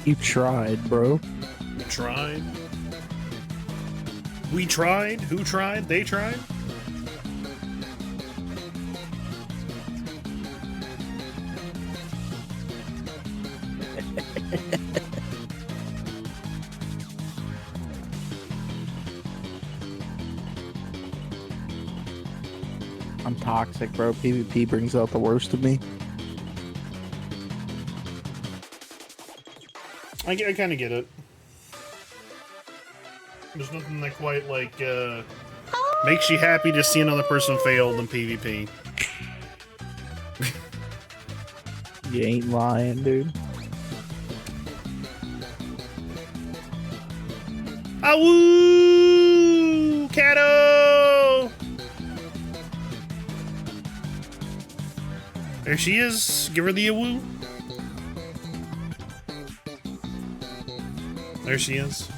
You tried, bro. Tried. We tried. Who tried? They tried. I'm toxic, bro. PvP brings out the worst of me. I kind of get it. There's nothing that quite like makes you happy to see another person fail than PvP. You ain't lying, dude. Awoo! Kato! There she is. Give her the awoo. There she is.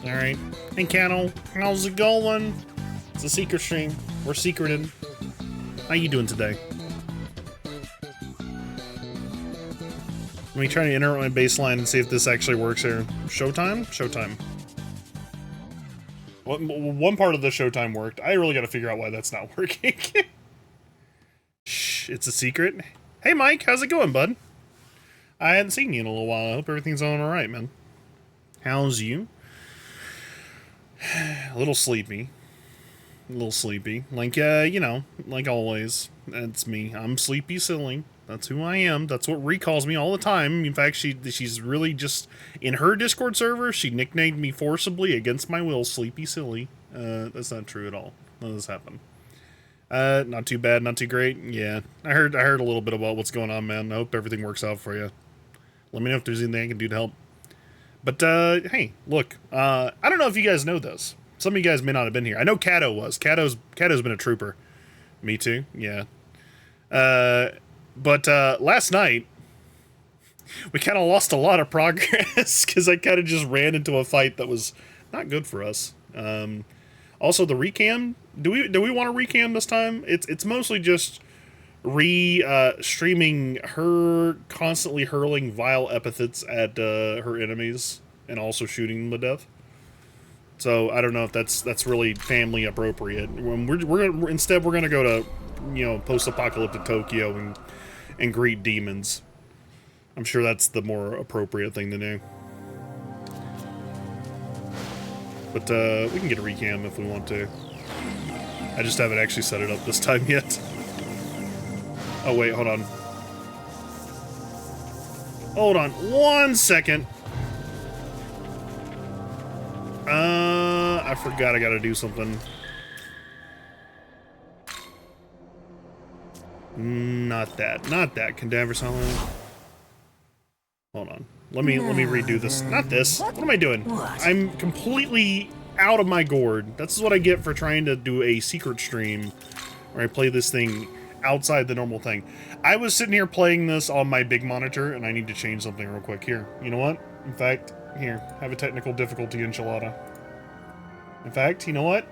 Alright. Hey, Kato. How's it going? It's a secret stream. We're secreted. How you doing today? Let me try to interrupt my baseline and see if this actually works here. Showtime? Showtime. One part of the showtime worked. I really gotta figure out why that's not working. Shh, it's a secret. Hey Mike, how's it going, bud? I hadn't seen you in a little while. I hope everything's going alright, man. How's you? A little sleepy. A little sleepy. Like, you know, like always. That's me. I'm sleepy silly. That's who I am. That's what Ree calls me all the time. In fact, she's really just... In her Discord server, she nicknamed me forcibly against my will, Sleepy Silly. That's not true at all. None of this happened. Not too bad, not too great. Yeah, I heard a little bit about what's going on, man. I hope everything works out for you. Let me know if there's anything I can do to help. But, hey, look, I don't know if you guys know this. Some of you guys may not have been here. I know Kato was. Kato's been a trooper. Me too, yeah. But last night, we kind of lost a lot of progress because I kind of just ran into a fight that was not good for us. Also, the recam. Do we want to recam this time? It's mostly just streaming her constantly hurling vile epithets at her enemies and also shooting them to death. So I don't know if that's really family appropriate. When instead we're gonna go to, you know, post-apocalyptic Tokyo and greet demons. I'm sure that's the more appropriate thing to do. But we can get a recam if we want to. I just haven't actually set it up this time yet. Oh wait, hold on. Hold on 1 second. I forgot I gotta do something. Not that. Cadaver Solid. Hold on. Let me redo this. Not this. What am I doing? I'm completely out of my gourd. That's what I get for trying to do a secret stream where I play this thing outside the normal thing. I was sitting here playing this on my big monitor, and I need to change something real quick. Here. You know what? In fact, here. Have a technical difficulty enchilada. In fact, you know what?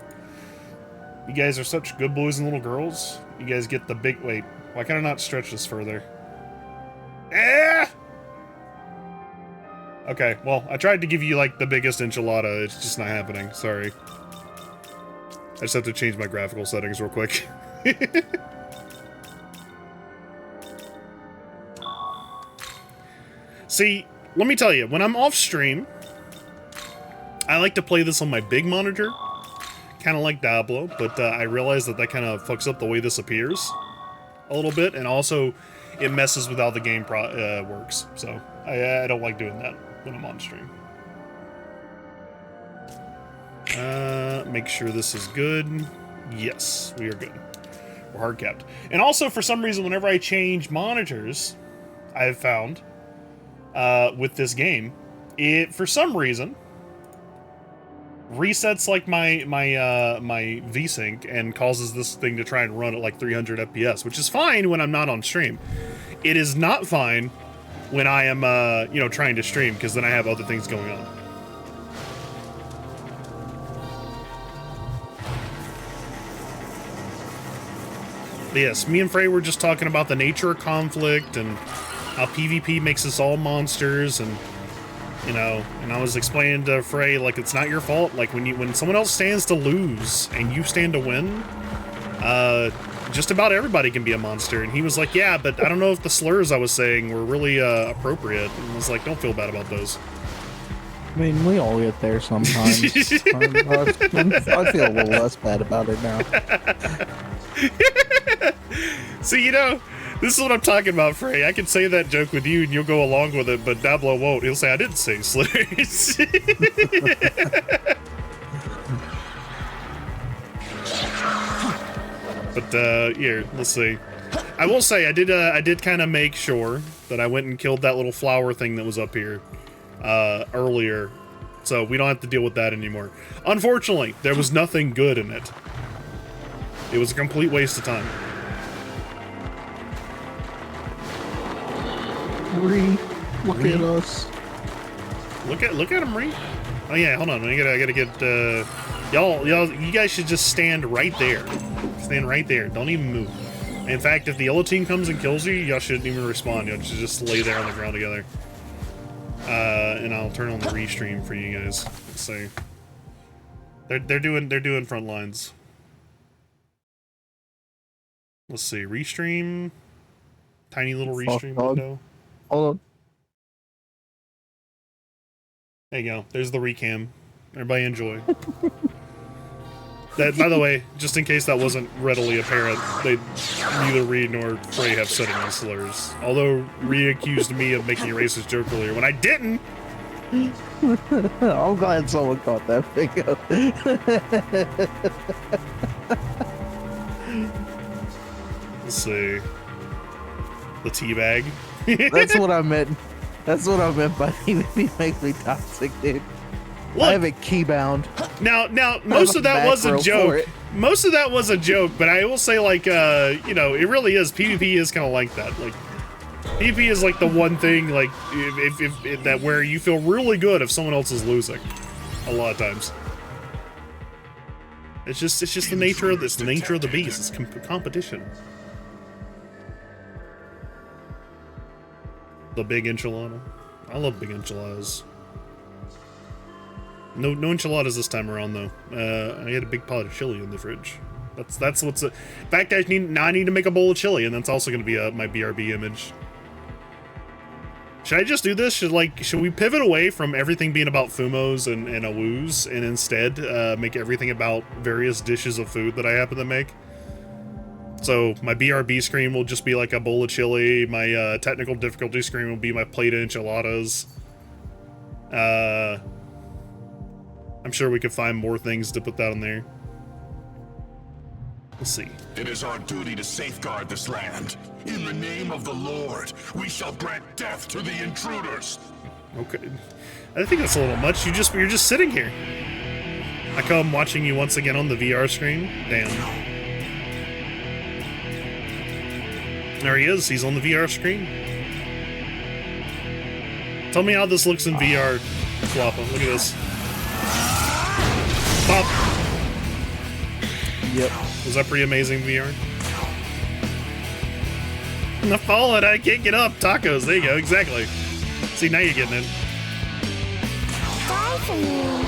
You guys are such good boys and little girls. You guys get the big... Wait. Why can I not stretch this further? Okay, well, I tried to give you, like, the biggest enchilada. It's just not happening. Sorry. I just have to change my graphical settings real quick. See, let me tell you, when I'm off stream, I like to play this on my big monitor. Kind of like Diablo, but I realize that kind of fucks up the way this appears a little bit, and also it messes with how the game works. So I don't like doing that when I'm on stream. Make sure this is good. Yes, we are good. We're hard capped. And also, for some reason, whenever I change monitors, I've found with this game, it for some reason resets like my VSync and causes this thing to try and run at like 300 FPS, which is fine when I'm not on stream. It is not fine when I am you know, trying to stream, because then I have other things going on. But yes, me and Frey were just talking about the nature of conflict and how PvP makes us all monsters, and you know, and I was explaining to Frey, like, it's not your fault. Like, when someone else stands to lose and you stand to win, just about everybody can be a monster. And he was like, yeah, but I don't know if the slurs I was saying were really appropriate. And I was like, don't feel bad about those. I mean, we all get there sometimes. I feel a little less bad about it now. So, you know, this is what I'm talking about, Frey. I can say that joke with you and you'll go along with it, but Dablo won't. He'll say, I didn't say slurs. But, here, let's see. I will say, I did kind of make sure that I went and killed that little flower thing that was up here, earlier. So we don't have to deal with that anymore. Unfortunately, there was nothing good in it. It was a complete waste of time. Look at us. Look at him, Ree. Oh yeah, hold on. I gotta get y'all. You guys should just stand right there. Stand right there. Don't even move. In fact, if the yellow team comes and kills you, y'all shouldn't even respond. Y'all should just lay there on the ground together. And I'll turn on the restream for you guys. Let's see. They're doing front lines. Let's see. Restream. Tiny little restream window. Hold on. There you go. There's the recam. Everybody enjoy. That, by the way, just in case that wasn't readily apparent, neither Reed nor Frey have said any slurs. Although Reed accused me of making a racist joke earlier when I didn't. I'm glad someone caught that video. Let's see. The teabag. That's what I meant. That's what I meant by he makes me toxic, dude. Look, I have it keybound. Now, most of that was a joke. Most of that was a joke, but I will say, like, you know, it really is. PvP is kind of like that. Like, PvP is like the one thing, like, if that where you feel really good if someone else is losing. A lot of times. It's just the nature of this. The nature of the beast. It's competition. The big enchilada. I love big enchiladas. No enchiladas this time around though. I had a big pot of chili in the fridge. That's what's in fact I need to make a bowl of chili, and that's also going to be my BRB image. Should I just do this? Should we pivot away from everything being about Fumos and Awoos, and instead make everything about various dishes of food that I happen to make? So my BRB screen will just be like a bowl of chili. My technical difficulty screen will be my plate of enchiladas. I'm sure we could find more things to put that on there. Let's see. It is our duty to safeguard this land. In the name of the Lord, we shall grant death to the intruders. Okay. I think that's a little much. You're just sitting here. I come watching you once again on the VR screen. Damn. There he is. He's on the VR screen. Tell me how this looks in VR, Floppa. Look at this. Pop. Yep. Was that pretty amazing VR? I'm falling. I can't get up. Tacos. There you go. Exactly. See, now you're getting in. Die for me.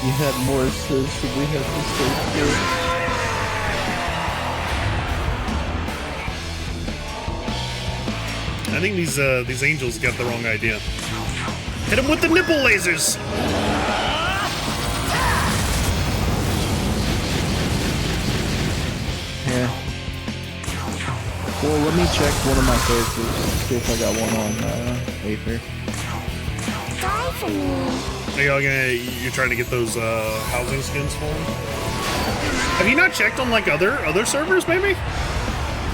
You had more assists than we had mistakes here. I think these angels got the wrong idea. Hit him with the nipple lasers! Yeah. Well, let me check one of my characters, see if I got one on Aether. Die for me. Are you're trying to get those housing skins for him? Have you not checked on like other servers, maybe?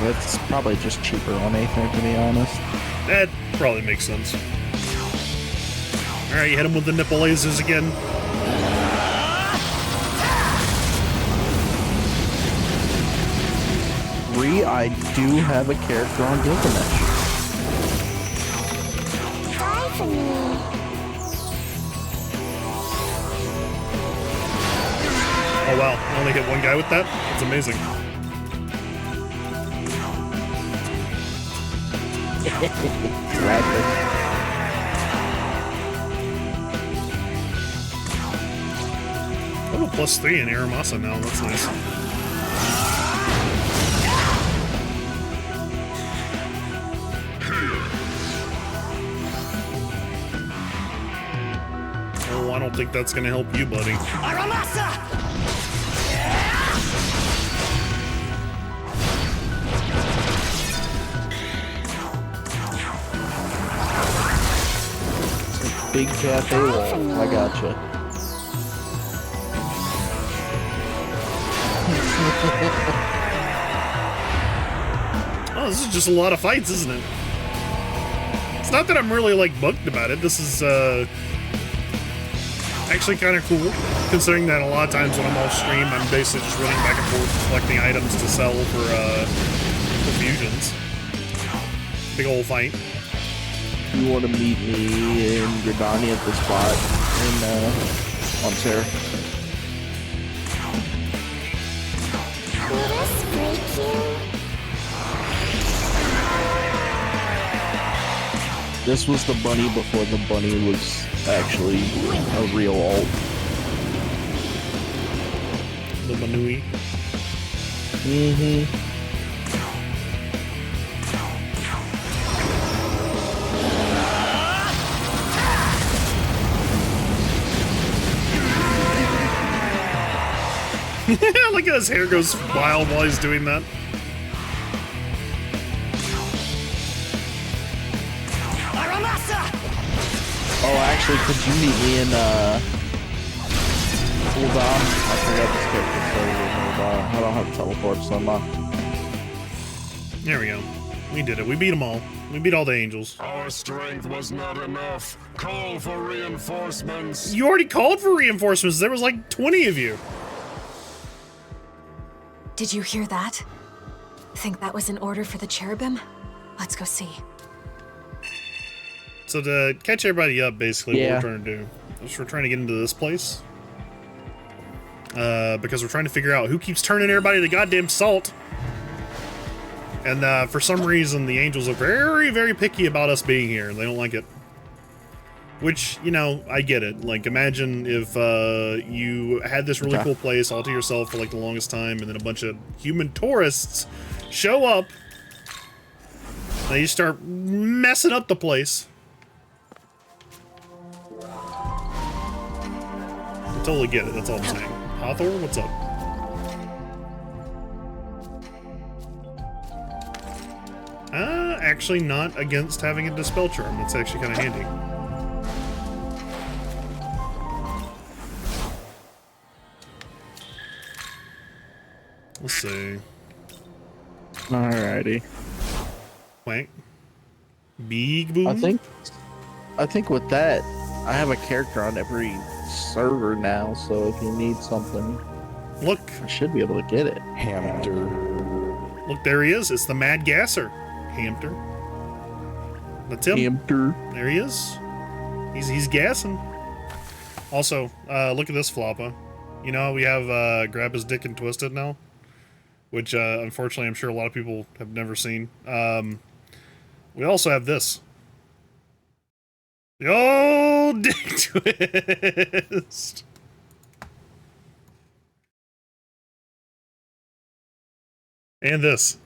It's probably just cheaper on Aether, to be honest. That probably makes sense. Alright, you hit him with the nipple lasers again. I do have a character on Gilgamesh. Die for me. Oh wow, I only hit one guy with that? That's amazing. Rapid. Oh, +3 in Aramasa now. That's nice. Oh, I don't think that's gonna help you, buddy. Big cafe wall. I gotcha. Oh, this is just a lot of fights, isn't it? It's not that I'm really, like, bugged about it. This is, actually kind of cool, considering that a lot of times when I'm off stream, I'm basically just running back and forth collecting items to sell for fusions. Big old fight. You want to meet me in Gridani at the spot in on Sarah? Will this break you? This was the bunny before the bunny was actually a real alt. The Manui. Mm-hmm. Look at his hair goes wild while he's doing that. Oh, actually, could you meet me in, hold on. I forgot this character started with hold on. I don't have teleport, so I'm not. There we go. We did it. We beat them all. We beat all the angels. Our strength was not enough. Call for reinforcements. You already called for reinforcements. There was like 20 of you. Did you hear that? Think that was an order for the cherubim? Let's go see. So to catch everybody up, basically, Yeah. what we're trying to do is we're trying to get into this place. Because we're trying to figure out who keeps turning everybody to goddamn salt. And for some reason, the angels are very, very picky about us being here. They don't like it. Which, you know, I get it. Like, imagine if you had this really cool place all to yourself for, like, the longest time, and then a bunch of human tourists show up. They start messing up the place. I totally get it. That's all I'm saying. Hawthorne, what's up? Actually not against having a Dispel Charm. That's actually kind of handy. Let's see. Alrighty. Wank. Big boom. I think with that, I have a character on every server now, so if you need something, Look. I should be able to get it. Hamster. Look, there he is. It's the Mad Gasser. Hamter. That's him. Hamster. There he is. He's gassing. Also, look at this floppa. You know, we have Grab His Dick and Twist It now, which unfortunately I'm sure a lot of people have never seen. We also have this. The old Dick Twist. And this.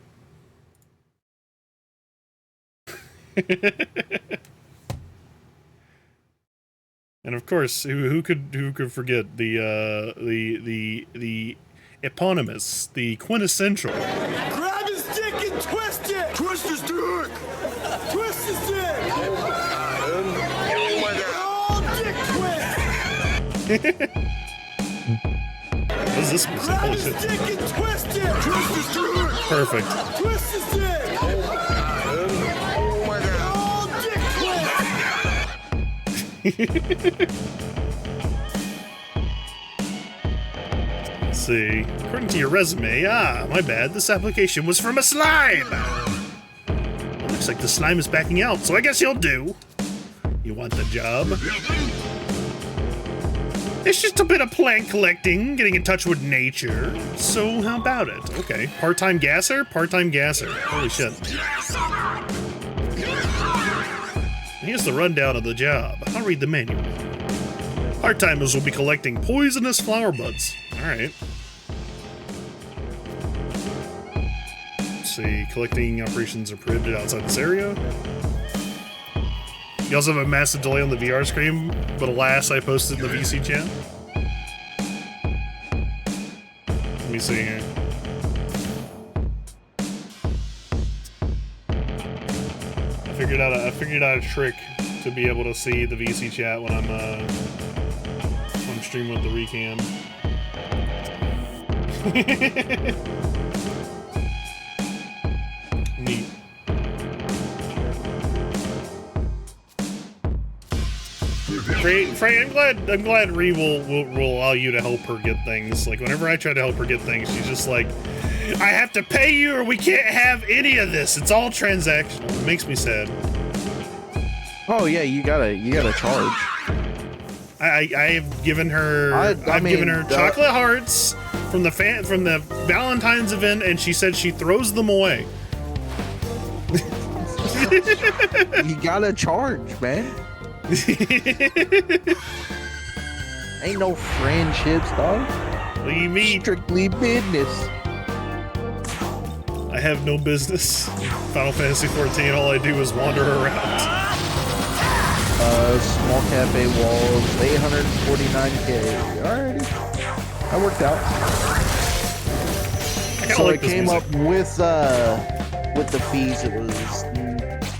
And of course, who could forget the eponymous, the quintessential. Grab his dick and twist it! Twist his dick! Twist his dick! Oh, dick twist! What is this music? Grab Holy his shit. dick and twist it! Twist his dick! Perfect. Twist his dick! Oh, dick twist! Let's see. According to your resume, my bad. This application was from a slime. Looks like the slime is backing out, so I guess you'll do. You want the job? It's just a bit of plant collecting, getting in touch with nature. So how about it? Okay. Part-time gasser? Part-time gasser. Holy shit. Here's the rundown of the job. I'll read the manual. Part-timers will be collecting poisonous flower buds. Alright. Let's see. Collecting operations are prohibited outside this area. You also have a massive delay on the VR screen, but alas, I posted in the VC chat. Let me see here. I figured out a trick to be able to see the VC chat when I'm streaming with the recam. Neat. Frey, I'm glad Ree will allow you to help her get things. Like, whenever I try to help her get things, she's just like, I have to pay you or we can't have any of this. It's all transactional. It makes me sad. Oh yeah, you gotta charge. I've given her given her chocolate hearts from the Valentine's event, and she said she throws them away. You gotta charge, man. Ain't no friendships, dog. What do you mean? Strictly business. I have no business. Final Fantasy 14, all I do is wander around. Small cafe walls, 849K. Alrighty. That worked out. So like it came up with the fees, it was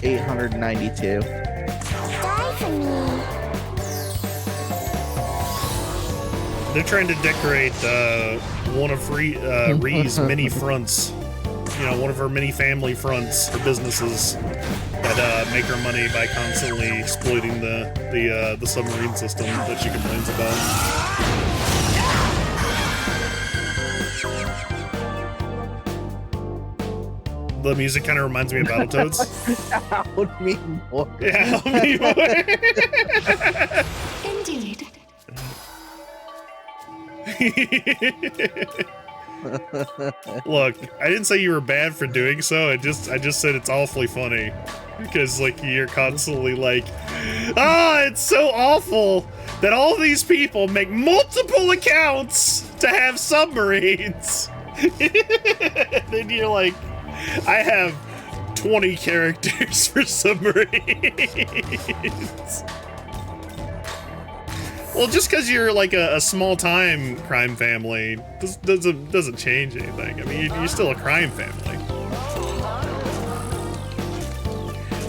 892. Die for me. They're trying to decorate one of Ree's many fronts. You know, one of her many family fronts or businesses that make her money by constantly exploiting the submarine system that she complains about. The music kind of reminds me of Battletoads. Help me more. Yeah, help me more. Indeed. Look, I didn't say you were bad for doing so. I just said it's awfully funny because like you're constantly like, it's so awful that all these people make multiple accounts to have submarines. Then you're like, I have 20 characters for submarines. Well, just because you're like a small-time crime family doesn't change anything. I mean, you're still a crime family.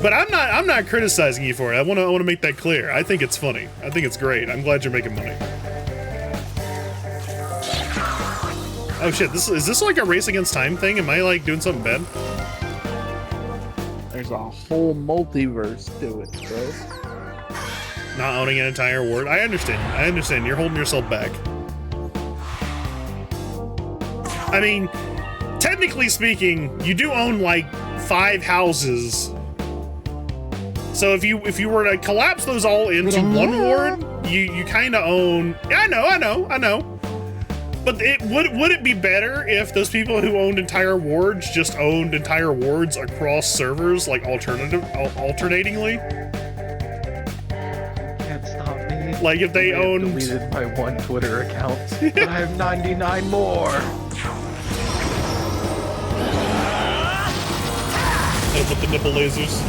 But I'm not criticizing you for it. I want to make that clear. I think it's funny. I think it's great. I'm glad you're making money. Oh shit! Is this like a race against time thing? Am I like doing something bad? There's a whole multiverse to it, bro. Not owning an entire ward. I understand. You're holding yourself back. I mean, technically speaking, you do own like 5 houses. So if you were to collapse those all into one ward, you kind of own. Yeah, I know. But would it be better if those people who owned entire wards just owned entire wards across servers, like alternatingly? Like if they owned... deleted my one Twitter account, but I have 99 more. With the nipple lasers.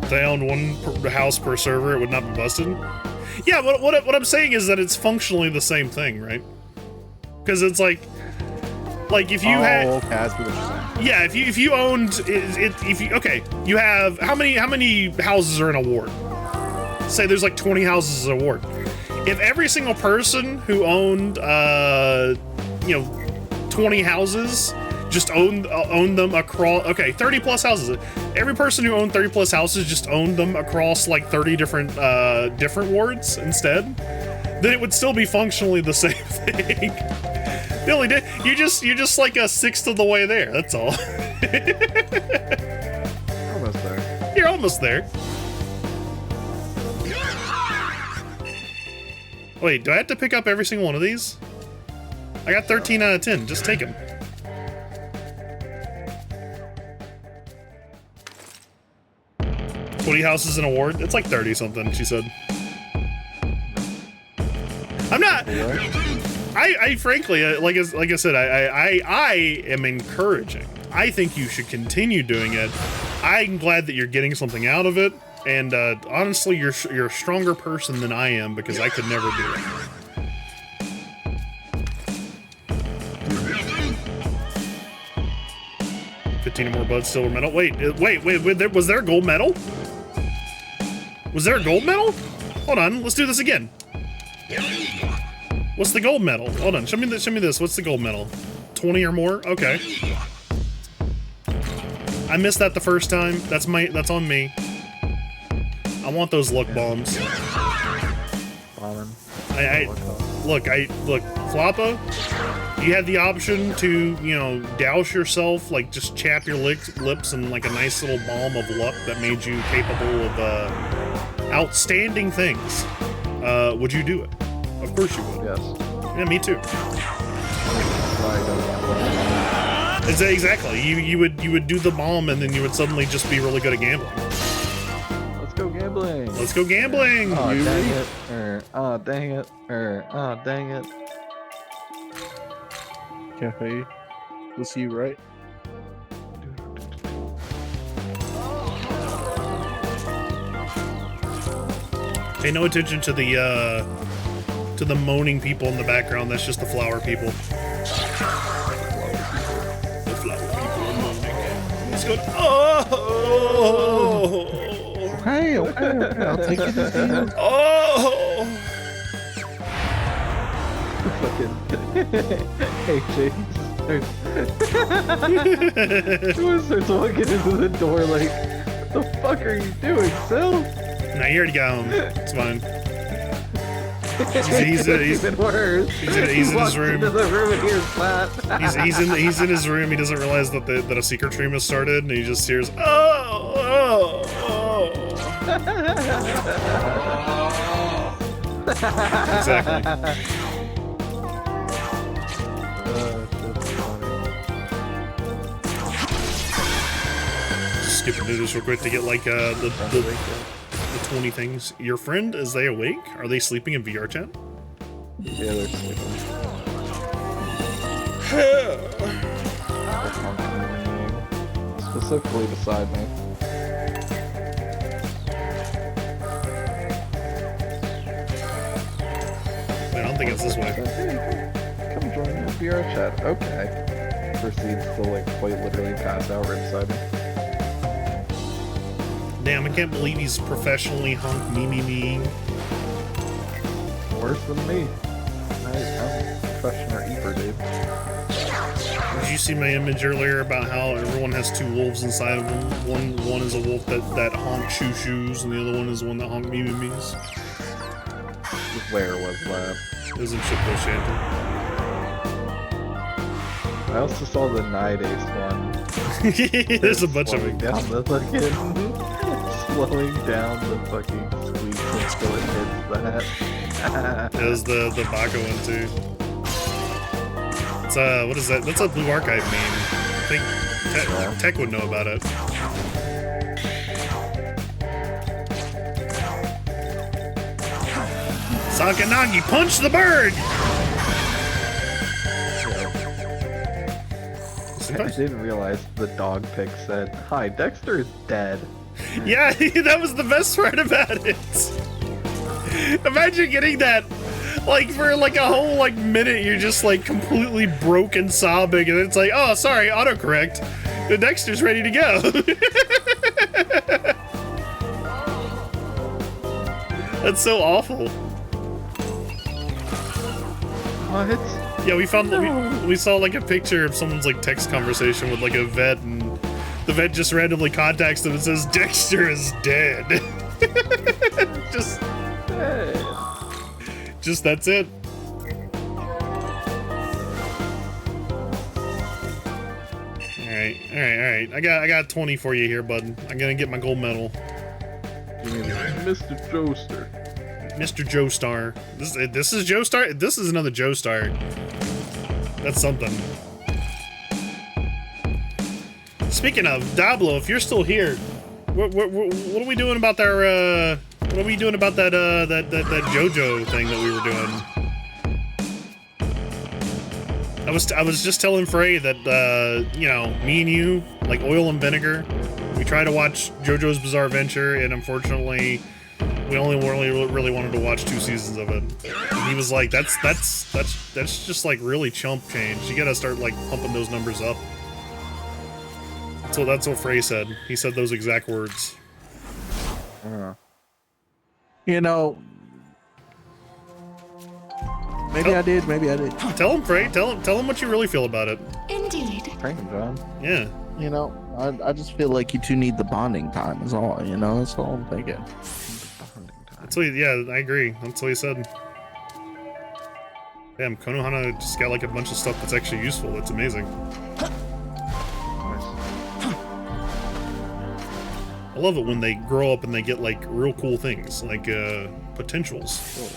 If they owned one house per server, it would not be busted. Yeah, what I'm saying is that it's functionally the same thing, right? Because it's like if you had... Okay, I see what you're saying. Yeah, if you owned you have how many houses are in a ward? Say there's like 20 houses in a ward. If every single person who owned 20 houses just owned them across 30 plus houses. Every person who owned 30 plus houses just owned them across like 30 different wards instead, then it would still be functionally the same thing. Billy, you're just like a sixth of the way there. That's all. Almost there. You're almost there. Wait, do I have to pick up every single one of these? I got 13 out of 10. Just take them. 20 houses an award. It's like 30 something. She said. I'm not. I frankly, like I said, I am encouraging. I think you should continue doing it. I'm glad that you're getting something out of it. And honestly, you're a stronger person than I am because I could never do it. $15 more buds, silver medal. Wait, was there a gold medal? Was there a gold medal? Hold on, let's do this again. What's the gold medal? Hold on, show me this. What's the gold medal? 20 or more? Okay. I missed that the first time. That's on me. I want those luck bombs. Bombing. Look, Floppa, you had the option to, douse yourself, like just chap your lips in like a nice little balm of luck that made you capable of outstanding things. Would you do it? Of course you would. Yes. Yeah, me too. Right, Exactly. You would do the balm and then you would suddenly just be really good at gambling. let's go gambling. Let's go gambling. Oh, dang it. Oh, dang it. Oh, dang it. Cafe. We'll see you right. Pay no attention to the moaning people in the background. That's just the flower people. The flower people are moaning. It's going. Oh. Hey, okay, I'll take it as you. Oh. Fucking. Hey, James. Everyone starts walking into the door like, what the fuck are you doing, Sil? Nah, you already got home. It's fine. He's even worse. He's in his room. Into the room and hears that. He's in his room. He doesn't realize that a secret stream has started, and he just hears, oh. Exactly. Just skipping through this real quick to get like the 20 things. Your friend, is they awake? Are they sleeping in VR chat? Yeah, they're sleeping. Specifically beside me. I don't think it's this way. Come join me in VR chat. Okay. Proceeds to like quite literally pass out right beside me. Damn, I can't believe he's professionally hunk me. Worse than me. I'm a professional eater, dude. Did you see my image earlier about how everyone has two wolves inside of them? One is a wolf that honk shoes, and the other one is one that honk me's. Where was that? It was in Shippo Shanty. I also saw the Night Ace one. There's a bunch of them. Down the fucking, slowing down the fucking squeak until it hits that. There's the Baka one too. It's what is that? That's a Blue Archive meme. I think Tech would know about it. Sakanagi, punch the bird! I didn't realize the dog pic said, "Hi, Dexter is dead." Yeah, that was the best part about it. Imagine getting that, like, for like a whole like minute, you're just like completely broken sobbing, and it's like, oh, sorry, autocorrect. The Dexter's ready to go. That's so awful. What? Yeah, we found we saw like a picture of someone's like text conversation with like a vet, and the vet just randomly contacts them and says Dexter is dead. just that's it. All right. I got 20 for you here, bud. I'm gonna get my gold medal. You mean Mr. Joester? Mr. Joestar. This is Joestar? This is another Joestar. That's something. Speaking of, Diablo, if you're still here, What are we doing about our what are we doing about that that JoJo thing that we were doing? I was just telling Frey that you know, me and you, like oil and vinegar, we tried to watch JoJo's Bizarre Adventure, and unfortunately we only really wanted to watch 2 seasons of it. And he was like, that's just like really chump change. You gotta start like pumping those numbers up. So that's what Frey said. He said those exact words. You know, maybe I did, maybe I did. Tell him, Frey. Tell him what you really feel about it. Indeed. Prank him, John. Yeah. You know, I just feel like you two need the bonding time is all, you know, that's all I'm thinking. That's what yeah, I agree. That's what he said. Damn, Konohana just got like a bunch of stuff that's actually useful. That's amazing. I love it when they grow up and they get like real cool things, like potentials.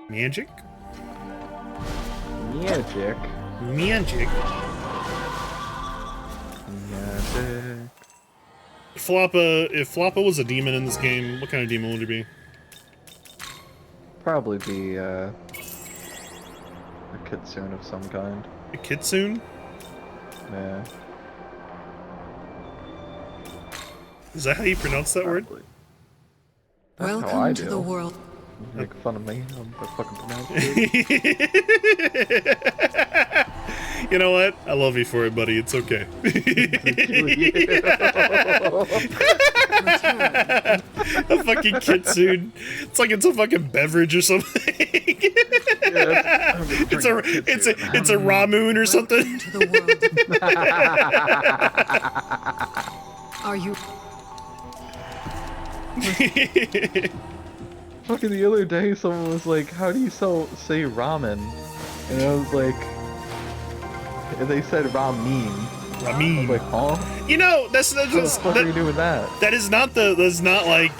Magic? Magic. Magic. Magic. If Floppa was a demon in this game, what kind of demon would he be? Probably be a kitsune of some kind. A kitsune? Yeah. Is that how you pronounce that word? Probably. That's how I Welcome do. to the world. Make fun of me. I'm the fucking pronunciation. You know what? I love you for it, buddy. It's okay. A fucking kitsune. It's like it's a fucking beverage or something. It's a ramen or something. To the world. Are you? Fucking the other day, someone was like, "How do you say ramen?" And I was like, and they said ramen. I was like, huh? You know, what the fuck are you doing that? That is not like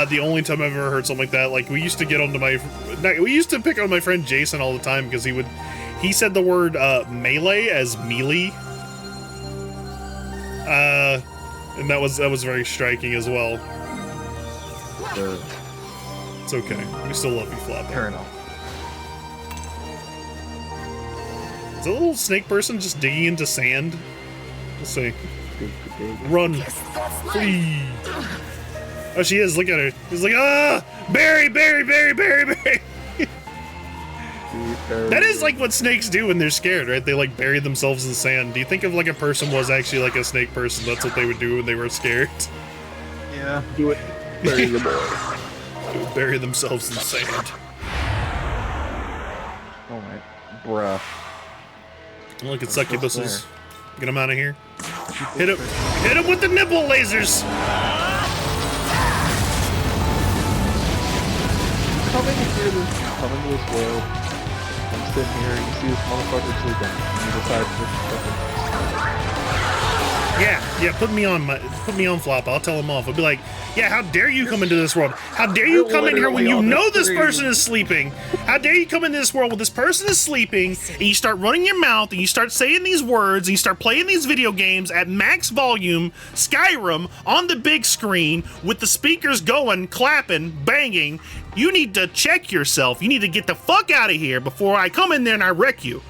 the only time I've ever heard something like that. Like we used to pick on my friend Jason all the time because he said the word melee as melee. And that was very striking as well. It's okay. We still love you, Floppa. Turn off. Is that little snake person just digging into sand? Let's see. Run. Flee. Oh, she is. Look at her. He's like, ah! Berry, berry, berry, berry, berry. That is like what snakes do when they're scared, right? They like bury themselves in sand. Do you think if like a person was actually like a snake person, that's what they would do when they were scared? Yeah. Do it. Bury the boy. They would bury themselves in sand. Oh my, bruh. Look at succubuses. Get them out of here. Hit him with the nipple lasers. Coming to this world. I'm sitting here and you see this motherfucker sleeping. And you decide to just fucking... Yeah, put me on Floppa. I'll tell him off. I'll be like, yeah, how dare you come into this world? How dare you come in here when you know this person is sleeping? How dare you come into this world when this person is sleeping and you start running your mouth and you start saying these words and you start playing these video games at max volume, Skyrim, on the big screen with the speakers going, clapping, banging. You need to check yourself. You need to get the fuck out of here before I come in there and I wreck you.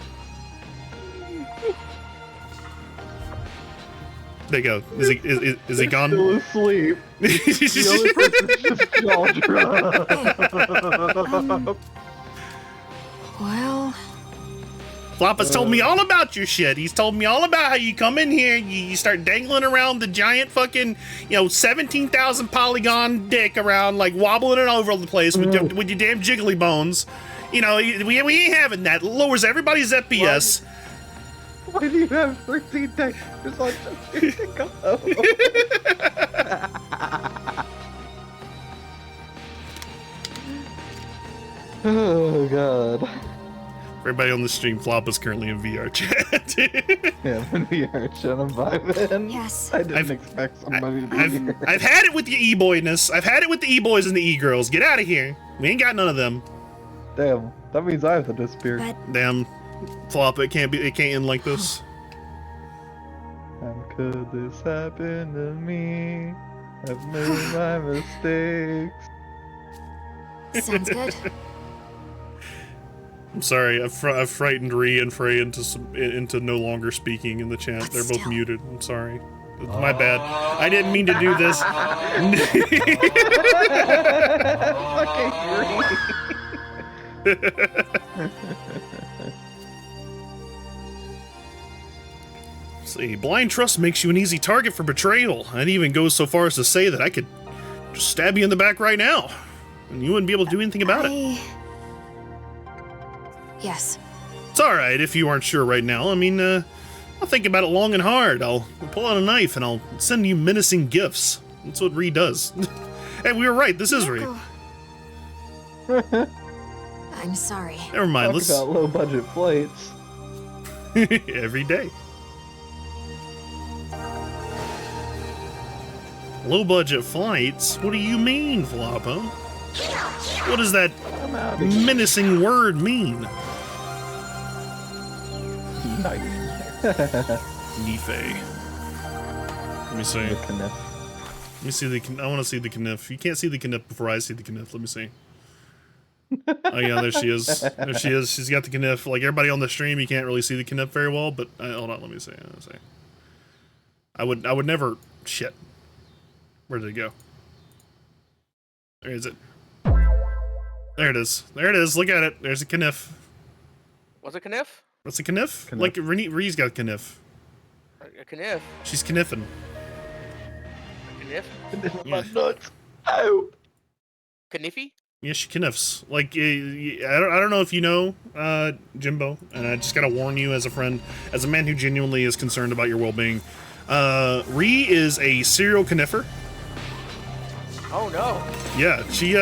There you go. Is he gone? Still asleep. The other person's just jaw dropped. Well, Floppa's told me all about your shit. He's told me all about how you come in here, you start dangling around the giant fucking, 17,000 polygon dick around, like wobbling it over the place with your damn jiggly bones. We ain't having that. It lowers everybody's FPS. Why do you have 13 textures on just your dick? Oh god. For everybody on the stream, Floppa's currently in VR chat. Yeah, I'm in VR chat, I'm vibing. yes. I didn't expect somebody to be here. I've had it with the e-boyness. I've had it with the e-boys and the e-girls. Get out of here. We ain't got none of them. Damn, that means I have to disappear. But Damn. Floppa, it can't end like this. How could this happen to me? I've made my mistakes. Sounds good. I'm sorry, I've frightened Ree and Frey into no longer speaking in the chat. But They're both still. muted. I'm sorry. My bad. I didn't mean to do this. See, blind trust makes you an easy target for betrayal. I'd even go so far as to say that I could just stab you in the back right now, and you wouldn't be able to do anything about it. Yes. It's alright if you aren't sure right now. I mean, I'll think about it long and hard. I'll pull out a knife and I'll send you menacing gifts. That's what Ree does. Hey, we were right. This is Ree. I'm sorry. Never mind. Talk about low budget flights. Every day. Low budget flights? What do you mean, Floppo? What does that menacing word mean? Nice. Nife. Let me see. Let me see the. I want to see the kniff. You can't see the kniff before I see the kniff. Let me see. Oh yeah, there she is. There she is. She's got the kniff. Like everybody on the stream, you can't really see the kniff very well. But hold on, let me see. I would never. Shit. Where did it go? There is it. There it is. There it is. Look at it. There's a kniff. What's a kniff? What's a kniff? Like Ree's got a kniff. A kniff? She's kniffing. A kniff? Yeah. Nuts. Ow. Kniffy? Yeah, she kniffs. Like, I don't know if you know, Jimbo, and I just gotta warn you as a friend, as a man who genuinely is concerned about your well-being. Ree is a serial kniffer. Oh no. Yeah, she,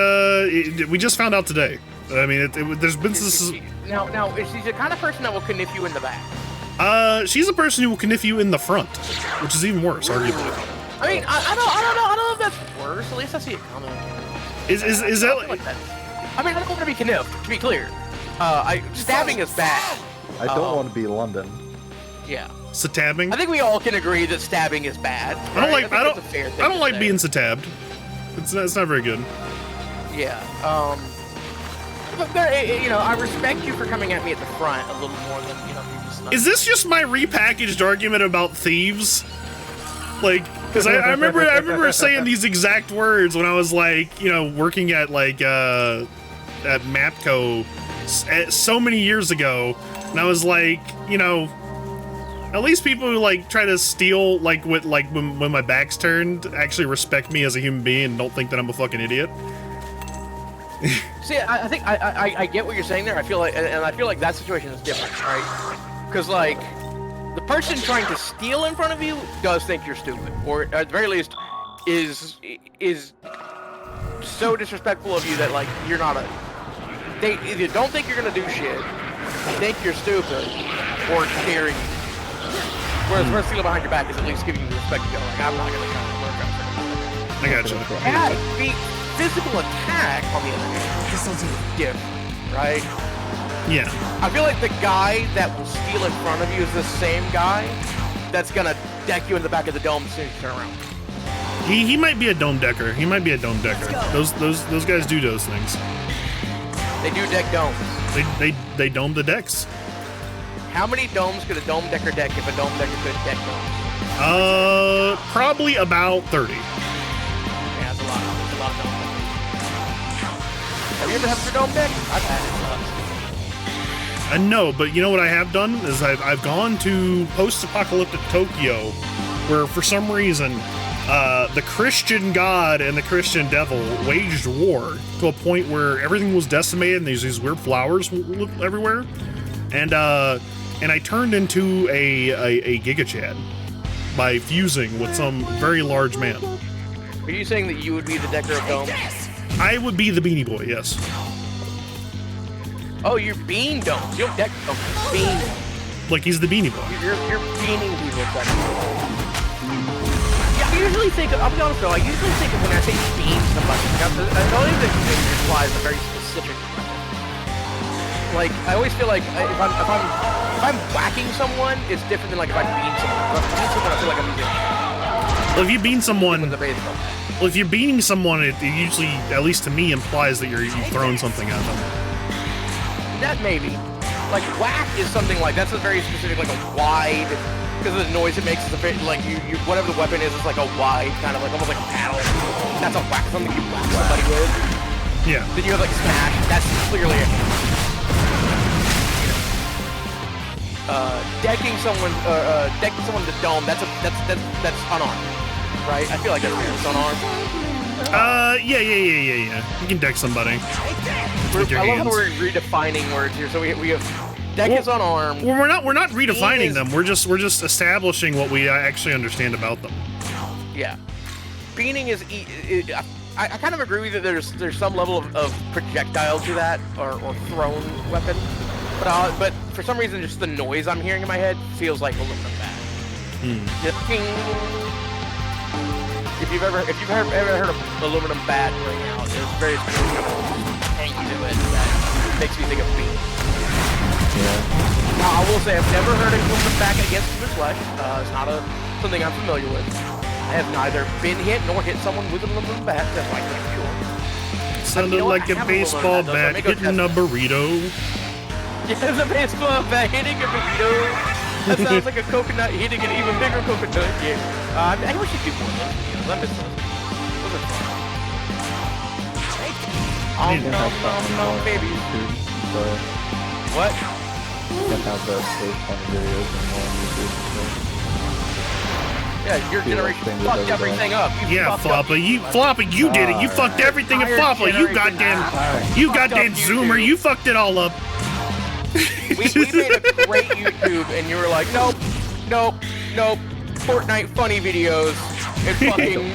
we just found out today. I mean, there's been this. Now, is she the kind of person that will kniff you in the back? She's a person who will kniff you in the front, which is even worse, arguably. I mean, I don't know if that's worse. At least I see it coming. Is that like that? I mean, I don't want to be kniffed, to be clear. Stabbing is bad. I don't want to be London. Yeah. Satabbing? I think we all can agree that stabbing is bad. Right? I don't like being satabbed. It's not very good. Yeah. But there, you know, I respect you for coming at me at the front a little more than you just. Is this just my repackaged argument about thieves? Like, because I remember saying these exact words when I was like, you know, working at like at Mapco so many years ago, and I was like, you know, at least people who like try to steal like when my back's turned actually respect me as a human being and don't think that I'm a fucking idiot. See, I think I get what you're saying there. I feel like that situation is different, right? Because like the person trying to steal in front of you does think you're stupid, or at the very least is so disrespectful of you that like you're not they either don't think you're gonna do shit, think you're stupid, or scaring you. Whereas the stealing behind your back is at least giving you the respect to go like, I'm not gonna come work out. I gotcha. The physical attack on the other hand, this will do different, right? Yeah. I feel like the guy that will steal in front of you is the same guy that's gonna deck you in the back of the dome as soon as you turn around. He might be a dome decker. He might be a dome decker. Those guys do those things. They do deck domes. They dome the decks. How many domes could a dome decker deck if a dome decker could deck domes? Probably about 30. Yeah, that's a lot. That's a lot of dome decks. Have you ever had your dome deck? I've had it. No, but you know what I have done is I've gone to post-apocalyptic Tokyo, where for some reason the Christian god and the Christian devil waged war to a point where everything was decimated and there's these weird flowers everywhere, and I turned into a Giga Chad by fusing with some very large man. Are you saying that you would be the decker of domes? I would be the Beanie Boy, yes. Oh, you're bean domes. You don't deck domes. Bean. Like he's the Beanie Boy. You're beaning people. Yeah, I usually think of, I'll be honest though, I usually think of when I say bean somebody, I know that it implies a very specific weapon. Like, I always feel like if I'm whacking someone, it's different than like if I'm beating someone. If I'm beating someone, I feel like Well, if you beat someone, With the baseball bat. well, if you're beating someone, it usually, at least to me, implies that you've thrown something at them. That maybe. Like whack is something like that's a very specific, like a wide, because of the noise it makes. It's a very, like you whatever the weapon is, it's like a wide kind of like almost like a paddle. That's a whack, something you whack somebody with. Yeah. Then you have like smash. That's clearly a decking someone to dome. That's unarmed, right? I feel like that's unarmed. Yeah. You can deck somebody. With your I love hands. how we're redefining words here. So we have deck is unarmed. Well, we're not redefining them. We're just establishing what we actually understand about them. Yeah, beaning is. I kind of agree with you. There's some level of projectile to that or thrown weapon, but for some reason just the noise I'm hearing in my head feels like aluminum bat. Just ping. If you've ever heard of aluminum bat ring out, there's very specific hang to it that makes me think of beat. Yeah. Now I will say I've never heard of aluminum bat against human flesh. It's not something I'm familiar with. I have neither been hit nor hit someone with an aluminum bat. That's my sure. Sounded like a baseball bat hitting a burrito. Yeah, the baseball bat hitting a burrito. That sounds like a coconut hitting an even bigger coconut. Yeah. I wish you could do more of those videos. I miss those. Those are fun. No, baby. What? You can have those fun videos and more on YouTube. Yeah, your generation fucked everything up. Yeah, Floppa, you did it. You fucked everything at Floppa. You goddamn Zoomer. You fucked it all up. We made a great YouTube, and you were like, nope. Fortnite funny videos. And fucking.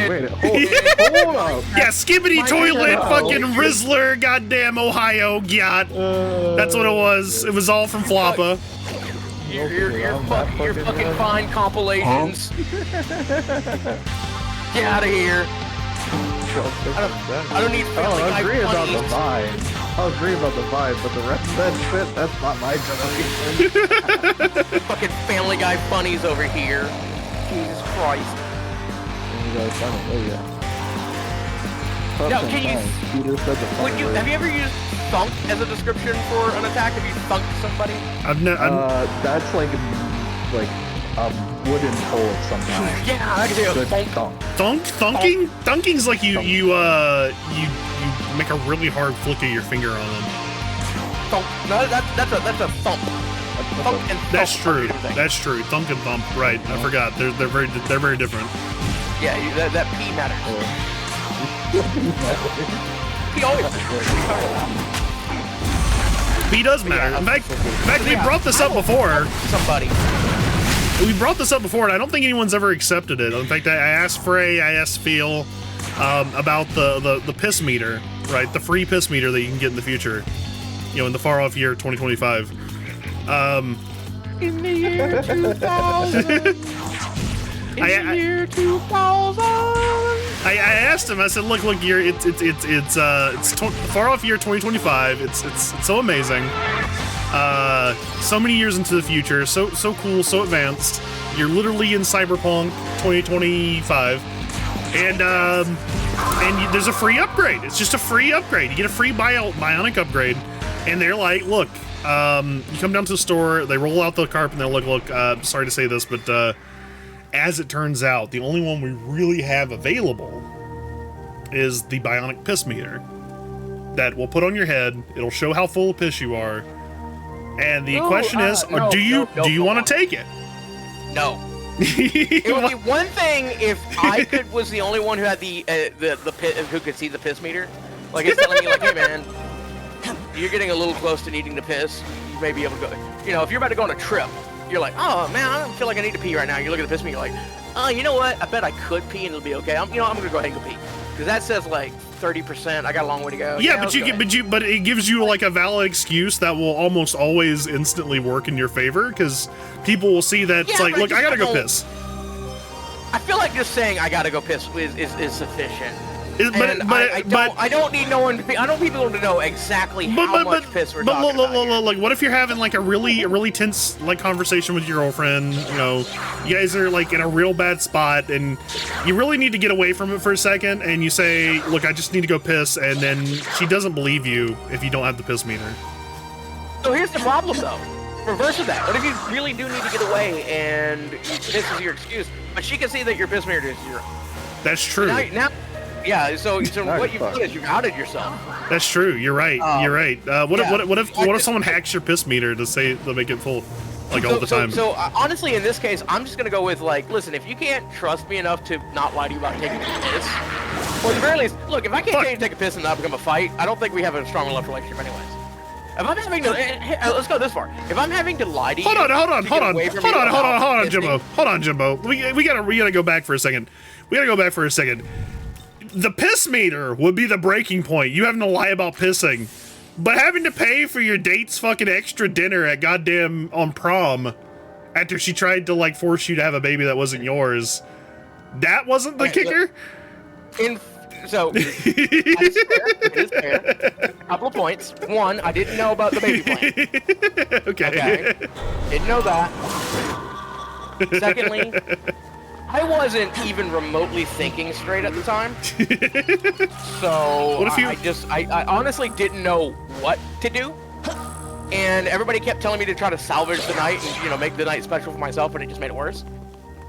Wait, hold up. Yeah, skibbity toilet, fucking Rizzler, goddamn Ohio, yacht. That's what it was. It was all from Floppa. Your fucking fine compilations. Get out of here. I don't need family I guy agree about the funnies. vibe. I'll agree about the vibe, but the rest of that shit, that's not my generation. Fucking family guy funnies over here. Jesus Christ. You guys done it, oh yeah. Now, can you... Peter said the fun word. Have you ever used thunk as a description for an attack? Have you thunked somebody? That's like a wooden pole of some kind. Yeah, I can do a Good thunk. thunk. Thunking? Thunking's like you make a really hard flick of your finger on them. Thunk. No, that's a thump. Thunk and thump. That's true. That's true. Thunk and thump. Right. I forgot. They're very different. Yeah, that P matters. P always P does matter. In fact, we brought this up before. Somebody. We brought this up before, and I don't think anyone's ever accepted it. In fact, I asked Frey, I asked Phil about the piss meter, right? The free piss meter that you can get in the future, in the far off year 2025. In the year 2000. Year 2000. I asked him. I said, "Look, it's far off year 2025. It's so amazing. So many years into the future. So cool. So advanced. You're literally in Cyberpunk 2025, and there's a free upgrade. It's just a free upgrade. You get a free bionic upgrade, and they're like, look, you come down to the store. They roll out the carpet, and they're like, look, sorry to say this, but." As it turns out, the only one we really have available is the bionic piss meter that will put on your head. It'll show how full of piss you are. And the question is, do you want to take it? No. It would be one thing if I was the only one who had the who could see the piss meter. Like it's telling me like, hey man, you're getting a little close to needing to piss. You may be able to go. If you're about to go on a trip. You're like, oh man, I don't feel like I need to pee right now. You look at the piss meter, you're like, oh, you know what? I bet I could pee and it'll be okay. I'm gonna go ahead and go pee because that says like 30%. I got a long way to go. Yeah, but it gives you like a valid excuse that will almost always instantly work in your favor because people will see that it's like, look, I gotta go piss. I feel like just saying I gotta go piss is sufficient. I don't need no one. I don't need people to know exactly how much piss we're talking about. Like, what if you're having like a really tense like conversation with your girlfriend? You know, you guys are like in a real bad spot, and you really need to get away from it for a second. And you say, "Look, I just need to go piss," and then she doesn't believe you if you don't have the piss meter. So here's the problem, though. Reverse of that. What if you really do need to get away, and this is your excuse, but she can see that your piss meter is 0? That's true. Yeah. So what you've done is you've outed yourself. That's true. You're right. You're right. What if someone hacks your piss meter to make it full, like all the time? So honestly, in this case, I'm just gonna go with like, listen, if you can't trust me enough to not lie to you about taking a piss, or at the very least, look, if I can't get you to take a piss and not become a fight, I don't think we have a strong enough relationship, anyways. If I'm having to, let's go this far. If I'm having to lie to you, hold on, Jimbo. Hold on, Jimbo. We gotta go back for a second. The piss meter would be the breaking point. You having to lie about pissing, but having to pay for your date's fucking extra dinner at goddamn on prom, after she tried to like force you to have a baby that wasn't yours, that wasn't the kicker. So, it is fair. A couple of points. One, I didn't know about the baby plan. Okay. Didn't know that. Secondly, I wasn't even remotely thinking straight at the time. So, what if I honestly didn't know what to do. And everybody kept telling me to try to salvage the night and, you know, make the night special for myself, and it just made it worse.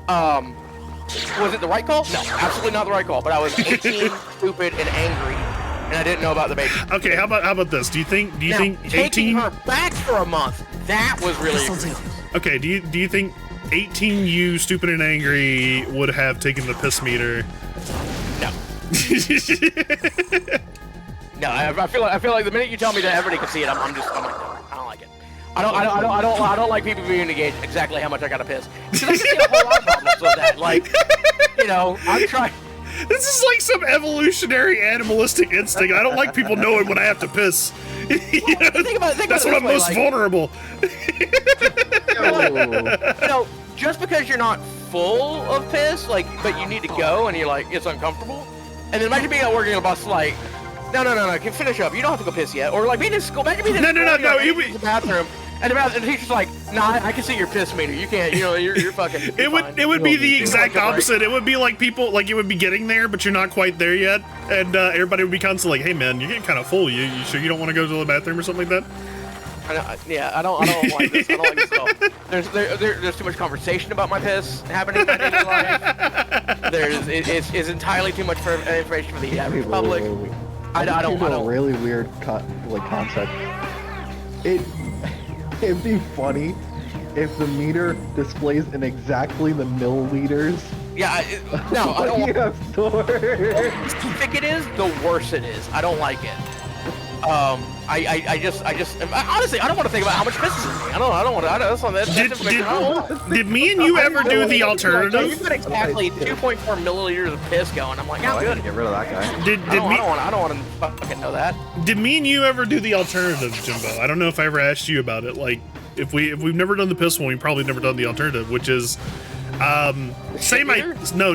Was it the right call? No, absolutely not the right call. But I was 18, stupid, and angry, and I didn't know about the baby. Okay, how about this? Do you think 18 taking her back for a month? That was really egregious. Okay. Do you think 18 you stupid and angry would have taken the piss meter? No. No, I feel like the minute you tell me that everybody can see it, I'm like, no, I don't like it. I don't like people being engaged exactly how much I gotta piss. Because I can see a whole lot of problems with that. Like, you know, I'm trying. This is like some evolutionary animalistic instinct. I don't like people knowing when I have to piss. You know, that's when I'm most vulnerable. You know, just because you're not full of piss, like, but you need to go and you're like, it's uncomfortable. And then imagine being at work and your boss is like, no, can finish up. You don't have to go piss yet. Or like being in school. Imagine being in school. No. The bathroom. And the teacher's like, nah, I can see your piss meter. You can't, you know, you're fucking. It would be the exact opposite. It would be like people, like it would be getting there, but you're not quite there yet. And everybody would be constantly like, hey man, you're getting kind of full. You sure you don't want to go to the bathroom or something like that? I don't like this. I don't like this at all. There's too much conversation about my piss happening in my daily life. It's entirely too much for information for the average public. I don't. A really weird concept. It'd be funny if the meter displays in exactly the milliliters. Yeah, no, I don't want. The more specific it is, the worse it is. I don't like it. I just honestly, I don't want to think about how much piss is in me. I don't want to. Did me and you ever do the alternative? You've got exactly 2.4 milliliters of piss going. I'm like, I'm good. Get rid of that guy. I don't want to fucking know that. Did me and you ever do the alternative, Jimbo? I don't know if I ever asked you about it. Like, if we've never done the piss one, we've probably never done the alternative, which is same idea. No,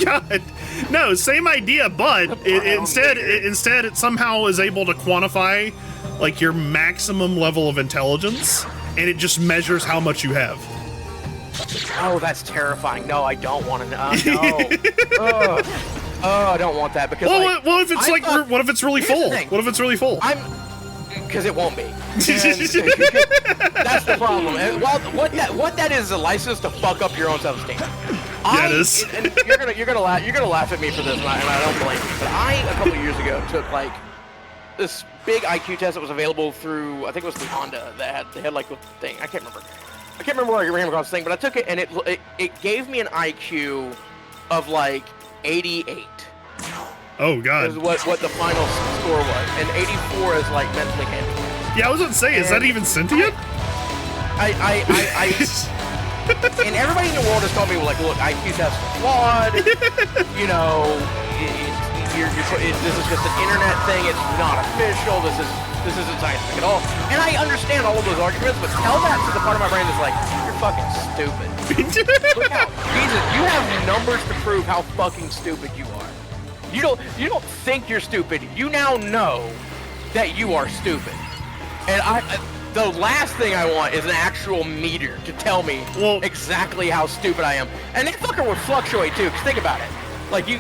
God, no, same idea, but instead it somehow is able to quantify like your maximum level of intelligence, and it just measures how much you have. Oh, that's terrifying. No, I don't want to know. No. I don't want that because. Well, if it's what if it's really full? What if it's really full? Because it won't be. That's the problem. And what that is a license to fuck up your own self-esteem. Yeah, it is. And you're gonna laugh at me for this, and I don't blame you. But I a couple of years ago took like this big IQ test that was available through, I think it was the Honda that they had like the thing. I can't remember where I ran across the thing, but I took it and it gave me an IQ of like 88. Oh God! Is what the final score was, and 84 is like mentally handled. Yeah, I was gonna say, is that even sentient? And everybody in the world has told me, like, look, IQ tests are flawed. You know, this is just an internet thing. It's not official. This isn't scientific at all. And I understand all of those arguments, but tell that to the part of my brain that's like, you're fucking stupid. Look how, Jesus, you have numbers to prove how fucking stupid you are. You don't think you're stupid. You now know that you are stupid. And the last thing I want is an actual meter to tell me exactly how stupid I am. And that fucker would fluctuate too, because think about it. Like you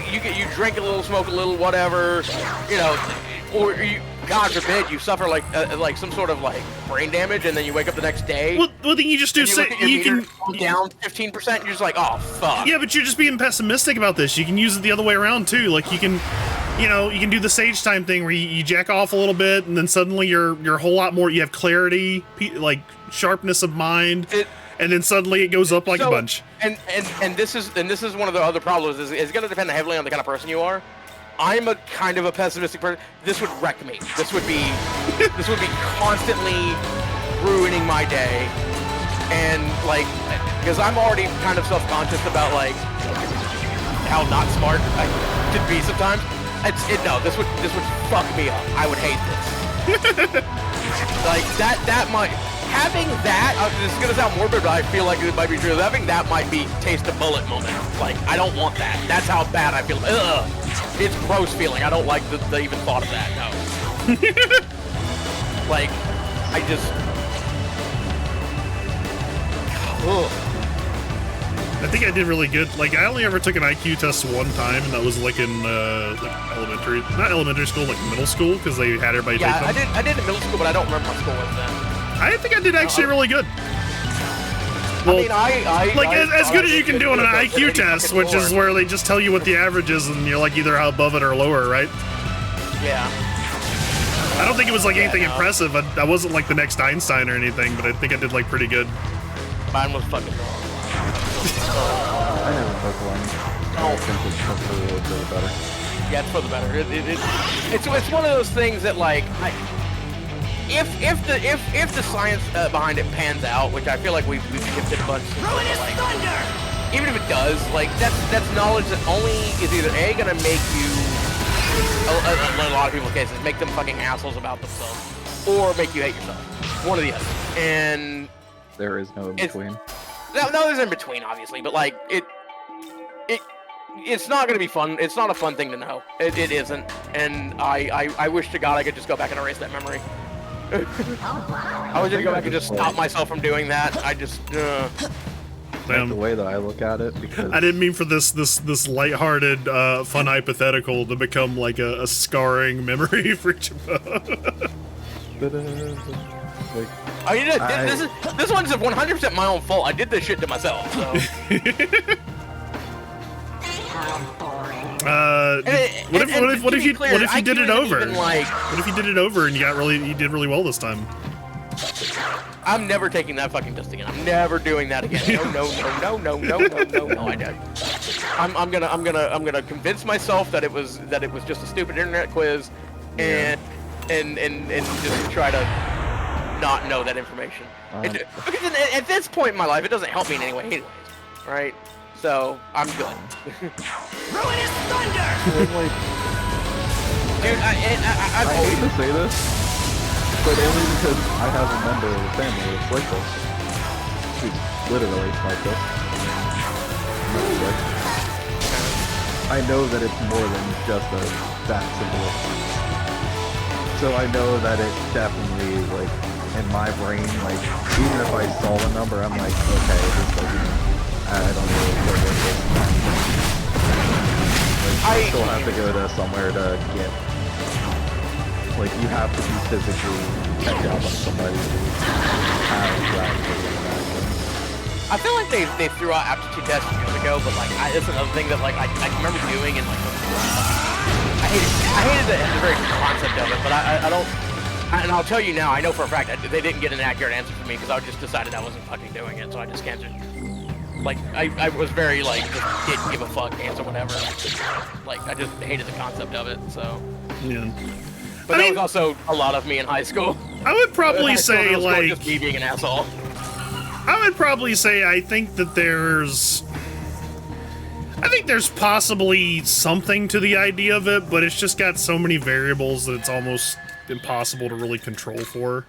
drink a little, smoke a little, whatever, you know, or you, God forbid, you suffer like some sort of like brain damage, and then you wake up the next day. Well, then you just do you can go down 15%. And you're just like, oh fuck. Yeah, but you're just being pessimistic about this. You can use it the other way around too. Like you can do the sage time thing where you jack off a little bit, and then suddenly you're a whole lot more. You have clarity, like sharpness of mind. And then suddenly it goes up like a bunch. And this is one of the other problems is it's going to depend heavily on the kind of person you are. I'm a kind of a pessimistic person. This would wreck me. This would be constantly ruining my day. And like, because I'm already kind of self-conscious about like how not smart I could be sometimes. This would fuck me up. I would hate this. Like that might. Having that, this is gonna sound morbid, but I feel like it might be true. Having that might be taste a bullet moment. Like, I don't want that. That's how bad I feel. Ugh. It's gross feeling. I don't like the even thought of that. No. Like, I just. Ugh. I think I did really good. Like, I only ever took an IQ test one time, and that was like in not elementary school, like middle school, because they had everybody take them. I did in middle school, but I don't remember my school was then. I think I did actually really good. Well, I mean, as good as you can do on an IQ test, which is where they just tell you what the average is, and you're like either above it or lower, right? Yeah. I don't think it was like anything impressive. I wasn't like the next Einstein or anything, but I think I did like pretty good. Mine was fucking wrong. I never took one. I think it's for the better. Yeah, it's for the better. It's one of those things that like. If the science behind it pans out, which I feel like we've shifted a bunch. Like, even if it does, like that's knowledge that only is either A, gonna make you, in a lot of people's cases, make them fucking assholes about themselves, or make you hate yourself. One or the other. And there is no in between. No, there's in between, obviously, but like it's not gonna be fun. It's not a fun thing to know. It isn't, and I wish to God I could just go back and erase that memory. I was gonna go back and just stop myself from doing that. I just That's the way that I look at it, because I didn't mean for this lighthearted, fun hypothetical to become like a scarring memory for Chabot. This one's 100% my own fault. I did this shit to myself. So. What if you did it over? Like, what if you did it over and you did really well this time? I'm never taking that fucking test again. I'm never doing that again. No. I did. I'm gonna convince myself that it was just a stupid internet quiz, and just try to not know that information. Because at this point in my life, it doesn't help me in any way, anyways. Right? So I'm good. Ruinous thunder! Dude, I hate to say this, but only because I have a member of the family that's like this. Who's literally like this. I know that it's more than just that simple. So I know that it definitely, like, in my brain, like, even if I saw the number, I'm like, okay, this doesn't. I don't really care what this is. Like, you still have to go to somewhere to get. Like, you have to be physically checked out by somebody who has that interaction. I feel like they threw out aptitude tests years ago, but like it's another thing that like I remember doing and like I hated the very concept of it, but I don't. And I'll tell you now, I know for a fact that they didn't get an accurate answer from me because I just decided I wasn't fucking doing it, so I just canceled. Like, I was very, like, just didn't give a fuck, answer whatever. Like, I just hated the concept of it, so. Yeah. But that was also a lot of me in high school. I would probably say, like... just me being an asshole. I would probably say I think that there's possibly something to the idea of it, but it's just got so many variables that it's almost impossible to really control for.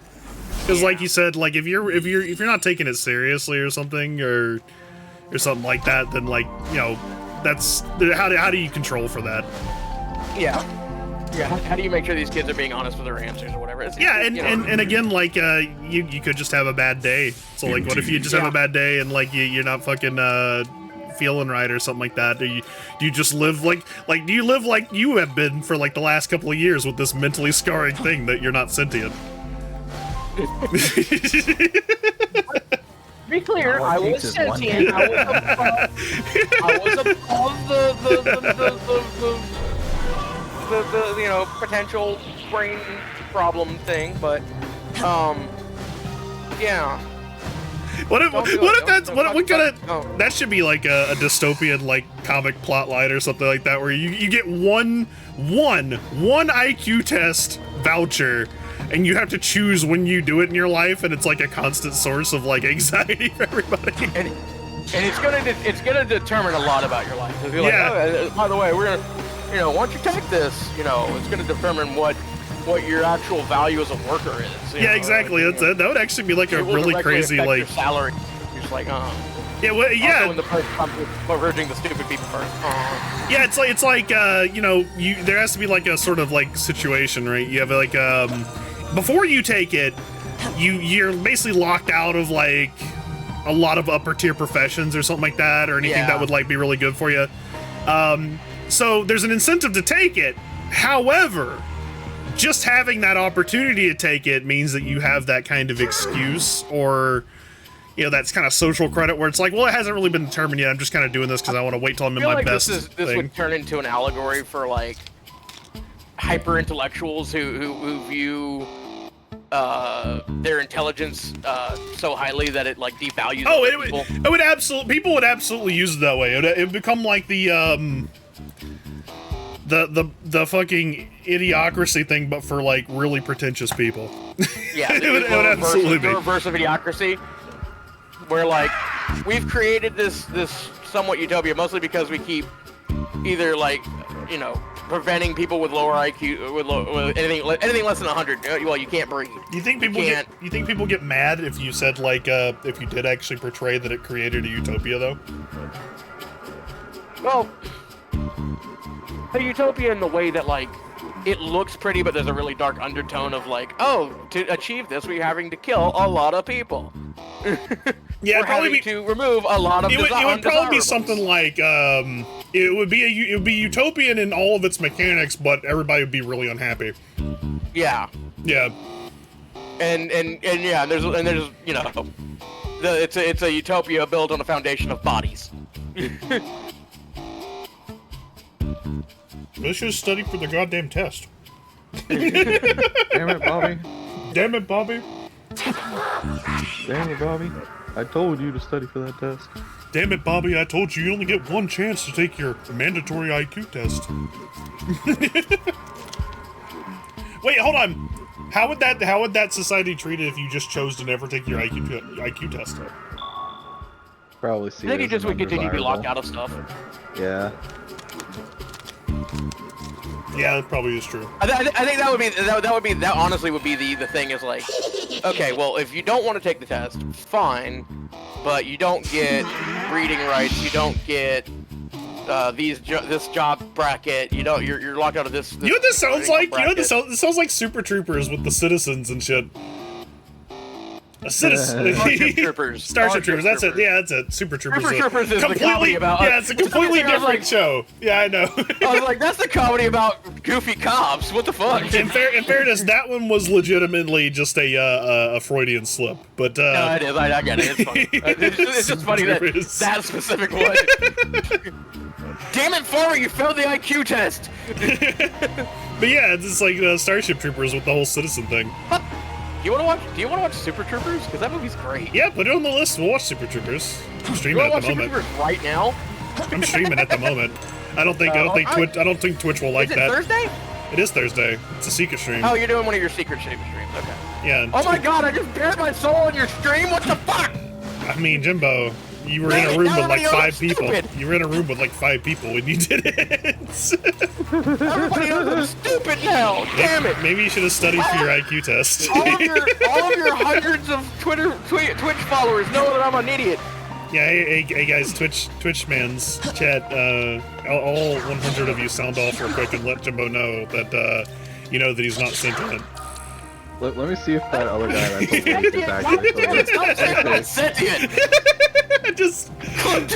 Because, like you said, like, if you're not taking it seriously or something, or something like that, then, like, you know, that's how do you control for that? Yeah. Yeah. How do you make sure these kids are being honest with their answers or whatever? Yeah, and again, like, you could just have a bad day. So, like, what if you just have a bad day and, like, you're not fucking, feeling right or something like that? Do you just live like do you live like you have been for, like, the last couple of years with this mentally scarring thing that you're not sentient? To be clear, I was sentient. I was above the potential brain problem thing, but yeah. What if that should be like a dystopian like comic plot line or something like that, where you get one IQ test voucher, and you have to choose when you do it in your life, and it's like a constant source of like anxiety for everybody. And it's gonna determine a lot about your life. If you're like, oh, by the way, we're gonna, once you take this, it's gonna determine what your actual value as a worker is. Yeah, exactly. That would actually be like a really crazy like your salary. You're just like, Yeah, well, yeah. Also, when the person comes with leveraging the stupid people first. Yeah, it's like there has to be like a sort of like situation, right? You have like before you take it, you're basically locked out of like a lot of upper tier professions or something like that, or anything that would like be really good for you. So there's an incentive to take it. However, just having that opportunity to take it means that you have that kind of excuse, or that's kind of social credit where it's like, well, it hasn't really been determined yet. I'm just kind of doing this because I want to wait till I'm in my best. This would turn into an allegory for like hyper intellectuals who view their intelligence so highly that it like devalues. Oh, people. People would absolutely use it that way. It would become like the fucking idiocracy thing, but for like really pretentious people. Yeah, it would absolutely be the reverse of idiocracy, where like we've created this somewhat utopia mostly because we keep either like preventing people with lower IQ with anything less than 100. Well, you can't breathe. You think people get mad if you said like if you did actually portray that it created a utopia though? Well, a utopia in the way that like it looks pretty, but there's a really dark undertone of like, oh, to achieve this, we're having to kill a lot of people. Yeah, we're having to remove a lot of. It would probably be something like it would be utopian in all of its mechanics, but everybody would be really unhappy. Yeah. Yeah. And yeah, there's it's a utopia built on a foundation of bodies. They should have studied for the goddamn test. Damn it, Bobby. Damn it, Bobby. Damn it, Bobby. I told you to study for that test. Damn it, Bobby. I told you only get one chance to take your mandatory IQ test. Wait, hold on. How would that society treat it if you just chose to never take your IQ test? Probably see. I think you just would continue to be locked out of stuff. Yeah. Yeah, that probably is true. I think that honestly would be the thing is like, okay, well, if you don't want to take the test, fine, but you don't get reading rights, you don't get this job bracket, you're locked out of this. You know what this sounds like? This sounds like Super Troopers with the citizens and shit. A citizen. Starship Troopers. Starship Troopers. That's it. Yeah, that's it. Super Troopers. Super Troopers is the comedy about. Yeah, it's a completely different show. Yeah, I know. I was like, that's the comedy about goofy cops. What the fuck? In fairness, that one was legitimately just a Freudian slip. But no, it is. I get it. It's funny. It's just funny that specific one. Damn it, Farmer! You failed the IQ test. But yeah, it's just like Starship Troopers with the whole citizen thing. Do you want to watch Super Troopers? Because that movie's great. Yeah, put it on the list. We'll watch Super Troopers. I'm streaming at the moment. Super Troopers right now? I'm streaming at the moment. I don't think Twitch will like that. Is it Thursday? It is Thursday. It's a secret stream. Oh, you're doing one of your secret streams. Okay. Yeah. Oh my god! I just bared my soul on your stream. What the fuck? I mean, Jimbo, you were in a room with like 5 people. You were in a room with like 5 people when you did it. Everybody knows I'm stupid now. Damn it! Maybe you should have studied for your IQ test. all of your hundreds of Twitch followers know that I'm an idiot. Yeah, hey guys, Twitch man's chat. All 100 of you sound off real quick and let Jimbo know that you know that he's not sentient. Let me see if that other guy that's a link is actually Stop saying I'm sentient. Just Fuck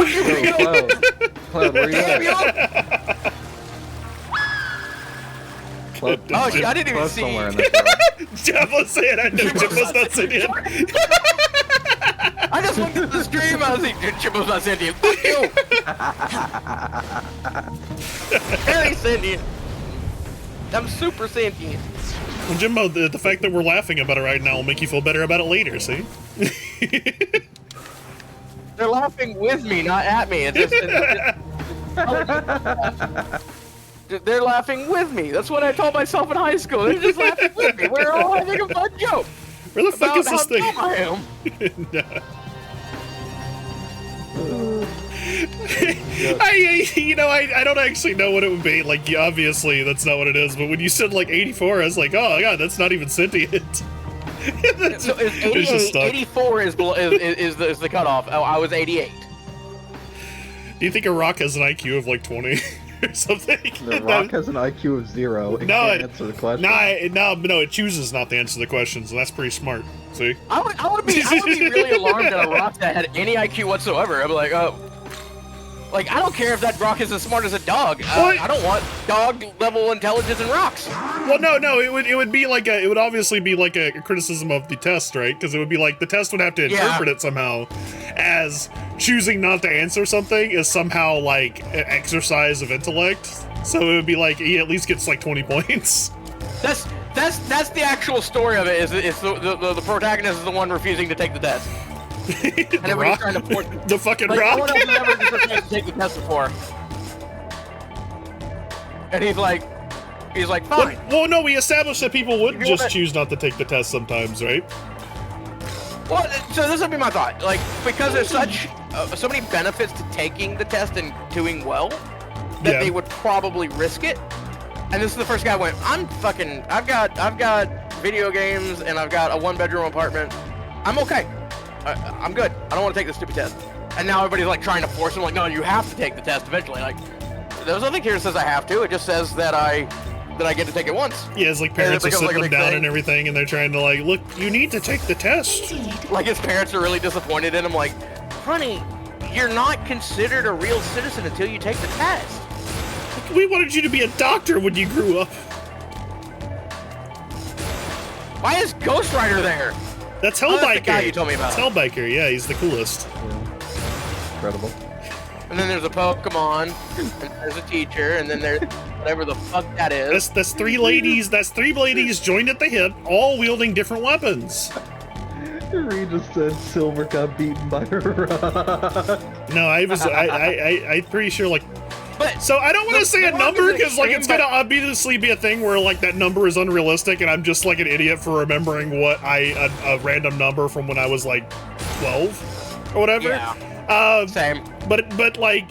you, Yo, Cloud, where you damn at? you! Cloud, Oh, shit, I didn't even Cloud's see. somewhere in this room. Jimbo's saying I know Jimbo's not sentient. I just looked at the stream. I was like, Jimbo's not sentient. Fuck you. Very sentient. I'm super sentient. Well, Jimbo, the fact that we're laughing about it right now will make you feel better about it later, see? They're laughing with me, not at me. They're laughing with me. That's what I told myself in high school. They're just laughing with me. We're all having a fun joke. Where the fuck About is this how thing? dumb I am. I don't actually know what it would be. Like, obviously, that's not what it is. But when you said like 84, I was like, oh god, that's not even sentient. So It's just stuck. 84 is the cutoff. Oh, I was 88. Do you think a rock has an IQ of like 20 or something? The Rock has an IQ of 0. It can't answer the question. No, it chooses not to answer the questions, and that's pretty smart. See? I would be really alarmed at a rock that had any IQ whatsoever. I'd be like, oh. Like, I don't care if that rock is as smart as a dog. I don't want dog level intelligence in rocks. Well, no, it would be like it would obviously be like a criticism of the test, right? Because it would be like the test would have to interpret it somehow as choosing not to answer something is somehow like an exercise of intellect. So it would be like he at least gets like 20 points. That's the actual story of it. Is the protagonist is the one refusing to take the test. And everybody's trying to force the fucking like, rock. no one else has ever just refused to take the test before. And he's like, fine. Well, no, we established that people would just choose not to take the test sometimes, right? Well, so this would be my thought. Like, because there's so many benefits to taking the test and doing well, that they would probably risk it. And this is the first guy who went, I've got video games and I've got a 1-bedroom apartment. I'm okay. I'm good. I don't want to take this stupid test. And now everybody's like trying to force him, like, no, you have to take the test eventually. Like, there's nothing here that says I have to. It just says that I get to take it once. Yeah, it's like parents are sitting like them down and everything, and they're trying to like, look, you need to take the test. Like his parents are really disappointed in him. Like, honey, you're not considered a real citizen until you take the test. We wanted you to be a doctor when you grew up. Why is Ghost Rider there? That's Hellbiker. That's the guy you told me about. That's Hellbiker, yeah, he's the coolest. Yeah. Incredible. And then there's a Pokemon, and there's a teacher, and then there's whatever the fuck that is. That's three ladies. That's three ladies joined at the hip, all wielding different weapons. Reed just said Silver got beaten by a rock. No, I'm pretty sure like. But so I don't want to say a Rock number is because like extreme, it's gonna obviously be a thing where like that number is unrealistic and I'm just like an idiot for remembering what a random number from when I was like 12 or whatever. Yeah. Same. But like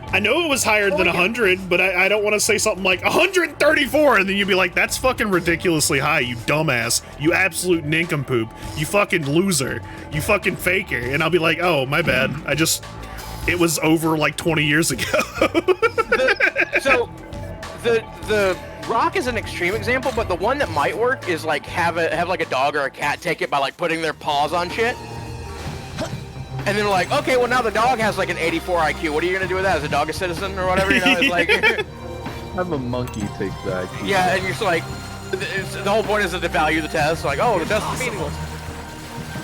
I know it was higher than 100, but I don't want to say something like 134 and then you'd be like, that's fucking ridiculously high, you dumbass, you absolute nincompoop, you fucking loser, you fucking faker, and I'll be like, oh my bad, it was over like 20 years ago. The rock is an extreme example, but the one that might work is like have like a dog or a cat take it by like putting their paws on shit. And then they're like, okay, well now the dog has like an 84 IQ. What are you gonna do with that? Is the dog a citizen or whatever? You know, it's like Have a monkey take that. yeah, and you're just like, the whole point is to devalue the test. Like, oh, the test is meaningless.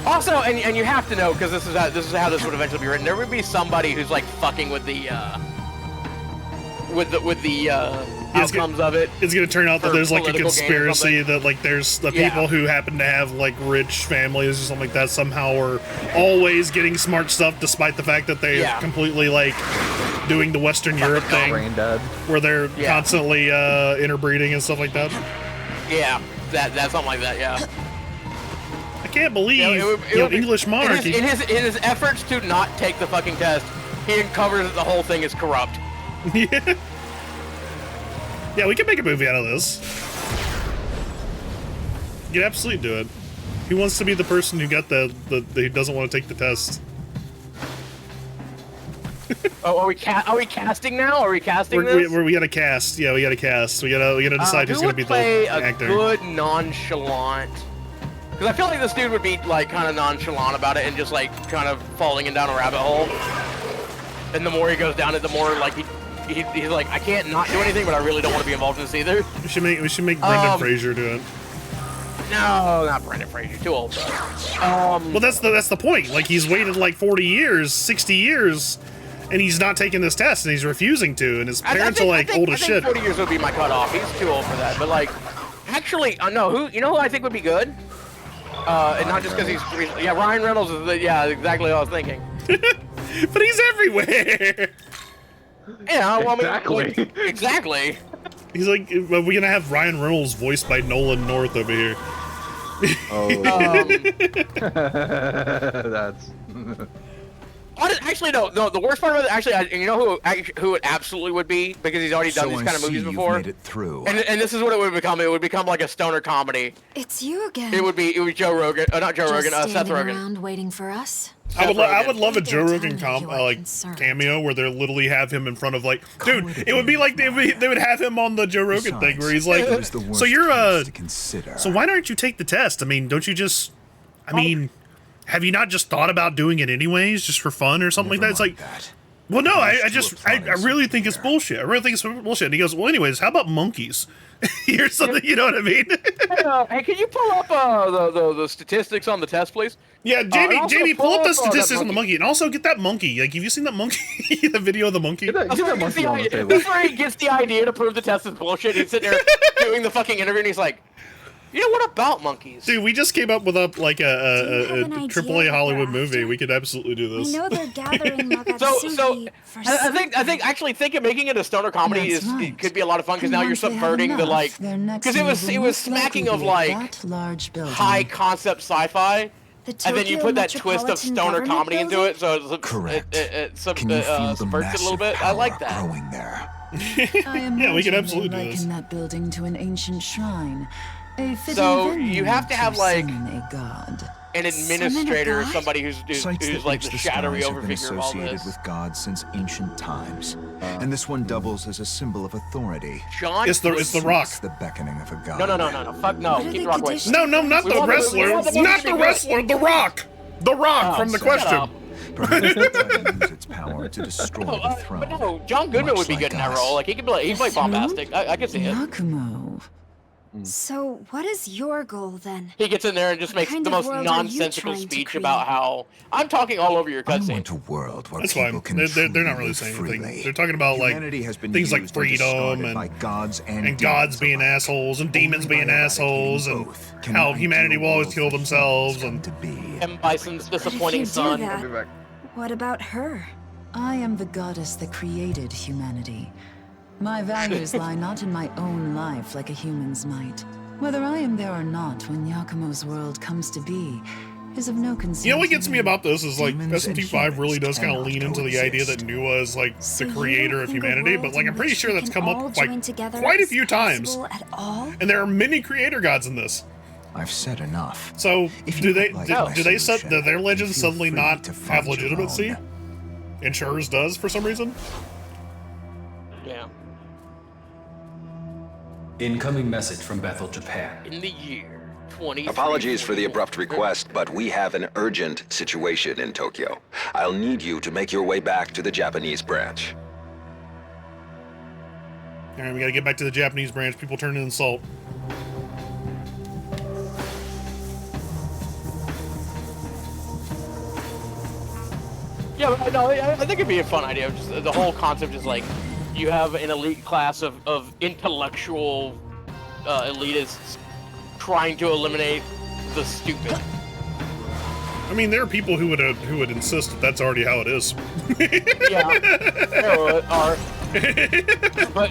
Also, and you have to know because this is how this would eventually be written. There would be somebody who's like fucking with the outcomes of it. It's gonna turn out that for there's like a political gain or conspiracy something. that like there's the people who happen to have like rich families or something like that somehow are always getting smart stuff despite the fact that they're completely like doing the Western Europe thing Brain dead. where they're constantly interbreeding and stuff like that. Yeah, that's something like that. Yeah. I can't believe English monarchy. In his efforts to not take the fucking test, he uncovers that the whole thing is corrupt. Yeah, we can make a movie out of this. You can absolutely do it. Who wants to be the person who got who doesn't want to take the test? Oh, are we casting now? Are we casting this? We gotta cast. Yeah, we gotta cast. We gotta decide who's who gonna would be play the actor. a good nonchalant? Because I feel like this dude would be like kind of nonchalant about it and just like kind of falling down a rabbit hole. And the more he goes down it, the more like he's like, I can't not do anything, but I really don't want to be involved in this either. We should make Brendan Fraser do it. No, not Brendan Fraser. Too old. Well, that's the point. Like, he's waited like 40 years, 60 years, and he's not taking this test, and he's refusing to, and his parents are like old as shit. 40 years would be my cutoff. He's too old for that. But like, actually, no. You know who I think would be good? And not just because he's Ryan Reynolds is exactly what I was thinking. But he's everywhere. Yeah, well, Exactly. Exactly. He's like, we're gonna have Ryan Reynolds voiced by Nolan North over here. Oh. That's. Actually, no. The worst part of it, actually, you know who it absolutely would be, because he's already done these kind of movies before. Made it through. And this is what it would become. It would become like a stoner comedy. It's you again. It would be Joe Rogan, not Joe Rogan, Seth standing Rogen. around waiting for us. I would love a Joe Don't Rogan tell me you are concerned. cameo where they literally have him in front of like, dude, it would be like they would have him on the Joe Rogan thing where he's like, so you're so why don't you take the test? I mean, don't you just, have you not just thought about doing it anyways, just for fun or something like that? It's like, well, no, I really think it's bullshit. I really think it's bullshit. And he goes, well, anyways, how about monkeys? Here's something, you know what I mean? Hey, can you pull up the statistics on the test, please? Yeah, Jamie, pull up the statistics on the monkey, and also get that monkey. Like, have you seen that monkey? The video of the monkey? That's where he gets the idea to prove the test is bullshit. He's sitting there doing the fucking interview, and he's like, you know, what about monkeys? Dude, we just came up with a AAA Hollywood movie. We could absolutely do this. I know they're gathering So I think actually thinking making it a stoner comedy it could be a lot of fun, because now you're subverting the like, because it was smacking of like high concept sci-fi. And then you put that twist of stoner comedy into it, so it subverts it a little bit. I like that. Yeah, we could absolutely do this. That building to an ancient shrine. So you have to have like a god. an administrator, or somebody who's like the shadowy overfigure of all this. With gods since ancient times, and this one doubles as a symbol of authority. John, it's the Rock. It's the beckoning of a god. No, fuck no. Keep the Rock away. No, not the wrestler. Not the wrestler. The Rock. The Rock from The Question. Use its power to destroy the throne. But no, John Goodman would be good in that role. Like he play bombastic. I could see it. Yakumo. So, what is your goal then? He gets in there and just makes the most nonsensical speech about how I'm talking all over your cutscene. I want a world where That's people fine. can They're not really saying anything. They're talking about like things like freedom and gods being assholes and demons being assholes and how humanity will always kill themselves and Bison's disappointing son. What about her? I am the goddess that created humanity. My values lie not in my own life like a human's might. Whether I am there or not when Yakumo's world comes to be is of no concern. You know what gets me about this is like SMT V really does kind of lean into the idea that Nuwa is like the creator of humanity, but like I'm pretty sure that's come up like quite a few times. And there are many creator gods in this. I've said enough. So do they set their legends suddenly not have legitimacy? And Shurs does for some reason? Yeah. Incoming message from Bethel, Japan. In the year 20. Apologies for the abrupt request, but we have an urgent situation in Tokyo. I'll need you to make your way back to the Japanese branch. Alright, we gotta get back to the Japanese branch. People turn in salt. Yeah, but no, I think it'd be a fun idea. Just the whole concept is like, you have an elite class of intellectual elitists trying to eliminate the stupid. I mean, there are people who would insist that that's already how it is. Yeah, there are. But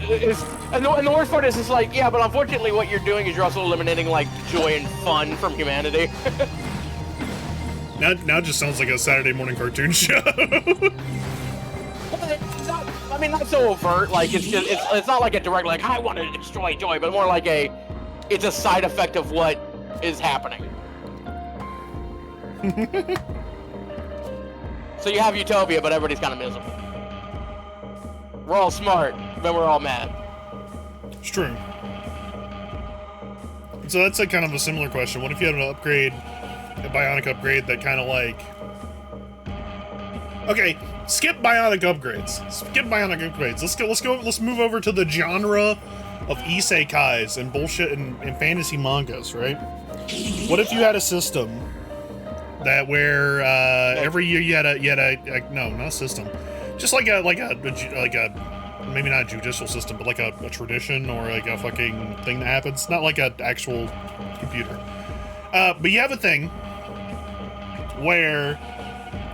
and the worst part is, it's like, yeah, but unfortunately, what you're doing is you're also eliminating like joy and fun from humanity. Now it just sounds like a Saturday morning cartoon show. I mean, not so overt. Like it's not like a direct like I want to destroy joy, but more like it's a side effect of what is happening. So you have utopia, but everybody's kind of miserable. We're all smart, but we're all mad. It's true. So that's a kind of a similar question. What if you had an upgrade, a bionic upgrade that kind of like... Okay, skip bionic upgrades. Skip bionic upgrades. Let's move over to the genre of isekais and bullshit and fantasy mangas, right? What if you had a system that where every year you had a no, not a system, just like a maybe not a judicial system, but like a tradition or like a fucking thing that happens, not like an actual computer. But you have a thing where,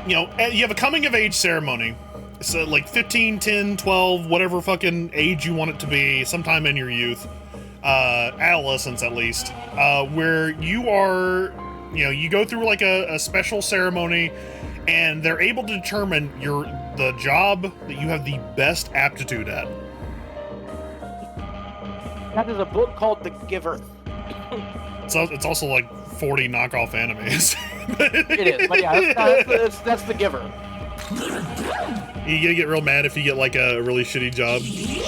you know, you have a coming of age ceremony. So like 15, 10, 12, whatever fucking age you want it to be, sometime in your youth, adolescence at least, where you are, you know, you go through like a special ceremony and they're able to determine the job that you have the best aptitude at. That is a book called The Giver. So it's also like 40 knockoff animes. It is, but yeah, that's The Giver. You gonna get real mad if you get like a really shitty job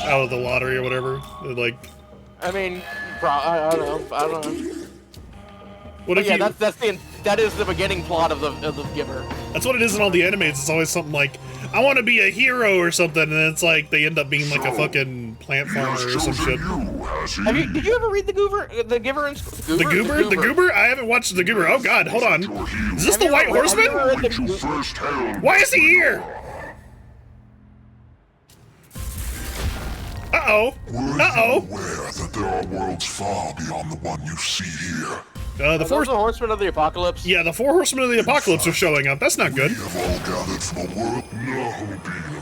out of the lottery or whatever. Like, I mean, I don't know. What if that is the beginning plot of the Giver. That's what it is in all the animes. It's always something like, I want to be a hero or something, and it's like they end up being like a fucking plant farmer or some shit. Did you ever read The Giver? The Goober? I haven't watched The Goober. Oh god, hold on. Is this the White Horseman? Why is he here? Uh-oh. Uh-oh. Aware that there are worlds far beyond the one you see here. The Horsemen of the Apocalypse? Yeah, the 4 Horsemen of the Apocalypse are showing up. That's not good. We have all gathered from a world. No, Bino.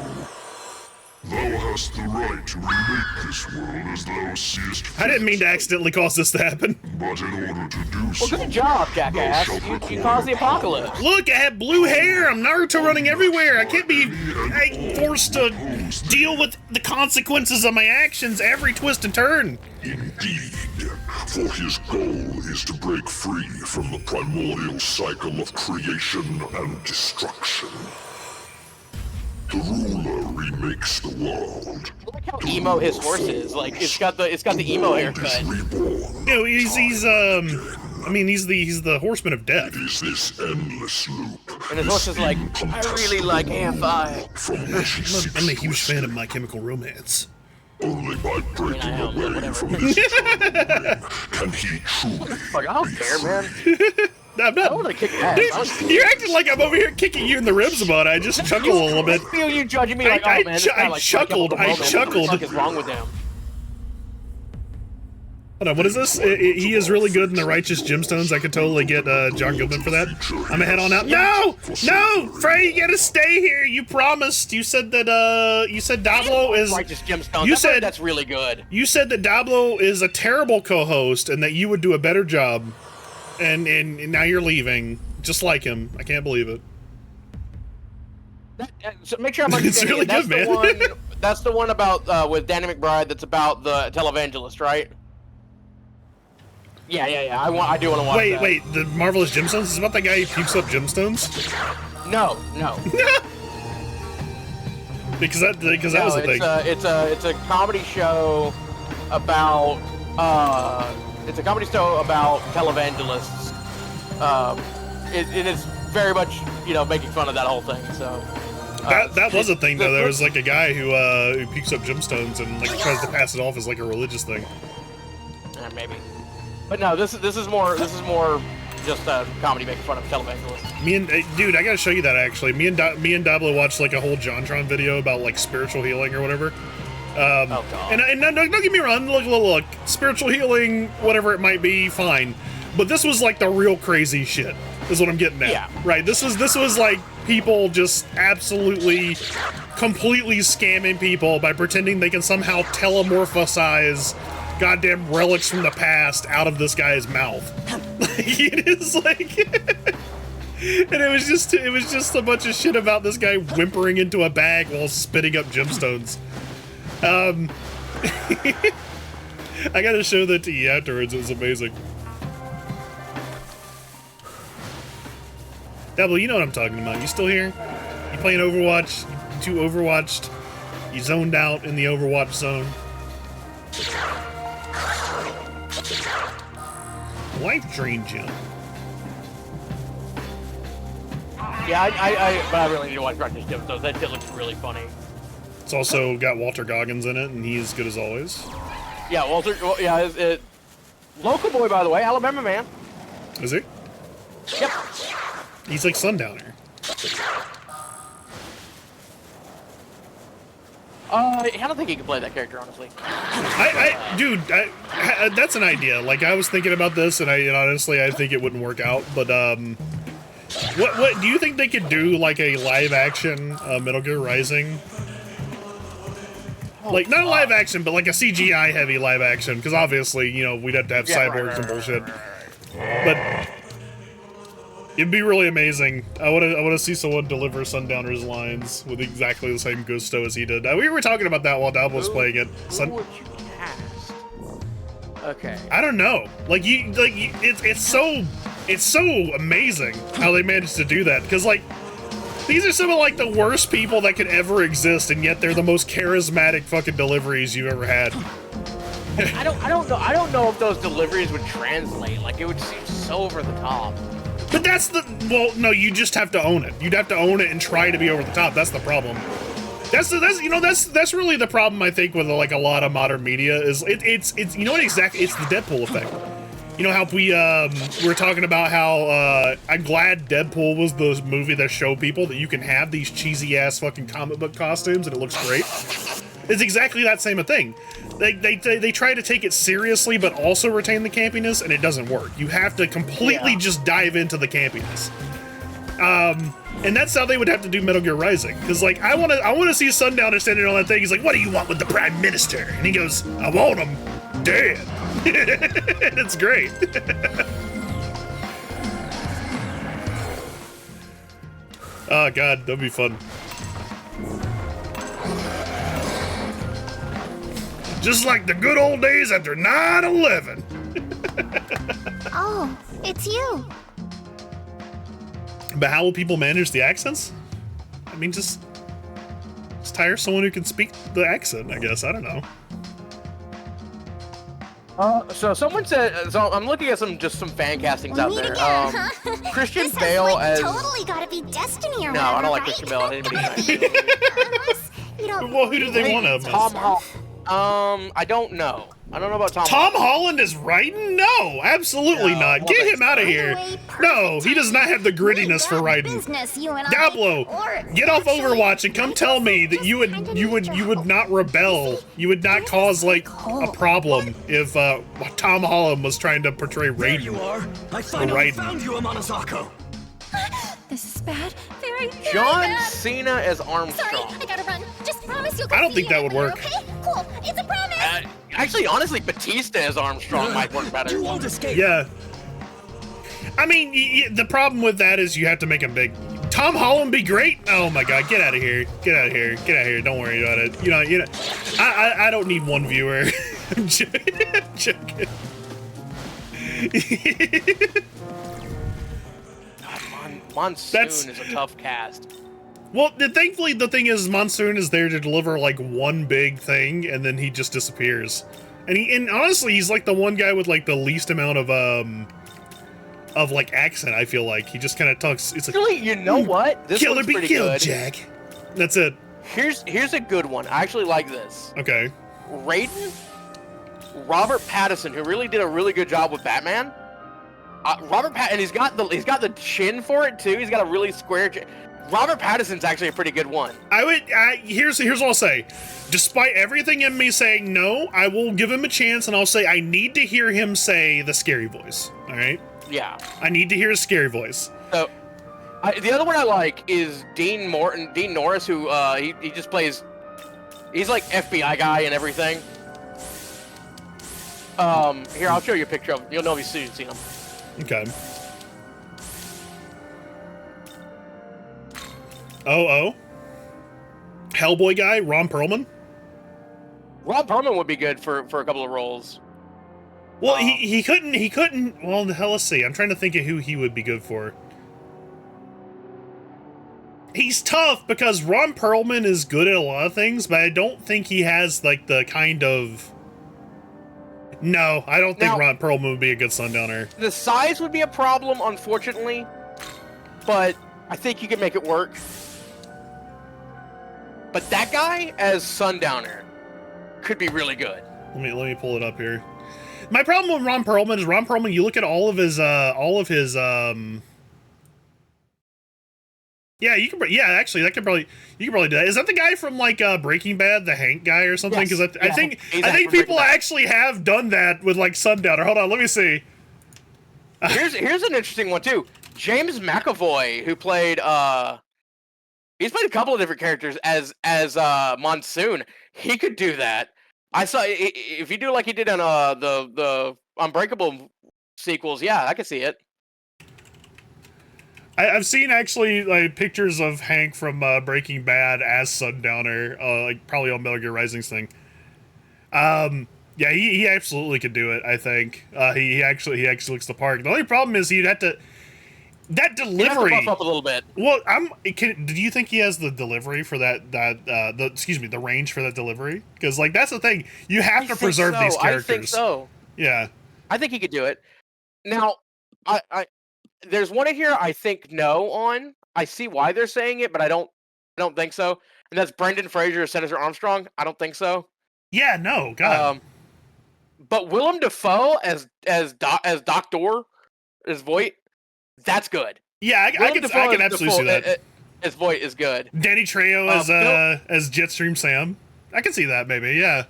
Thou hast the right to remake this world as thou seest fit. I didn't mean to accidentally cause this to happen. But in order to do so... Well, good job, jackass. You caused the apocalypse. Look, I have blue hair. I'm Naruto running everywhere. I can't be forced to deal with the consequences of my actions every twist and turn. Indeed. For his goal is to break free from the primordial cycle of creation and destruction. The ruler remakes the world. Look how emo his horse is. Like it's got the emo haircut. You know, he's the horseman of death. It is this endless loop. And his horse is like, I really like AFI. I'm a huge fan of My Chemical Romance. Only by breaking away from his can he truly. Fuck, I don't care, man. I'm not. I want to kick ass. Dude, you're acting like I'm over here kicking you in the ribs about it. I just chuckled a little bit. I feel you judging me like, oh man, this guy, like, chuckled. What the fuck is wrong with him? Hold on, what is this? He is really good in the Righteous Gemstones. I could totally get John Goodman for that. I'm gonna head on out. No! No! Frey, you gotta stay here. You promised. You said that, you said Dablo is... Righteous Gemstones. That's really good. You said that Dablo is a terrible co-host and that you would do a better job. And now you're leaving. Just like him. I can't believe it. So make sure I'm understanding. It's really good, man. That's the one about, with Danny McBride that's about the televangelist, right? Yeah. I do want to watch that. Wait, the Marvelous Gemstones is about that guy who pukes up gemstones? No. because that was the thing. It's a comedy show about televangelists. It is very much, you know, making fun of that whole thing. So that was a thing though. There was like a guy who pukes up gemstones and like tries to pass it off as like a religious thing. Maybe. But no, this is more just a comedy making fun of televangelists. Dude, I gotta show you that actually. Me and Dablo watched like a whole JonTron video about like spiritual healing or whatever. Oh god. And don't get me wrong. Look, spiritual healing, whatever it might be, fine. But this was like the real crazy shit. Is what I'm getting at. Yeah. Right. This was like people just absolutely, completely scamming people by pretending they can somehow telemorphosize goddamn relics from the past out of this guy's mouth. It is like, and it was just a bunch of shit about this guy whimpering into a bag while spitting up gemstones. I gotta show that to you afterwards. It was amazing. Double, you know what I'm talking about. You still here? You playing Overwatch? You too overwatched? You zoned out in the Overwatch zone. Life Drain Gem. Yeah, but I really need to watch Practice Gym, so that shit looks really funny. It's also got Walter Goggins in it, and he's good as always. Yeah, Walter, local boy, by the way, Alabama man. Is he? Yep. He's like Sundowner. I don't think he can play that character, honestly. Dude, that's an idea. Like, I was thinking about this, and honestly, I think it wouldn't work out. But what do you think they could do? Like a live action Metal Gear Rising? Like not a live action, but like a CGI heavy live action, because obviously, you know, we'd have to have cyborgs and bullshit. But it'd be really amazing. I want to see someone deliver Sundowner's lines with exactly the same gusto as he did. We were talking about that while Dab was playing it. Who would you cast? Okay. I don't know. It's so amazing how they managed to do that, because like these are some of like the worst people that could ever exist, and yet they're the most charismatic fucking deliveries you've ever had. I don't know if those deliveries would translate. Like, it would seem so over the top. But no, you just have to own it. You'd have to own it and try to be over the top. That's the problem. That's really the problem, I think, with like a lot of modern media is it's you know what exactly, it's the Deadpool effect. You know how we were talking about how I'm glad Deadpool was the movie that showed people that you can have these cheesy ass fucking comic book costumes and it looks great. It's exactly that same thing. They try to take it seriously but also retain the campiness, and it doesn't work. You have to completely just dive into the campiness. And that's how they would have to do Metal Gear Rising. Because like I wanna see Sundowner standing on that thing. He's like, "What do you want with the Prime Minister?" And he goes, "I want him dead." It's great. Oh god, that'd be fun. Just like the good old days after 9/11. Oh, it's you. But how will people manage the accents? I mean, just hire someone who can speak the accent, I guess. I don't know. So someone said, so I'm looking at some fan castings out there. Huh? Christian This Bale has, like, as totally gotta be Destiny or no, whatever, I don't like right? Christian Bale. Anybody? You don't Well, who do they want to? Tom Holland. I don't know. I don't know about Tom. Tom Holland is Raiden? No, absolutely not. Get him out of here. No, he does not have the grittiness for Raiden. Diablo, get off Overwatch and come tell me that you would not rebel. You would not cause like a problem if Tom Holland was trying to portray Raiden. There you are. I finally found you, Amanazako. This is bad. Very John bad. Cena as Armstrong. Sorry, I gotta run. Just promise you'll I don't think that would work. Okay, cool. It's a promise. Actually, honestly, Batista as Armstrong might work better. You won't escape. Yeah. I mean, the problem with that is you have to make him big. Tom Holland be great? Oh my god, get out of here. Get out of here. Get out of here. Don't worry about it. You know, I don't need one viewer. I'm joking. Monsoon is a tough cast. Well, thankfully, the thing is, Monsoon is there to deliver like one big thing, and then he just disappears. And honestly, he's like the one guy with like the least amount of like accent. I feel like he just kind of talks. It's like, really, you know what? This kill or one's be pretty killed, good. Jack. That's it. Here's a good one. I actually like this. Okay. Raiden, Robert Pattinson, who really did a really good job with Batman. And he's got the chin for it too. He's got a really square chin. Robert Pattinson's actually a pretty good one. Here's what I'll say. Despite everything in me saying no, I will give him a chance, and I'll say I need to hear him say the scary voice. All right. Yeah. I need to hear his scary voice. So, the other one I like is Dean Norris, who he just plays. He's like FBI guy and everything. Here, I'll show you a picture of him. You'll know if you've seen him. Okay. Oh. Hellboy guy, Ron Perlman? Ron Perlman would be good for a couple of roles. Well, he couldn't, well, the hell, let's see. I'm trying to think of who he would be good for. he's tough because Ron Perlman is good at a lot of things, but I don't think he has like the kind of. No, I don't think Now, Ron Perlman would be a good Sundowner. The size would be a problem, unfortunately, but I think you can make it work. But that guy as Sundowner could be really good. Let me pull it up here. My problem with Ron Perlman is Ron Perlman. You look at all of his Yeah, you can. Yeah, actually, you could probably do that. Is that the guy from like Breaking Bad, the Hank guy or something? Because I think people actually have done that with like Sundowner. Hold on, let me see. Here's an interesting one too. James McAvoy, who played he's played a couple of different characters as Monsoon. He could do that. I saw if you do like he did on the Unbreakable sequels. Yeah, I could see it. I've seen actually like pictures of Hank from Breaking Bad as Sundowner, like probably on Metal Gear Rising's thing. Yeah, he absolutely could do it. I think he actually looks the part. The only problem is he'd have to that delivery. He'd have to buff up a little bit. Well, do you think he has the delivery for the range for that delivery? Because like that's the thing, you have to preserve these characters. I think so. Yeah, I think he could do it. Now, there's one in here I think no on. I see why they're saying it, but I don't think so. And that's Brendan Fraser as Senator Armstrong. I don't think so. Yeah, no, God. But Willem Dafoe as Doctor, as Voight, that's good. Yeah, I can absolutely see that. As Voight is good. Danny Trejo as Jetstream Sam. I can see that maybe. Yeah.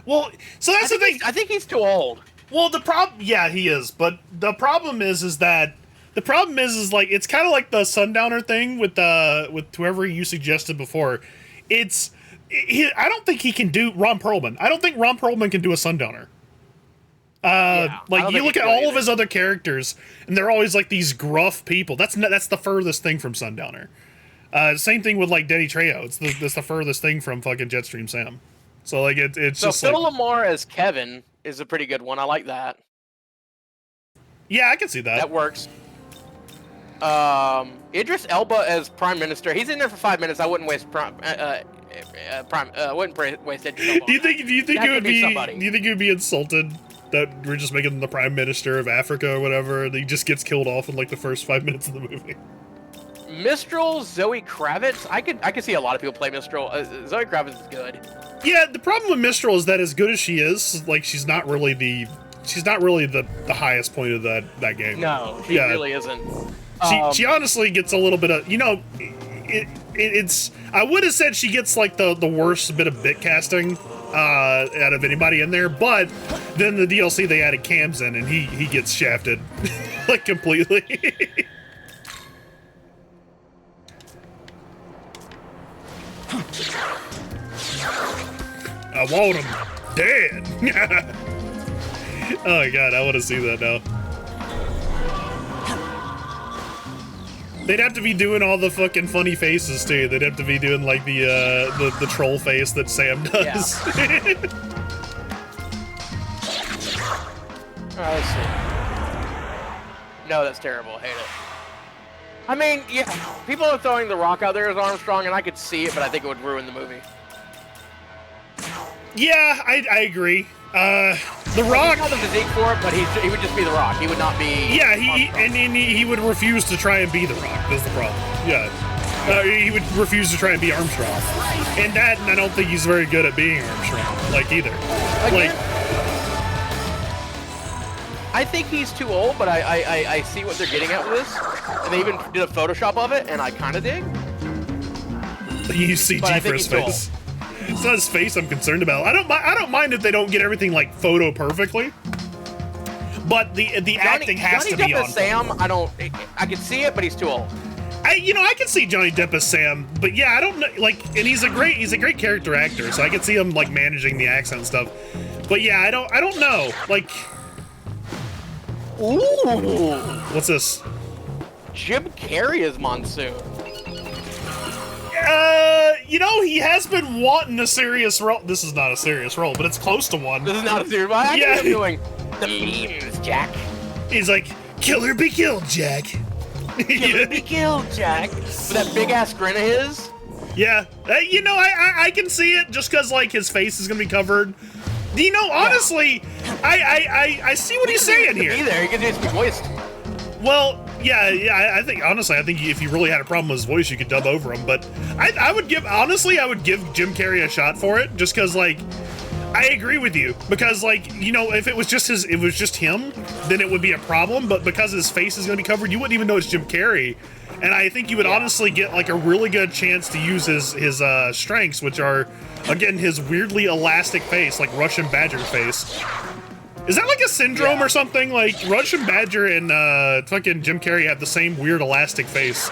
Well, so that's the thing. I think he's too old. Well, the problem, yeah, he is. But the problem is like it's kind of like the Sundowner thing with whoever you suggested before. I don't think he can do Ron Perlman. I don't think Ron Perlman can do a Sundowner. Like you look at all of his other characters, and they're always like these gruff people. That's the furthest thing from Sundowner. Same thing with like Danny Trejo. It's the furthest thing from fucking Jetstream Sam. So like it's just Phil Lamar as Kevin is a pretty good one. I like that. Yeah, I can see that. That works. Idris Elba as Prime Minister. He's in there for 5 minutes. I wouldn't waste wouldn't waste Idris Elba. Do you think it would be somebody? Do you think it would be insulted that we're just making him the Prime Minister of Africa or whatever, and he just gets killed off in like the first 5 minutes of the movie? Mistral, Zoe Kravitz. I could see a lot of people play Mistral. Zoe Kravitz is good. Yeah, the problem with Mistral is that as good as she is, like she's not really the highest point of that game. No, she really isn't. She honestly gets a little bit of, it's I would have said she gets like the worst bit of bit casting out of anybody in there, but then the DLC they added Cams in and he gets shafted like completely. I want him dead. Oh my god, I want to see that now. They'd have to be doing all the fucking funny faces too. They'd have to be doing like the troll face that Sam does. Yeah. Let's see. No, that's terrible. I hate it. I mean, yeah, people are throwing The Rock out there as Armstrong, and I could see it, but I think it would ruin the movie. Yeah, I agree. The Rock. He's not the physique for it, but he would just be The Rock. He would not be. Yeah, he would refuse to try and be The Rock. That's the problem. Yeah, he would refuse to try and be Armstrong, and I don't think he's very good at being Armstrong, like either. Again, I think he's too old, but I see what they're getting at with this, and they even did a Photoshop of it, and I kind of dig. You CG for his face. It's not his face I'm concerned about. I don't mind if they don't get everything like photo perfectly, but the acting has to be on. Sam, I can see it, but he's too old. I can see Johnny Depp as Sam, but yeah, I don't know, like, and he's a great character actor, so I can see him like managing the accent and stuff. But yeah, I don't know, like. Ooh. What's this? Jim Carrey is Monsoon. He has been wanting a serious role. This is not a serious role, but it's close to one. This is not a serious role. I think I'm doing the memes, Jack. He's like, kill or be killed, Jack. Gonna be killed, Jack. With that big ass grin of his. Yeah, you know, I can see it just because like his face is gonna be covered. You know, honestly, I see what he's saying here. Be there, he can just be voiced. Well, yeah. I think honestly, if you really had a problem with his voice, you could dub over him. But I would give Jim Carrey a shot for it, just because like I agree with you. Because like, you know, if it was just him, then it would be a problem. But because his face is gonna be covered, you wouldn't even know it's Jim Carrey. And I think you would honestly get like a really good chance to use his strengths, which are, again, his weirdly elastic face, like Russian Badger face. Is that like a syndrome or something? Like Russian Badger and fucking Jim Carrey have the same weird elastic face.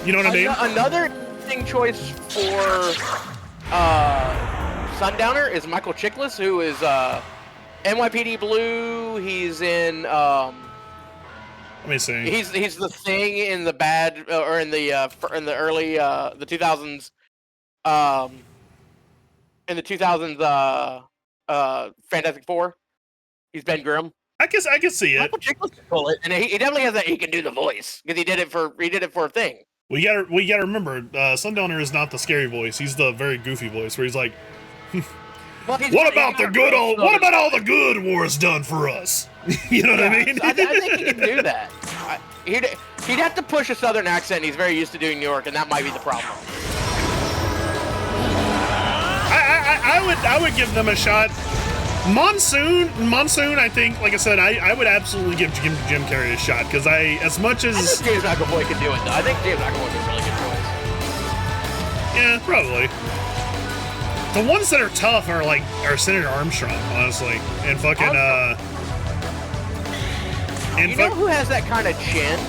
You know what I mean? Another interesting choice for Sundowner is Michael Chiklis, who is NYPD Blue. He's in. Let me see. He's the Thing in the bad or in the early the 2000s in the 2000s Fantastic Four. He's Ben Grimm. I can see it. Michael Chiklis can pull it, and he definitely has that. He can do the voice because he did it for a thing. We gotta remember, Sundowner is not the scary voice. He's the very goofy voice where he's like, well, what about all the good war's done for us? You know what I mean? I think he can do that. He'd have to push a southern accent. He's very used to doing New York, and that might be the problem. I would give them a shot. Monsoon, I think, like I said, I would absolutely give Jim Carrey a shot, because I think James McAvoy could do it, though. I think James McAvoy is a really good choice. Yeah, probably. The ones that are tough are Senator Armstrong, honestly, and fucking you know who has that kind of chin?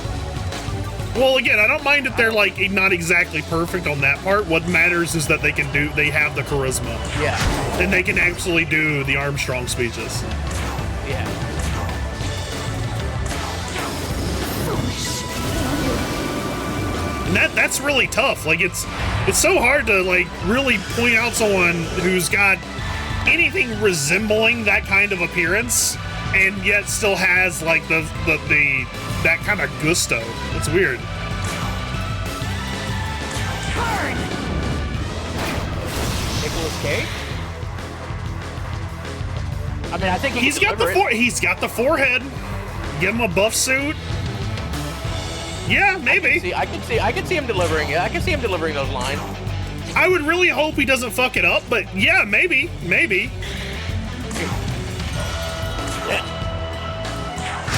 Well, again, I don't mind that they're like not exactly perfect on that part. What matters is that they have the charisma. Yeah. And they can actually do the Armstrong speeches. Yeah. And that's really tough. Like it's so hard to like really point out someone who's got anything resembling that kind of appearance and yet still has like the that kind of gusto. It's weird. Nicolas Cage? I mean, I think he's got the forehead. Give him a buff suit. Yeah, maybe. I can see him delivering it. I can see him delivering those lines. I would really hope he doesn't fuck it up, but yeah, maybe.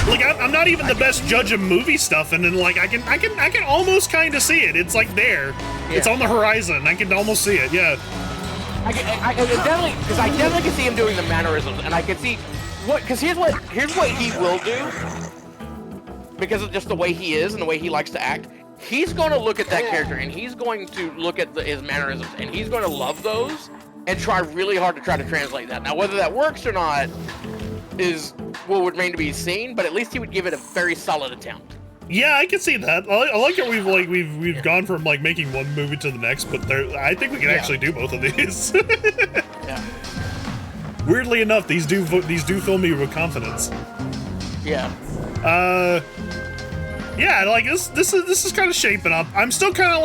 Like I'm not even the best judge of movie stuff, and then like I can almost kind of see it. It's like there. Yeah. It's on the horizon. I can almost see it. Yeah. I definitely can see him doing the mannerisms, and I can see here's what he will do, because of just the way he is and the way he likes to act. He's going to look at that character, and he's going to look at his mannerisms, and he's going to love those, and try really hard to try to translate that. Now, whether that works or not is what would remain to be seen, but at least he would give it a very solid attempt. Yeah, I can see that. I like that we've gone from like making one movie to the next, but I think we can actually do both of these. Yeah. Weirdly enough, these do fill me with confidence. Yeah. Yeah, like this is kind of shaping up. I'm still kind of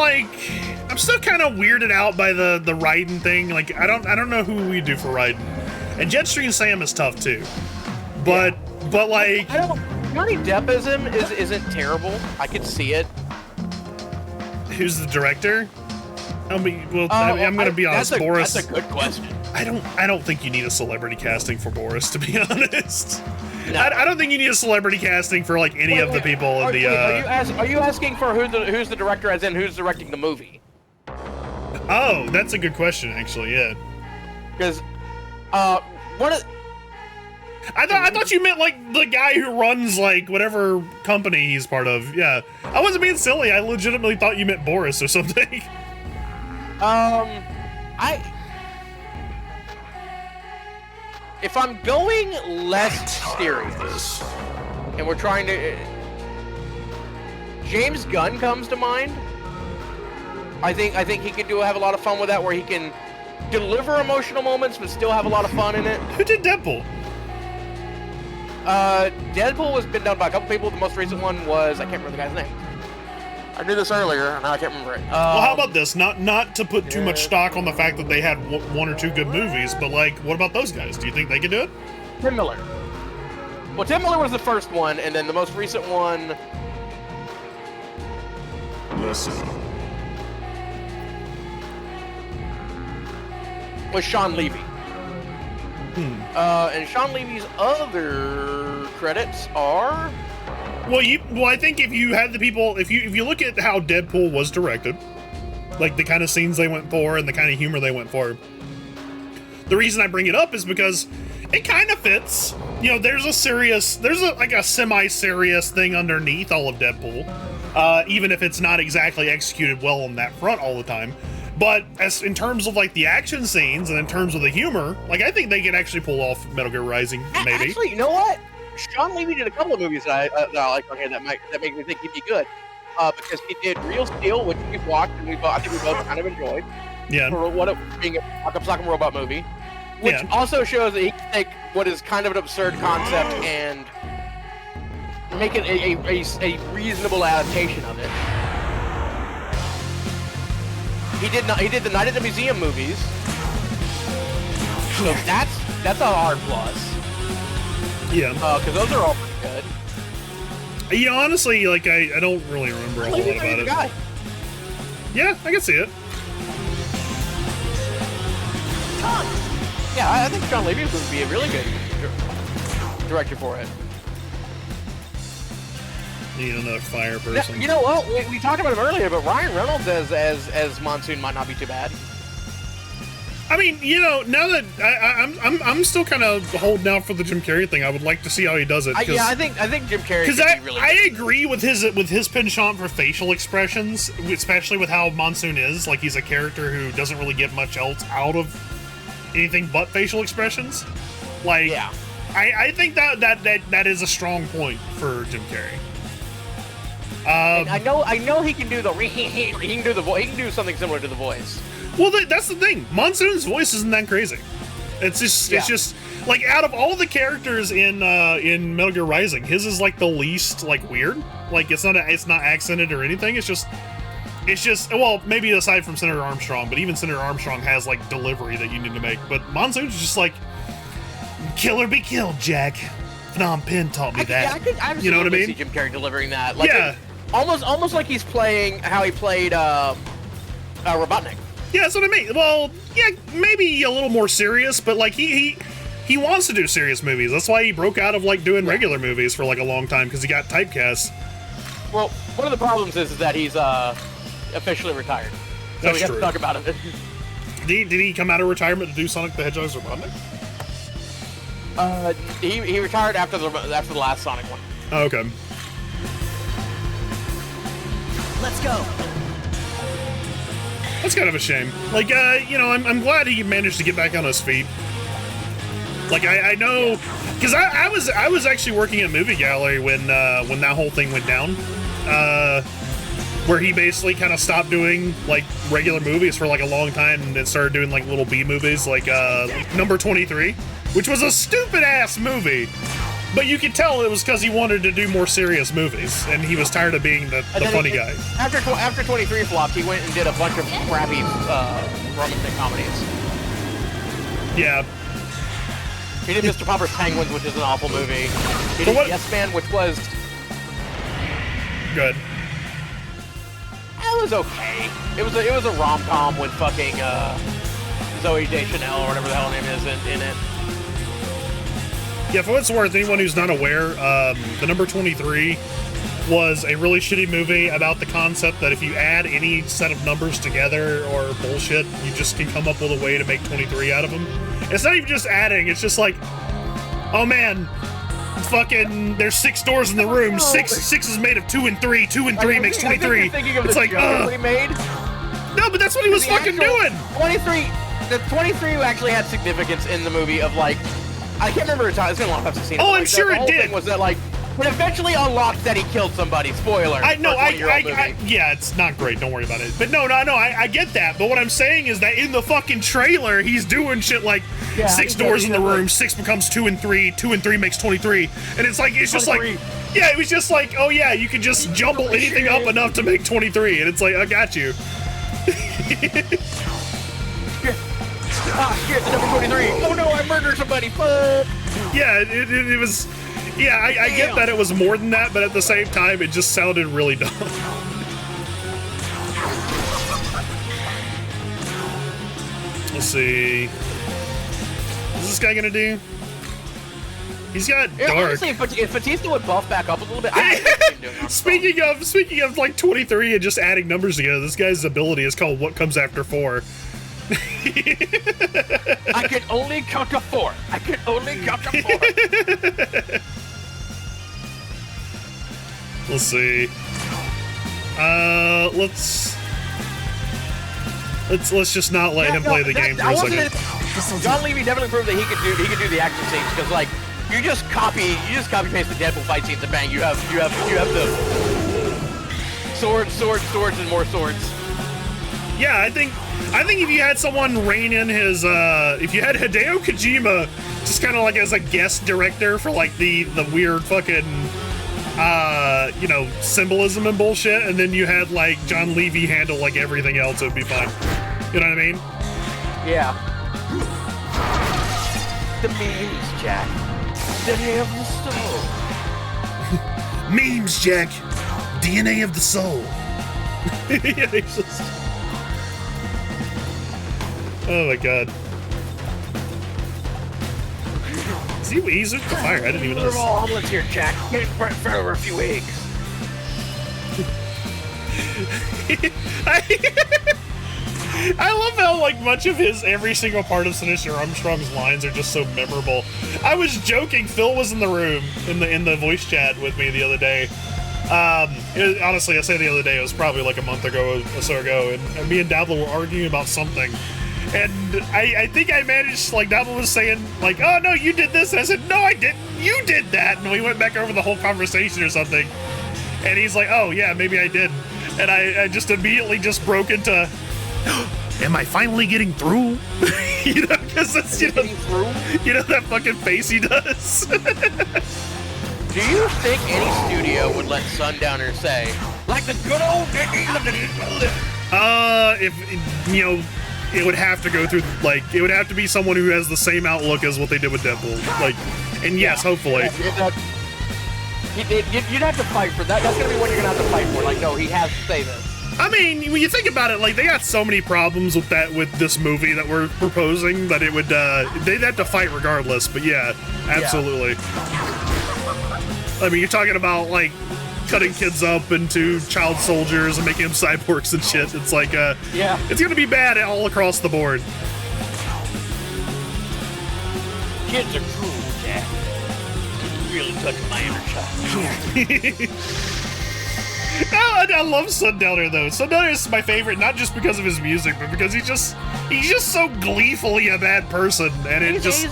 weirded out by the Raiden thing. Like I don't know who we do for Raiden, and Jetstream Sam is tough too. But like Johnny Depp as him isn't terrible. I could see it. Who's the director? I'm gonna be honest, Boris. That's a good question. I don't think you need a celebrity casting for Boris, to be honest. No. I don't think you need a celebrity casting for like any of the people in the. Are you asking for who's the director, as in who's directing the movie? Oh, that's a good question, actually. Yeah. Because I thought you meant like the guy who runs like whatever company he's part of. Yeah, I wasn't being silly. I legitimately thought you meant Boris or something. If I'm going less serious, and we're trying to, James Gunn comes to mind. I think he could have a lot of fun with that, where he can deliver emotional moments but still have a lot of fun in it. Who did Deadpool? Deadpool has been done by a couple people. The most recent one was, I can't remember the guy's name. I knew this earlier, and now I can't remember it. Well, how about this? Not to put too much stock on the fact that they had one or two good movies, but like, what about those guys? Do you think they could do it? Tim Miller. Well, Tim Miller was the first one, and then the most recent one. Listen. Was Sean Levy. And Sean Levy's other credits are. Well, I think if you had the people, if you look at how Deadpool was directed, like the kind of scenes they went for and the kind of humor they went for, the reason I bring it up is because it kind of fits. You know, there's a semi-serious thing underneath all of Deadpool, even if it's not exactly executed well on that front all the time. But as in terms of like the action scenes and in terms of the humor, like I think they could actually pull off Metal Gear Rising. Maybe. Actually, you know what? Sean Levy did a couple of movies that I like on here that make me think he'd be good. Because he did Real Steel, which we've watched and I think we both kind of enjoyed. Yeah. For what it being a Sock'em Robot movie, which also shows that he can take what is kind of an absurd concept and make it a reasonable adaptation of it. He did the Night at the Museum movies, so that's a hard plus. Yeah. Because those are all pretty good. You know, honestly, like I don't really remember a whole lot about it. Guy. Yeah, I can see it. Yeah, I think Sean Levy would be a really good director for it. Need another fire person. You know what? We talked about him earlier, but Ryan Reynolds as Monsoon might not be too bad. I mean, you know, now that I'm still kind of holding out for the Jim Carrey thing. I would like to see how he does it. Yeah, I think Jim Carrey. Because I agree with his penchant for facial expressions, especially with how Monsoon is. Like he's a character who doesn't really get much else out of anything but facial expressions. Like, yeah. I think that is a strong point for Jim Carrey. I know he can do he can do the voice. He can do something similar to the voice. Well, that's the thing. Monsoon's voice isn't that crazy. It's just like out of all the characters in Metal Gear Rising, his is like the least like weird. Like it's not accented or anything. It's just well, maybe aside from Senator Armstrong, but even Senator Armstrong has like delivery that you need to make. But Monsoon's just like kill or be killed, Jack. Phnom Penh taught me that. I you know what I mean? See Jim Carrey delivering that. Like yeah. Almost like he's playing how he played Robotnik. Yeah, that's what I mean. Well, yeah, maybe a little more serious, but like he wants to do serious movies. That's why he broke out of like doing regular movies for like a long time because he got typecast. Well, one of the problems is that he's officially retired, so we have to talk about it. Did he come out of retirement to do Sonic the Hedgehog's Robotnik? He retired after the last Sonic one. Oh, okay. Let's go. That's kind of a shame. Like, you know, I'm glad he managed to get back on his feet. Like, I know, because I was actually working at Movie Gallery when that whole thing went down, where he basically kind of stopped doing like regular movies for like a long time and then started doing like little B movies, like Number 23, which was a stupid ass movie. But you could tell it was because he wanted to do more serious movies, and he was tired of being the funny guy. After 23 flopped, he went and did a bunch of crappy romantic comedies. Yeah. He did Mr. Popper's Penguins, which is an awful movie. He did Yes Man, which was good. It was okay. It was a rom-com with fucking Zooey Deschanel or whatever the hell her name is in it. Yeah, for what it's worth, anyone who's not aware, the Number 23 was a really shitty movie about the concept that if you add any set of numbers together or bullshit, you just can come up with a way to make 23 out of them. It's not even just adding, it's just like, oh man, fucking, there's 6 doors in the room, 6 is made of 2 and 3, 2 and 3 makes 23. It's like, he made? No, but that's what he was fucking doing! 23, the 23 actually had significance in the movie of like, I can't remember the time. It's been a long time since I've seen it. Oh, I'm sure the whole it did. Thing was that like It eventually unlocks that he killed somebody. Spoiler. Yeah, it's not great. Don't worry about it. But no, I get that. But what I'm saying is that in the fucking trailer, he's doing shit like 6 doors in the room, 6 becomes 2 and 3, 2 and 3 makes 23, and it's just like, yeah, it was just like, oh yeah, you can just jumble anything up enough to make 23, and it's like, I got you. Shit, the number 23. Oh no, I murdered somebody. Fuck. Yeah, it was. Yeah, I get that it was more than that, but at the same time, it just sounded really dumb. Let's see. What's this guy gonna do? He's got dark. Honestly, if Batista would buff back up a little bit, speaking of like 23 and just adding numbers together, this guy's ability is called What Comes After 4. I can only count to 4. I can only count to 4. Let's see. Let's just not let him play the game for a second. John Levy definitely proved that he could do the action scenes, because like you just copy paste the Deadpool fight scenes and bang, you have the swords and more swords. Yeah, I think if you had someone rein in his if you had Hideo Kojima just kind of like as a guest director for like the weird fucking symbolism and bullshit, and then you had like John Levy handle like everything else, it would be fine. You know what I mean? Yeah. The memes, Jack. DNA of the soul. Memes, Jack. DNA of the soul. Yeah, he's just... Oh my god. He's with the fire. I didn't even know. We're all omelets here, Jack. Get in front over a few eggs. I love how like much of every single part of Sinister Armstrong's lines are just so memorable. I was joking. Phil was in the room in the voice chat with me the other day. Honestly, I say the other day, it was probably like a month ago or so ago, and me and Dabble were arguing about something. And I think I managed, like, Dabble was saying, like, oh, no, you did this. And I said, no, I didn't. You did that. And we went back over the whole conversation or something. And he's like, oh, yeah, maybe I did. And I just immediately just broke into, am I finally getting through? You know, because that's, you know that fucking face he does. Do you think any studio would let Sundowner say, like the good old days of the... If, you know... It would have to go through, like, it would have to be someone who has the same outlook as what they did with Deadpool. Like, and yes, hopefully. You'd have to fight for that. That's going to be what you're going to have to fight for. Like, no, he has to say this. I mean, when you think about it, like, they got so many problems with this movie that we're proposing that it would, they'd have to fight regardless. But yeah, absolutely. Yeah. I mean, you're talking about, like, cutting kids up into child soldiers and making them cyborgs and shit. It's like, yeah, it's gonna be bad all across the board. Kids are cool, Jack. You really touch my inner child. Here. I love Sundowner though. Sundowner is my favorite, not just because of his music, but because he's just so gleefully a bad person, and he's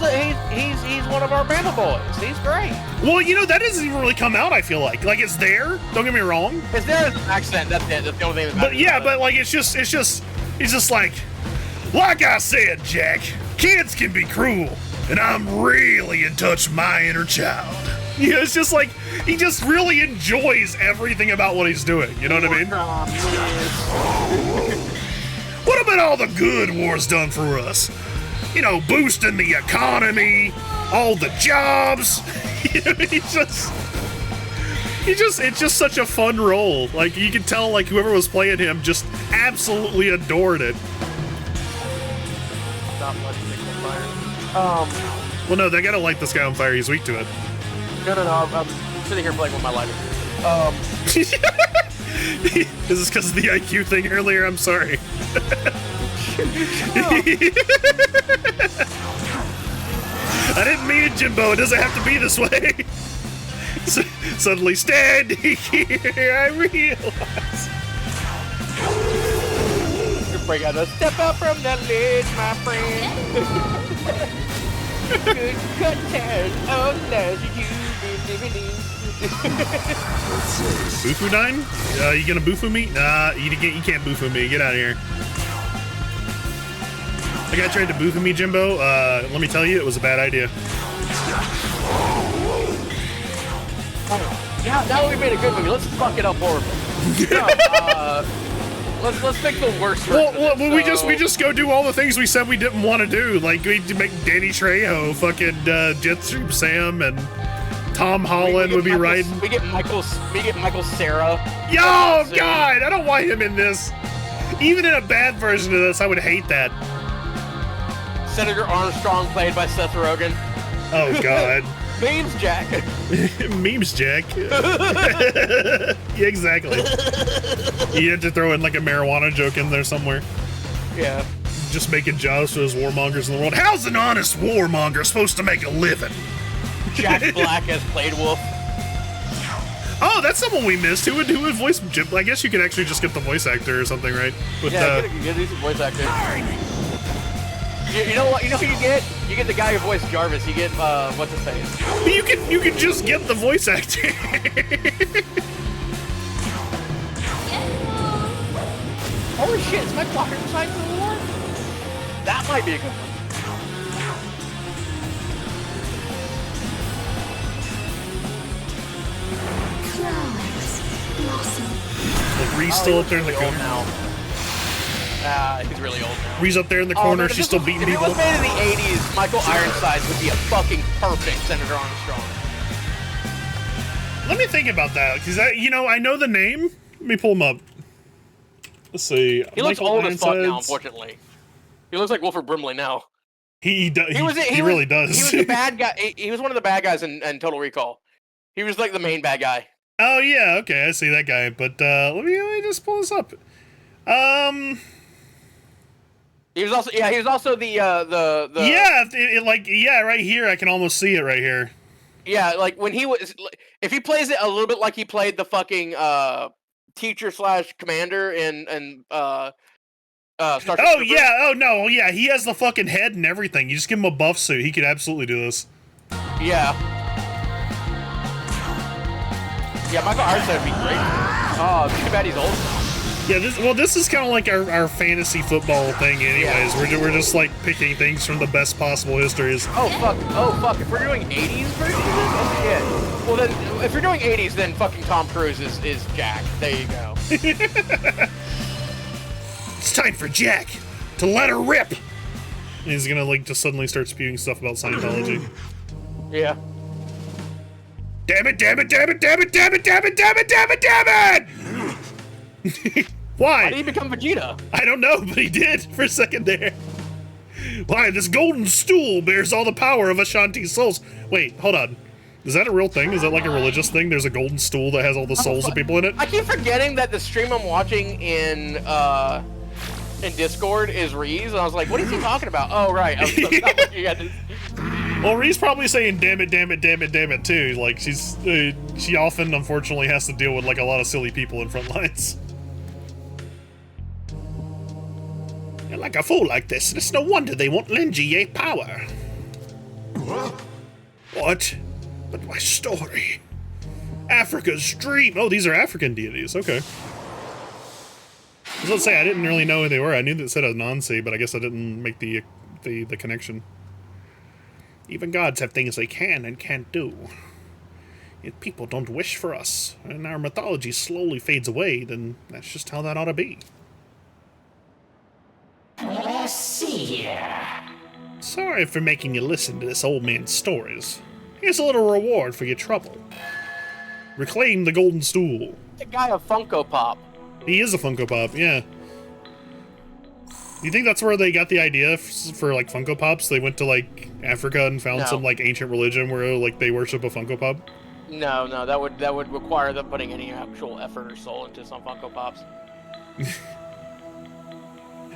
one of our Bama boys. He's great. Well, you know, that doesn't even really come out. I feel like it's there. Don't get me wrong. It's there as an accent. That's it. That's the only thing. But yeah, but like it's just like I said, Jack. Kids can be cruel, and I'm really in touch with my inner child. You know, it's just like he just really enjoys everything about what he's doing. You know what I mean? What about all the good war's done for us? You know, boosting the economy, all the jobs. You know, it's just such a fun role. Like, you can tell, like, whoever was playing him just absolutely adored it. Not much fire. Well, no, they gotta light this guy on fire. He's weak to it. No, I'm sitting here playing with my lighter. Is this because of the IQ thing earlier? I'm sorry. I didn't mean it, Jimbo. It doesn't have to be this way. Suddenly standing here, I realize. Break out a step out from the ledge, my friend. Good content of lies you've been living in. Bufu Dine? You gonna Bufu me? Nah, you can't Bufu me. Get out of here. The guy tried to Bufu me, Jimbo. Let me tell you, it was a bad idea. Yeah, now we made a good movie. Let's fuck it up horribly. No, let's make the worst. Well, we just go do all the things we said we didn't want to do. Like we make Danny Trejo, fucking Jetstream Sam, and Tom Holland would be riding. We get Michael Cera. Yo, God, I don't want him in this. Even in a bad version of this, I would hate that. Senator Armstrong, played by Seth Rogen. Oh God. Memes Jack. Memes Jack. Yeah, exactly. You had to throw in like a marijuana joke in there somewhere. Yeah. Just making jobs for those warmongers in the world. How's an honest warmonger supposed to make a living? Jack Black as Blade Wolf. Oh, that's someone we missed. Who would voice Jim? I guess you could actually just get the voice actor or something, right? But, get these voice actors. You know what? You know who you get? You get the guy who voiced Jarvis. You get what's his face? You can just get the voice actor. Holy shit! Is my blocker inside the war? That might be a good one. Ree's still up there in the corner now. He's really old now. Ree's up there in the corner. She's still beating people. If it was made in the 80s, Michael Ironsides would be a fucking perfect Senator Armstrong. Let me think about that, because I know the name. Let me pull him up. Let's see. He looks old as fuck now, unfortunately. He looks like Wilford Brimley now. He really does. He was the bad guy. He was one of the bad guys in Total Recall. He was like the main bad guy. Oh yeah, okay, I see that guy. But let me just pull this up. He was also the right here. I can almost see it right here. Yeah, like when he was, if he plays it a little bit like he played the fucking teacher / commander in Star Trek. Oh yeah, oh no, yeah, he has the fucking head and everything. You just give him a buff suit, he could absolutely do this. Yeah. Yeah, Michael Ironsides would be great. Oh, too bad he's old. Yeah, this is kind of like our fantasy football thing anyways. Yeah. We're just like picking things from the best possible histories. Oh fuck, if we're doing 80s version of this? Oh shit. Well then, if you're doing 80s, then fucking Tom Cruise is Jack. There you go. It's time for Jack to let her rip! And he's gonna like just suddenly start spewing stuff about Scientology. Yeah. Damn it, damn it, damn it, damn it, damn it, damn it, damn it, damn it, damn it! Why? Why did he become Vegeta? I don't know, but he did for a second there. Why, this golden stool bears all the power of Ashanti's souls. Wait, hold on. Is that a real thing? Is that like a religious thing? There's a golden stool that has all the souls of people in it? I keep forgetting that the stream I'm watching in Discord is Reese, and I was like, what is he talking about? Oh, right. I was looking at this. Well, Ree's probably saying damn it, damn it, damn it, damn it, too. Like, she often, unfortunately, has to deal with, like, a lot of silly people in front lines. You're like a fool like this, and it's no wonder they won't lend you your power. What? But my story. Africa's dream. Oh, these are African deities. Okay. I was going to say, I didn't really know who they were. I knew that it said Anansi, but I guess I didn't make the connection. Even gods have things they can and can't do. If people don't wish for us, and our mythology slowly fades away, then that's just how that ought to be. Let's see here. Sorry for making you listen to this old man's stories. Here's a little reward for your trouble. Reclaim the golden stool. The guy a Funko Pop. He is a Funko Pop, yeah. You think that's where they got the idea for like Funko Pops? They went to like Africa and found some like ancient religion where like they worship a Funko Pop? No, that would require them putting any actual effort or soul into some Funko Pops.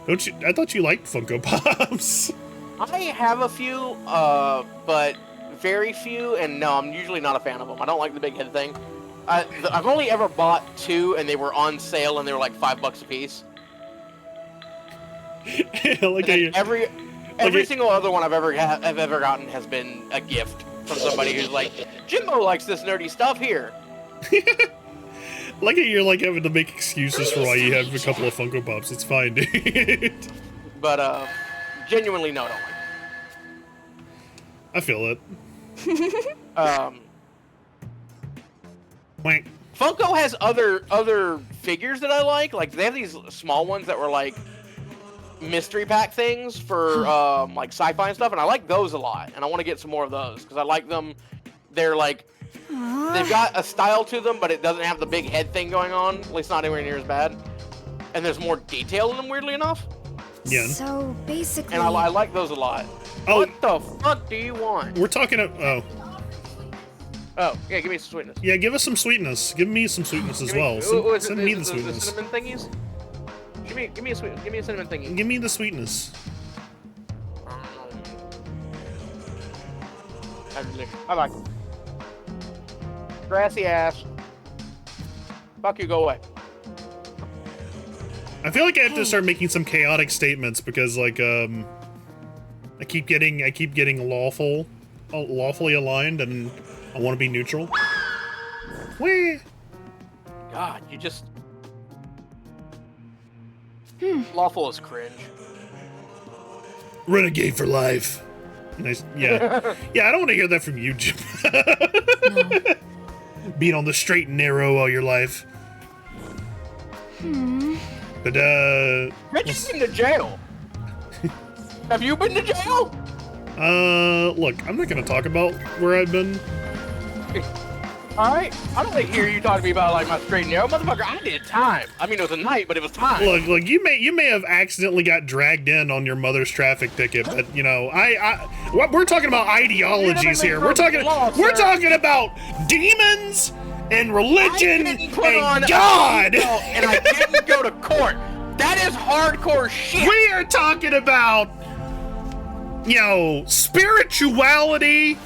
Don't you? I thought you liked Funko Pops. I have a few, but very few, and no, I'm usually not a fan of them. I don't like the big head thing. I've only ever bought 2, and they were on sale, and they were like $5 a piece. Like every single other one I've ever gotten has been a gift from somebody who's like, Jimbo likes this nerdy stuff here. Like you're like having to make excuses for why you have a couple of Funko Pops. It's fine, dude. But genuinely, no, I don't like it. I feel it. Wank. Funko has other figures that I like. Like they have these small ones that were like mystery pack things for like sci-fi and stuff, and I like those a lot. And I want to get some more of those because I like them. They're like they've got a style to them, but it doesn't have the big head thing going on. At least not anywhere near as bad. And there's more detail in them, weirdly enough. Yeah. So basically, and I like those a lot. Oh. What the fuck do you want? We're talking about. Oh, yeah, give me some sweetness. Yeah, give us some sweetness. Give me some sweetness as well. Send me the sweetness. The cinnamon thingies? Give me a cinnamon thingy. Give me the sweetness. I like it. Grassy ass. Fuck you, go away. I feel like I have to start making some chaotic statements because like I keep getting lawfully aligned and I want to be neutral. Whee! God, you just lawful is cringe. Renegade for life. Nice. Yeah. Yeah, I don't want to hear that from you, Jim. No. Being on the straight and narrow all your life. But Reggie's been to jail. Have you been to jail? Look, I'm not gonna talk about where I've been. Alright, I don't want to hear you talk to me about like my straight and narrow, motherfucker. I did time. I mean, it was a night, but it was time. Look, you may have accidentally got dragged in on your mother's traffic ticket, but you know, we're talking about ideologies here. We're talking about demons and religion and God. And I didn't go to court. That is hardcore shit. We are talking about, you know, spirituality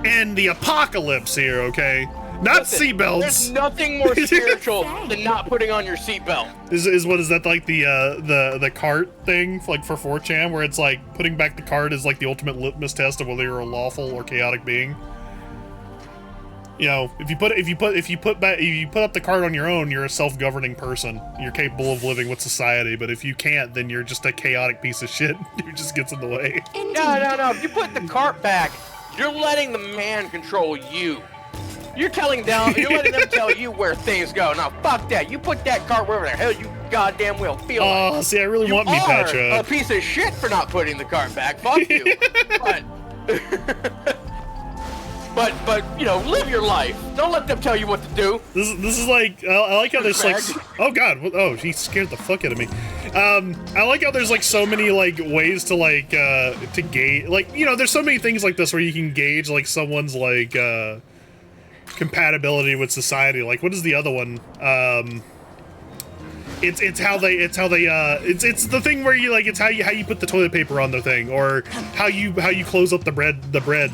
and the apocalypse here, okay? Not seatbelts. There's nothing more spiritual than not putting on your seatbelt. Is that like the cart thing, like for 4chan, where it's like putting back the cart is like the ultimate litmus test of whether you're a lawful or chaotic being? You know, if you put up the cart on your own, you're a self-governing person. You're capable of living with society. But if you can't, then you're just a chaotic piece of shit who just gets in the way. No. If you put the cart back, you're letting the man control you. You're letting them tell you where things go. Now, fuck that. You put that cart wherever the hell you goddamn well feel like. Oh, see, I really want me patch a piece of shit for not putting the cart back. Fuck you. But you know, live your life. Don't let them tell you what to do. This is like I like how there's like, oh god, oh, he scared the fuck out of me. I like how there's like so many like ways to like to gauge, like, you know, there's so many things like this where you can gauge like someone's like compatibility with society. Like, what is the other one? It's the thing where you like, it's how you put the toilet paper on the thing, or how you close up the bread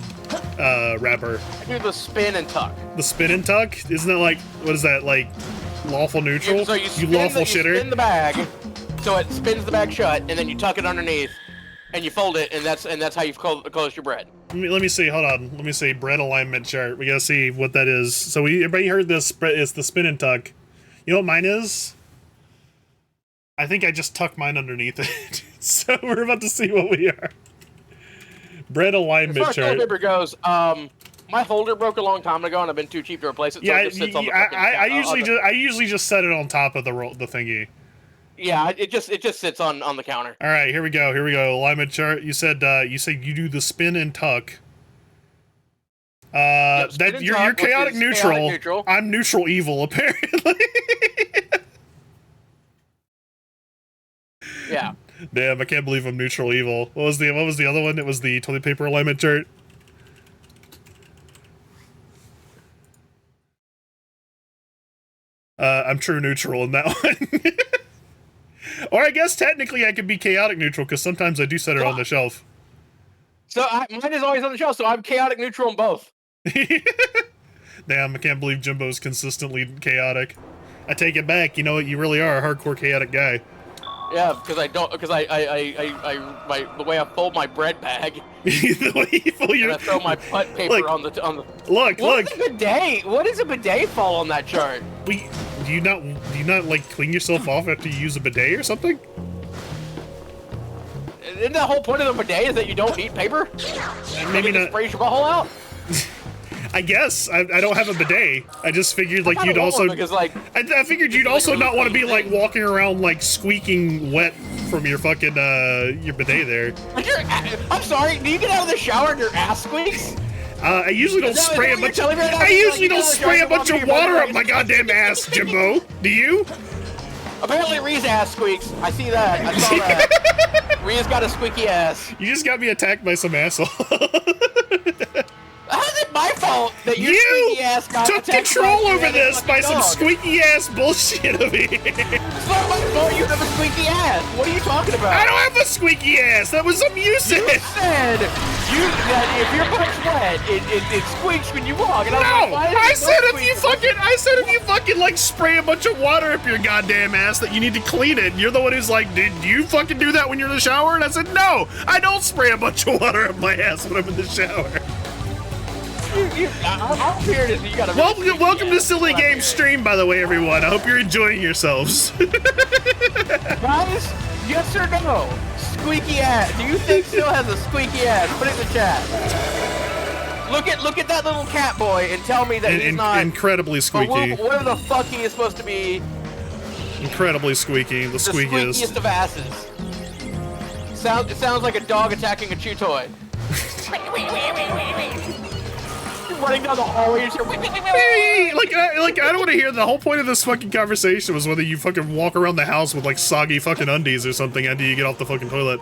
wrapper. I do the spin and tuck. The spin and tuck? Isn't that like, what is that, like lawful neutral? Yeah, so you lawful shitter. You spin the bag, so it spins the bag shut, and then you tuck it underneath, and you fold it, and that's how you close your bread. Let me see. Hold on. Let me see. Bread alignment chart. We gotta see what that is. So everybody heard this? It's the spin and tuck. You know what mine is? I think I just tucked mine underneath it. So we're about to see what we are. Bread alignment chart. As far as toilet paper goes, my holder broke a long time ago, and I've been too cheap to replace it. So it just sits on the I usually just set it on top of the thingy. Yeah, it just sits on the counter. All right, here we go. Alignment chart. You said you do the spin and tuck. That you're chaotic neutral. I'm neutral evil, apparently. Yeah. Damn, I can't believe I'm neutral evil. What was the other one? It was the toilet paper alignment chart. I'm true neutral in that one. Or I guess technically I could be chaotic neutral, because sometimes I do set it on the shelf. So mine is always on the shelf, so I'm chaotic neutral in both. Damn, I can't believe Jimbo's consistently chaotic. I take it back. You know what? You really are a hardcore chaotic guy. Yeah, because I don't, because the way I fold my bread bag. The way you fold your. And I throw my butt paper on the. Look. What is a bidet? What does a bidet fall on that chart? Do you not like clean yourself off after you use a bidet or something? Isn't the whole point of the bidet is that you don't need paper? Maybe not. Spray your butthole out. I guess I don't have a bidet. I just figured like you'd also. Because, like, I figured you'd also not want to be like walking around like squeaking wet from your fucking your bidet there. I'm sorry. Do you get out of the shower and your ass squeaks? I usually don't spray a bunch. I usually don't spray a bunch of water up my goddamn ass, Jimbo. Do you? Apparently, Ree's ass squeaks. I see that. I saw that. Ree's got a squeaky ass. You just got me attacked by some asshole. How's it my fault that your squeaky ass got took attacked control over this by some dog? squeaky ass bullshit of me. It's not my fault you have a squeaky ass. What are you talking about? I don't have a squeaky ass. That was some you said. You said that if your butt's wet, it squeaks when you walk. And I said if you fucking like spray a bunch of water up your goddamn ass that you need to clean it. You're the one who's like, did you fucking do that when you're in the shower? And I said, no, I don't spray a bunch of water up my ass when I'm in the shower. I'm here to you gotta welcome to Silly Game Stream, by the way, everyone. I hope you're enjoying yourselves. Guys, yes or no? Squeaky ass. Do you think Sil has a squeaky ass? Put it in the chat. Look at that little cat boy and tell me that he's not incredibly squeaky. Whatever the fuck he is supposed to be. Incredibly squeaky. The squeakiest. Squeakiest of asses. It sounds like a dog attacking a chew toy. Running down the hallway, like I don't want to hear. The whole point of this fucking conversation was whether you fucking walk around the house with like soggy fucking undies or something after you get off the fucking toilet.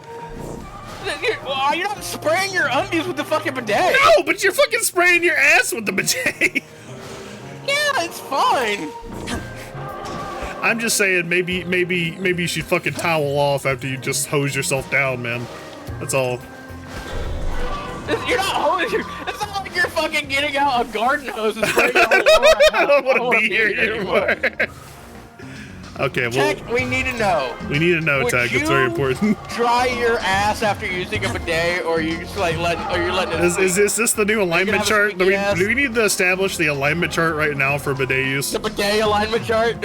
You're not spraying your undies with the fucking bidet. No, but you're fucking spraying your ass with the bidet. Yeah, it's fine. I'm just saying, maybe you should fucking towel off after you just hose yourself down, man. That's all. You're not hosing. It's not like you're fucking getting out a garden hose and spraying your whole ass. I don't want to be here anymore. Okay, well, Tech, we need to know. We need to know, Tech. It's very important. Dry your ass after using a bidet, or you just like letting it. Is this the new alignment chart? Do we need to establish the alignment chart right now for bidet use? The bidet alignment chart.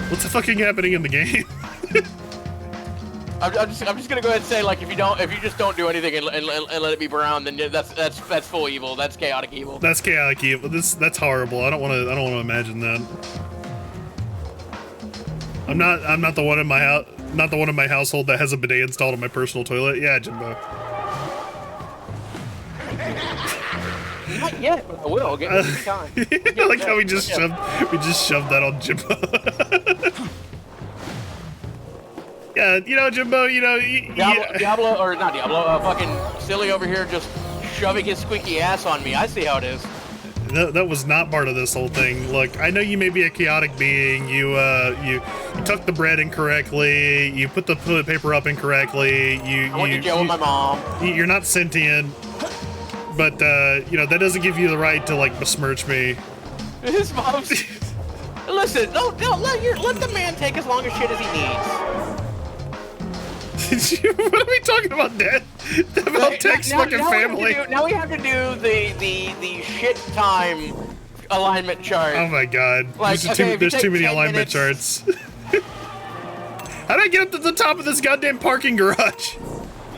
What's the fucking happening in the game? I'm just gonna go ahead and say, like, if you just don't do anything and let it be brown, then that's full evil. That's chaotic evil. That's chaotic evil. That's horrible. I don't want to imagine that. I'm not the one in my house. Not the one in my household that has a bidet installed in my personal toilet. Yeah, Jimbo. Not yet, but I will. Get me time. I like how we just shoved that on Jimbo. Yeah, you know, Jimbo, you know... fucking Silly over here just shoving his squeaky ass on me. I see how it is. That was not part of this whole thing. Look, I know you may be a chaotic being. You tucked the bread incorrectly. You put the toilet paper up incorrectly. I went to jail with my mom. You're not sentient. But, you know, that doesn't give you the right to, like, besmirch me. His mom's... Listen, let the man take as long as shit as he needs. What are we talking about, Dad? About Tech's fucking family. Now we have to do the shit time alignment chart. Oh my god. Like, There's too many alignment charts. How do I get up to the top of this goddamn parking garage?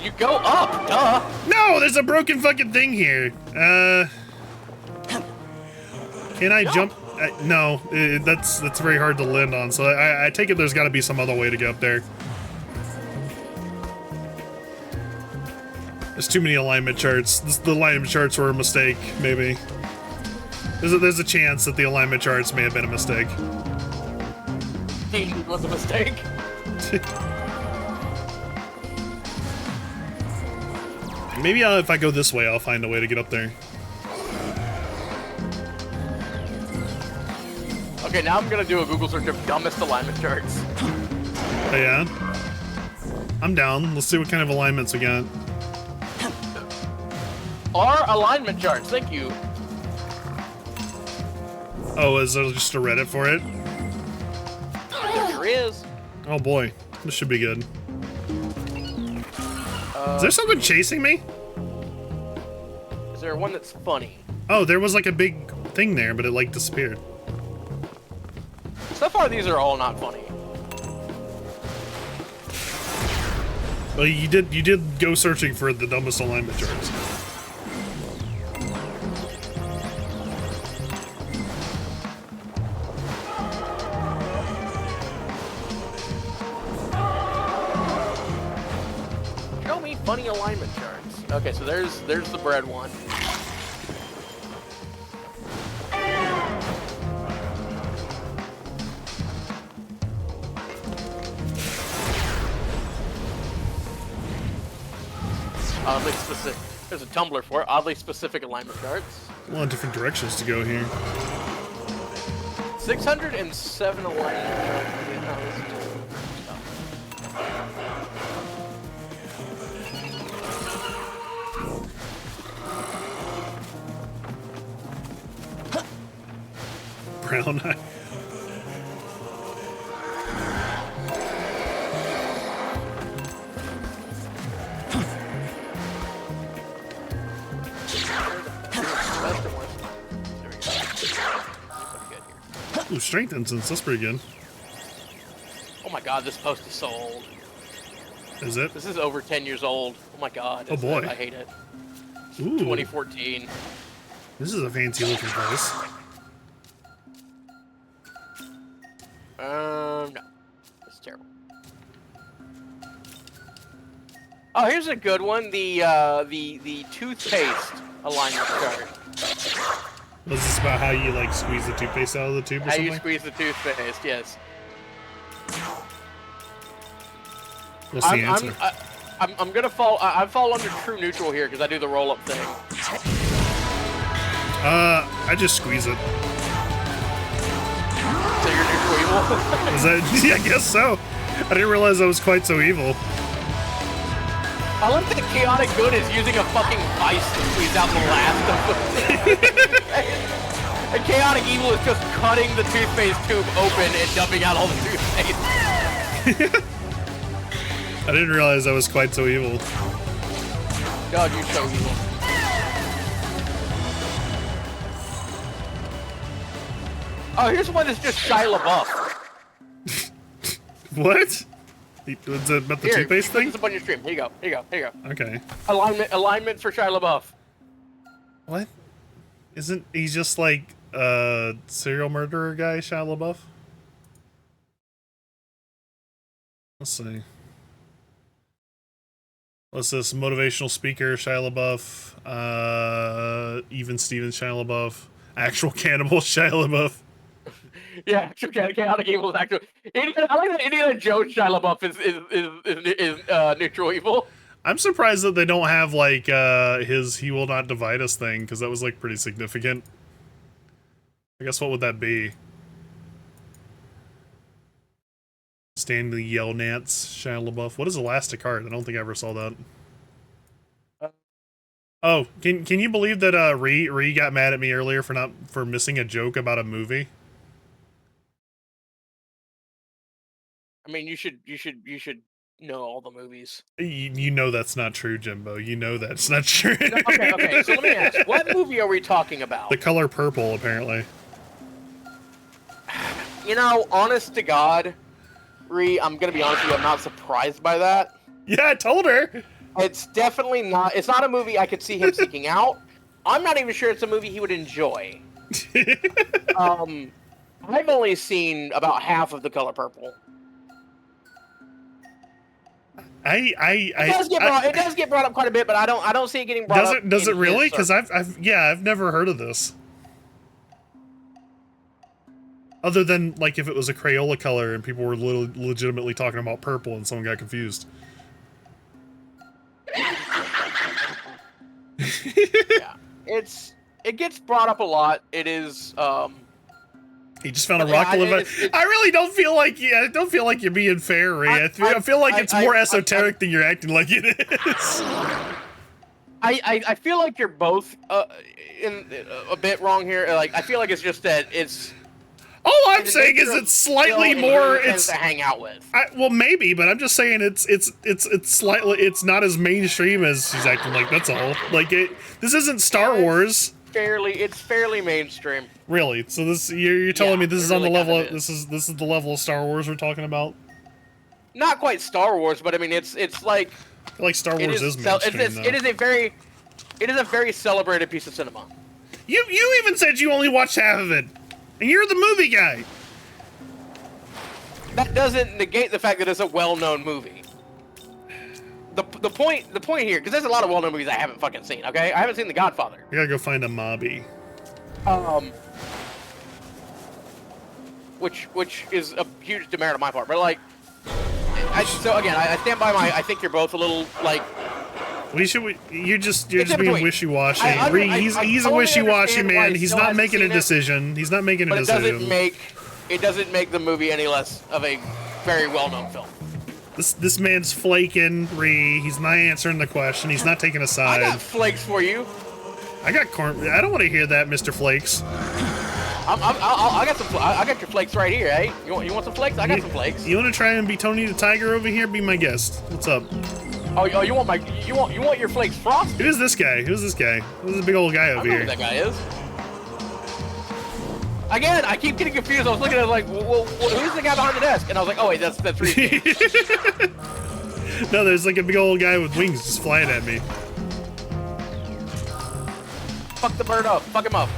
You go up, duh. No, there's a broken fucking thing here. Can I jump? No, that's very hard to land on. So I take it there's got to be some other way to get up there. There's too many alignment charts. The alignment charts were a mistake, maybe. There's a chance that the alignment charts may have been a mistake. It was a mistake. Maybe if I go this way, I'll find a way to get up there. Okay, now I'm gonna do a Google search of dumbest alignment charts. Oh yeah? I'm down. Let's see what kind of alignments we got. Our alignment charts, thank you. Oh, is there just a Reddit for it? he is. Oh boy, this should be good. Is there something chasing me? Is there one that's funny? Oh, there was like a big thing there, but it like disappeared. So far, these are all not funny. Well, you did go searching for the dumbest alignment charts. Show me funny alignment charts. Okay, so there's the bread one. Oddly specific. There's a Tumblr for it. Oddly specific alignment charts. A lot of different directions to go here. 607 alignment charts. Brown eye. Ooh, strength instance, that's pretty good. Oh my god, this post is so old. Is it? This is over 10 years old. Oh my god. Oh boy. I hate it. Ooh. 2014. This is a fancy looking place. No. That's terrible. Oh, here's a good one. The toothpaste alignment chart. Was this about how you like squeeze the toothpaste out of the tube or How something? you squeeze the toothpaste, yes. What's the answer? I'm gonna fall. I fall under true neutral here because I do the roll up thing. I just squeeze it. So you're neutral evil. Is that? Yeah, I guess so. I didn't realize I was quite so evil. I love that chaotic good is using a fucking vice to squeeze out the last of it. And chaotic evil is just cutting the toothpaste tube open and dumping out all the toothpaste. I didn't realize I was quite so evil. God, you're so evil. Oh, here's one that's just Shia LaBeouf. What? Was it about the toothpaste thing? This up on your stream. Here you go. Here you go. Here you go. Okay. Alignment for Shia LaBeouf. What? Isn't he just like serial murderer guy, Shia LaBeouf? Let's see. What's this? Motivational speaker, Shia LaBeouf. Even Steven, Shia LaBeouf. Actual cannibal, Shia LaBeouf. Yeah, actual chaotic evil is actual. I like that Indiana Jones Shia LaBeouf is neutral evil. I'm surprised that they don't have like his "He Will Not Divide Us" thing, because that was like pretty significant. I guess what would that be? Stanley Yelnats, Shia LaBeouf. What is Elastic Heart? I don't think I ever saw that. Oh, can you believe that Ree got mad at me earlier for missing a joke about a movie? I mean, you should know all the movies. You know that's not true, Jimbo. You know that's not true. No, okay. So let me ask, what movie are we talking about? The Color Purple, apparently. You know, honest to God, Ree, I'm gonna be honest with you, I'm not surprised by that. Yeah, I told her. It's definitely not. It's not a movie I could see him seeking out. I'm not even sure it's a movie he would enjoy. I've only seen about half of The Color Purple. It does get brought up quite a bit, but I don't see it getting brought up. Does it really? Because I've never heard of this. Other than like if it was a Crayola color and people were legitimately talking about purple and someone got confused. Yeah, it gets brought up a lot. It is. He just found a rock to live on. I really don't feel like I don't feel like you're being fair, Ray. I feel like it's more esoteric than you're acting like it is. I feel like you're both in a bit wrong here. Like I feel like it's just that it's. All I'm saying is it's slightly more. It's to hang out with. Well, maybe, but I'm just saying it's slightly. It's not as mainstream as he's acting like. That's all. Like this isn't Star Wars. It's fairly mainstream. Really? So you're telling me this is on the level. This is the level of Star Wars we're talking about. Not quite Star Wars, but I mean it's like. I feel like Star Wars is mainstream. It is a very celebrated piece of cinema. You even said you only watched half of it, and you're the movie guy. That doesn't negate the fact that it's a well-known movie. The point here, because there's a lot of well-known movies I haven't fucking seen. Okay, I haven't seen The Godfather. You gotta go find a mobby. Which is a huge demerit on my part, but like, so again, I stand by my. I think you're both a little like. You're just being wishy-washy. He's a wishy-washy man. He's not making a decision. He's not making a decision. It doesn't make the movie any less of a very well-known film. This man's flaking, He's not answering the question. He's not taking a side. I got flakes for you. I got corn. I don't want to hear that, Mr. Flakes. I got some. I got your flakes right here, eh? You want some flakes? I got some flakes. You want to try and be Tony the Tiger over here? Be my guest. What's up? Oh, you want your flakes frosted? Who's this guy? Who's this guy? Who's a big old guy over here? I know who that guy is. Again, I keep getting confused. I was looking at it like, well, who's the guy behind the desk? And I was like, oh wait, that's Reed. No, there's like a big old guy with wings just flying at me. Fuck the bird up. Fuck him up.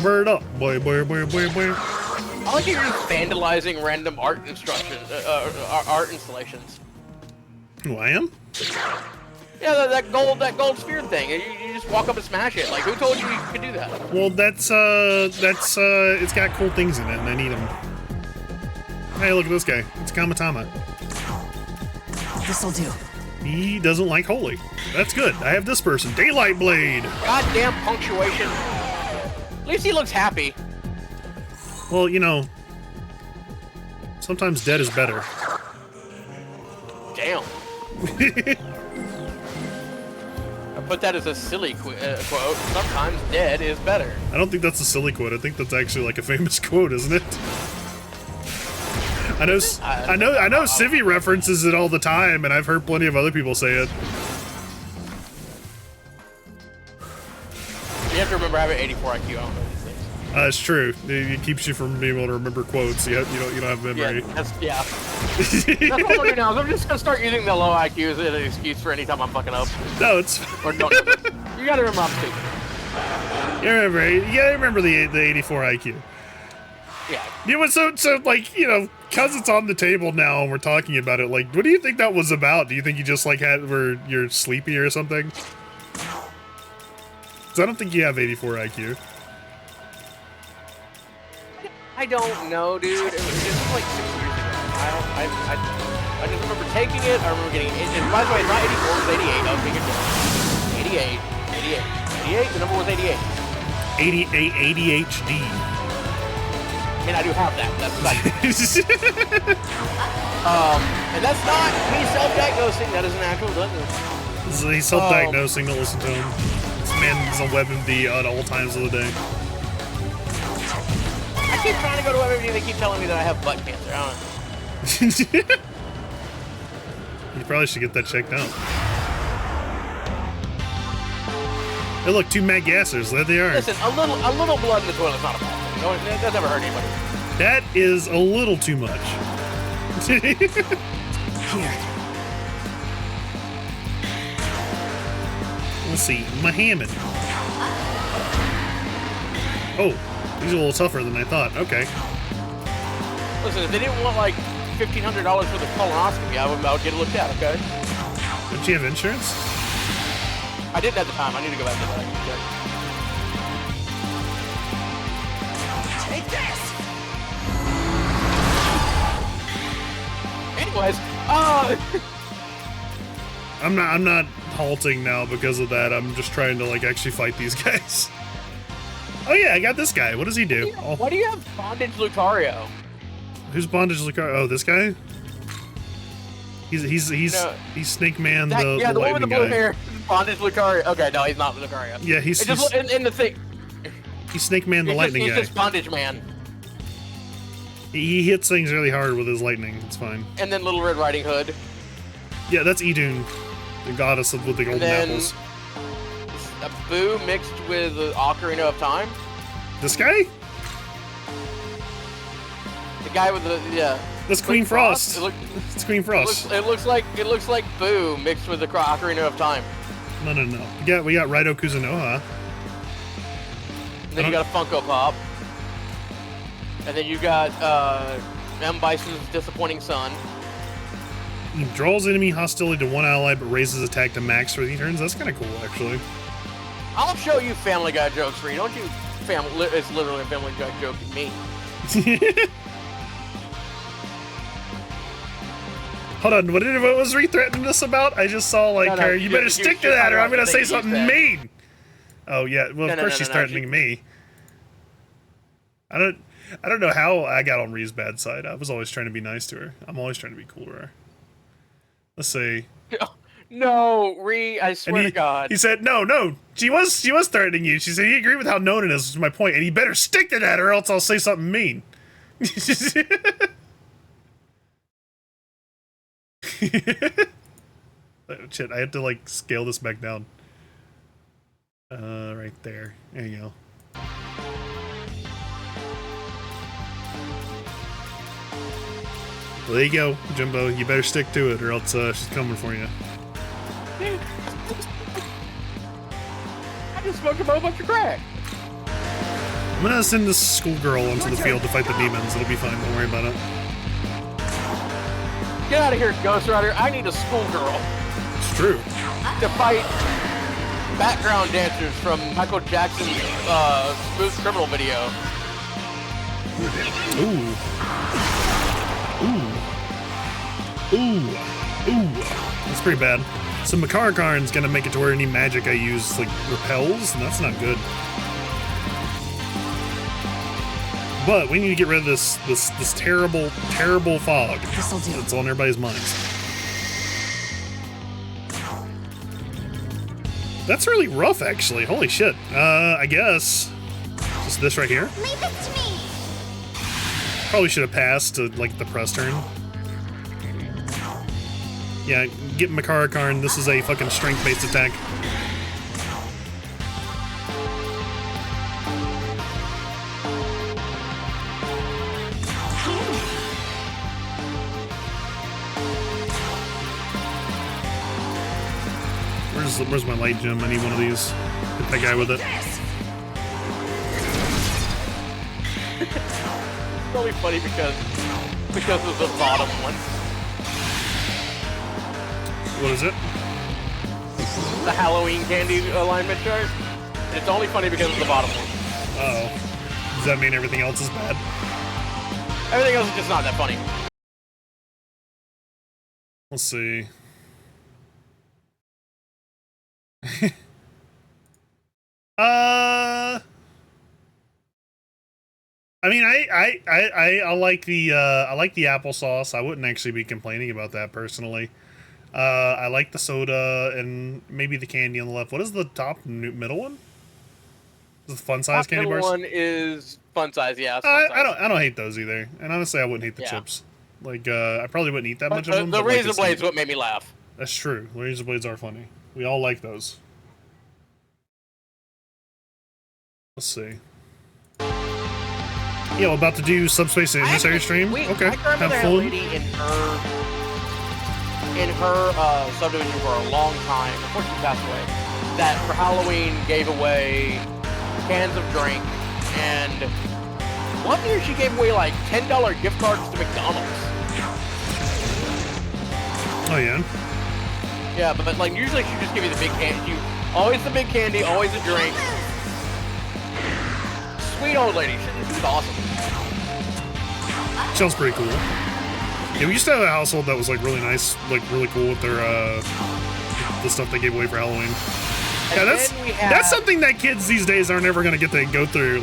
Bird up, boy. I like how you're just vandalizing random art art installations. Who I am? Yeah, that gold sphere thing. You just walk up and smash it. Like, who told you could do that? Well, it's got cool things in it, and I need them. Hey, look at this guy. It's Kamatama. This'll do. He doesn't like holy. That's good. I have this person, Daylight Blade. Goddamn punctuation. At least he looks happy. Well, you know, sometimes dead is better. Damn. I put that as a silly quote. Sometimes dead is better. I don't think that's a silly quote. I think that's actually like a famous quote, isn't it? I know Civi references it all the time, and I've heard plenty of other people say it. You have to remember I have an 84 IQ. I don't know these things. It's true. It keeps you from being able to remember quotes. You don't have memory. Yeah. That's what I'm gonna do now. Is I'm just gonna start using the low IQ as an excuse for any time I'm fucking up. No, it's. Or don't. You gotta remember I'm stupid. You gotta remember the 84 IQ. Yeah. You know, so like, you know, cause it's on the table now and we're talking about it, like, what do you think that was about? Do you think you just like you're sleepy or something? Cause I don't think you have 84 IQ. I don't know, dude. It was like 6 years ago. I just remember taking it. I remember getting it. And by the way, it's not 84, it was 88. I was being a dick. 88. The number was 88. 88 ADHD. I mean, I do have that. That's like. And that's not me self-diagnosing. That is an actual diagnosis. He's self-diagnosing to listen to him. This man is on WebMD at all times of the day. I keep trying to go to WebMD. They keep telling me that I have butt cancer. I don't know. You probably should get that checked out. Hey, look, two mad gassers. There they are. Listen, a little blood in the toilet's not a bad thing. No, that never hurt anybody. That is a little too much. Here. Let's see, Muhammad. Oh, these are a little tougher than I thought. Okay. Listen, if they didn't want like $1,500 for the colonoscopy, I would get it looked at. Okay. Don't you have insurance? I didn't at the time. I need to go back to that. Take this. Anyways, I'm not halting now because of that. I'm just trying to like actually fight these guys. Oh yeah, I got this guy. What does he do? Why do you have Bondage Lucario? Who's Bondage Lucario? Oh, this guy? He's Snake Man, the one with the blue guy. hair. Bondage Lucario. Okay, no, he's not Lucario. Yeah, he's in the thing. He's Snake Man, the lightning guy. He's just Bondage Man. He hits things really hard with his lightning. It's fine. And then Little Red Riding Hood. Yeah, that's Idun, the goddess with the golden apples. A Boo mixed with Ocarina of Time. This guy? The guy with the That's Queen Frost. It's Queen Frost. It looks like Boo mixed with the Ocarina of Time. No. We got Raido Kuzunoha. And then you got a Funko Pop. And then you got M. Bison's Disappointing Son. He draws enemy hostility to one ally but raises attack to max for the turns. That's kind of cool, actually. I'll show you Family Guy jokes, Reed. Don't you? It's literally a Family Guy joke at me. Hold on, what was Reed threatening us about? I just saw her. You better stick to that, or I'm gonna say something mean. Oh yeah, well of course she's threatening me. I don't know how I got on Reed's bad side. I was always trying to be nice to her. I'm always trying to be cool to her. Let's see. No, Ree, I swear to God. He said, no, she was threatening you. She said, he agreed with how known it is, was my point, and you better stick to that or else I'll say something mean. Oh, shit, I have to, scale this back down. Right there. There you go. Well, there you go, Jimbo. You better stick to it or else she's coming for you. I just smoked a whole bunch of crack. I'm gonna send this schoolgirl onto the field to fight the demons. It'll be fine. Don't worry about it. Get out of here, Ghost Rider. I need a schoolgirl. It's true. To fight background dancers from Michael Jackson's Smooth Criminal video. Ooh. That's pretty bad. So Makarakarn's gonna make it to where any magic I use repels, and that's not good. But we need to get rid of this terrible fog that's on everybody's minds. That's really rough, actually. Holy shit. I guess just this right here. Leave it to me. Probably should have passed to the press turn. Yeah, get Makarakarn. This is a fucking strength-based attack. Where's my light gem? I need one of these. Hit that guy with it. It's really funny because of the bottom one. What is it? The Halloween candy alignment chart. It's only funny because of the bottom one. Uh-oh. Does that mean everything else is bad? Everything else is just not that funny. Let's see. I mean, I like the applesauce. I wouldn't actually be complaining about that personally. I like the soda and maybe the candy on the left. What is the top middle one? Is it the fun size candy bars? The one is fun size, yeah. I don't hate those either. And honestly, I wouldn't hate the chips. I probably wouldn't eat that much of them. The razor blades is what made me laugh. That's true. Razor blades are funny. We all like those. Let's see. Yeah, we're about to do Subspace Emissary stream. Okay, have fun. Lady in her subdivision for a long time, before she passed away, that for Halloween gave away cans of drink, and one year she gave away $10 gift cards to McDonald's. Oh yeah? Yeah, but usually she just give you the big candy. Always the big candy, always a drink. Sweet old lady, she's awesome. Sounds pretty cool. Yeah, we used to have a household that was really nice, really cool with their the stuff they gave away for Halloween. Yeah, that's something that kids these days aren't ever gonna get to go through.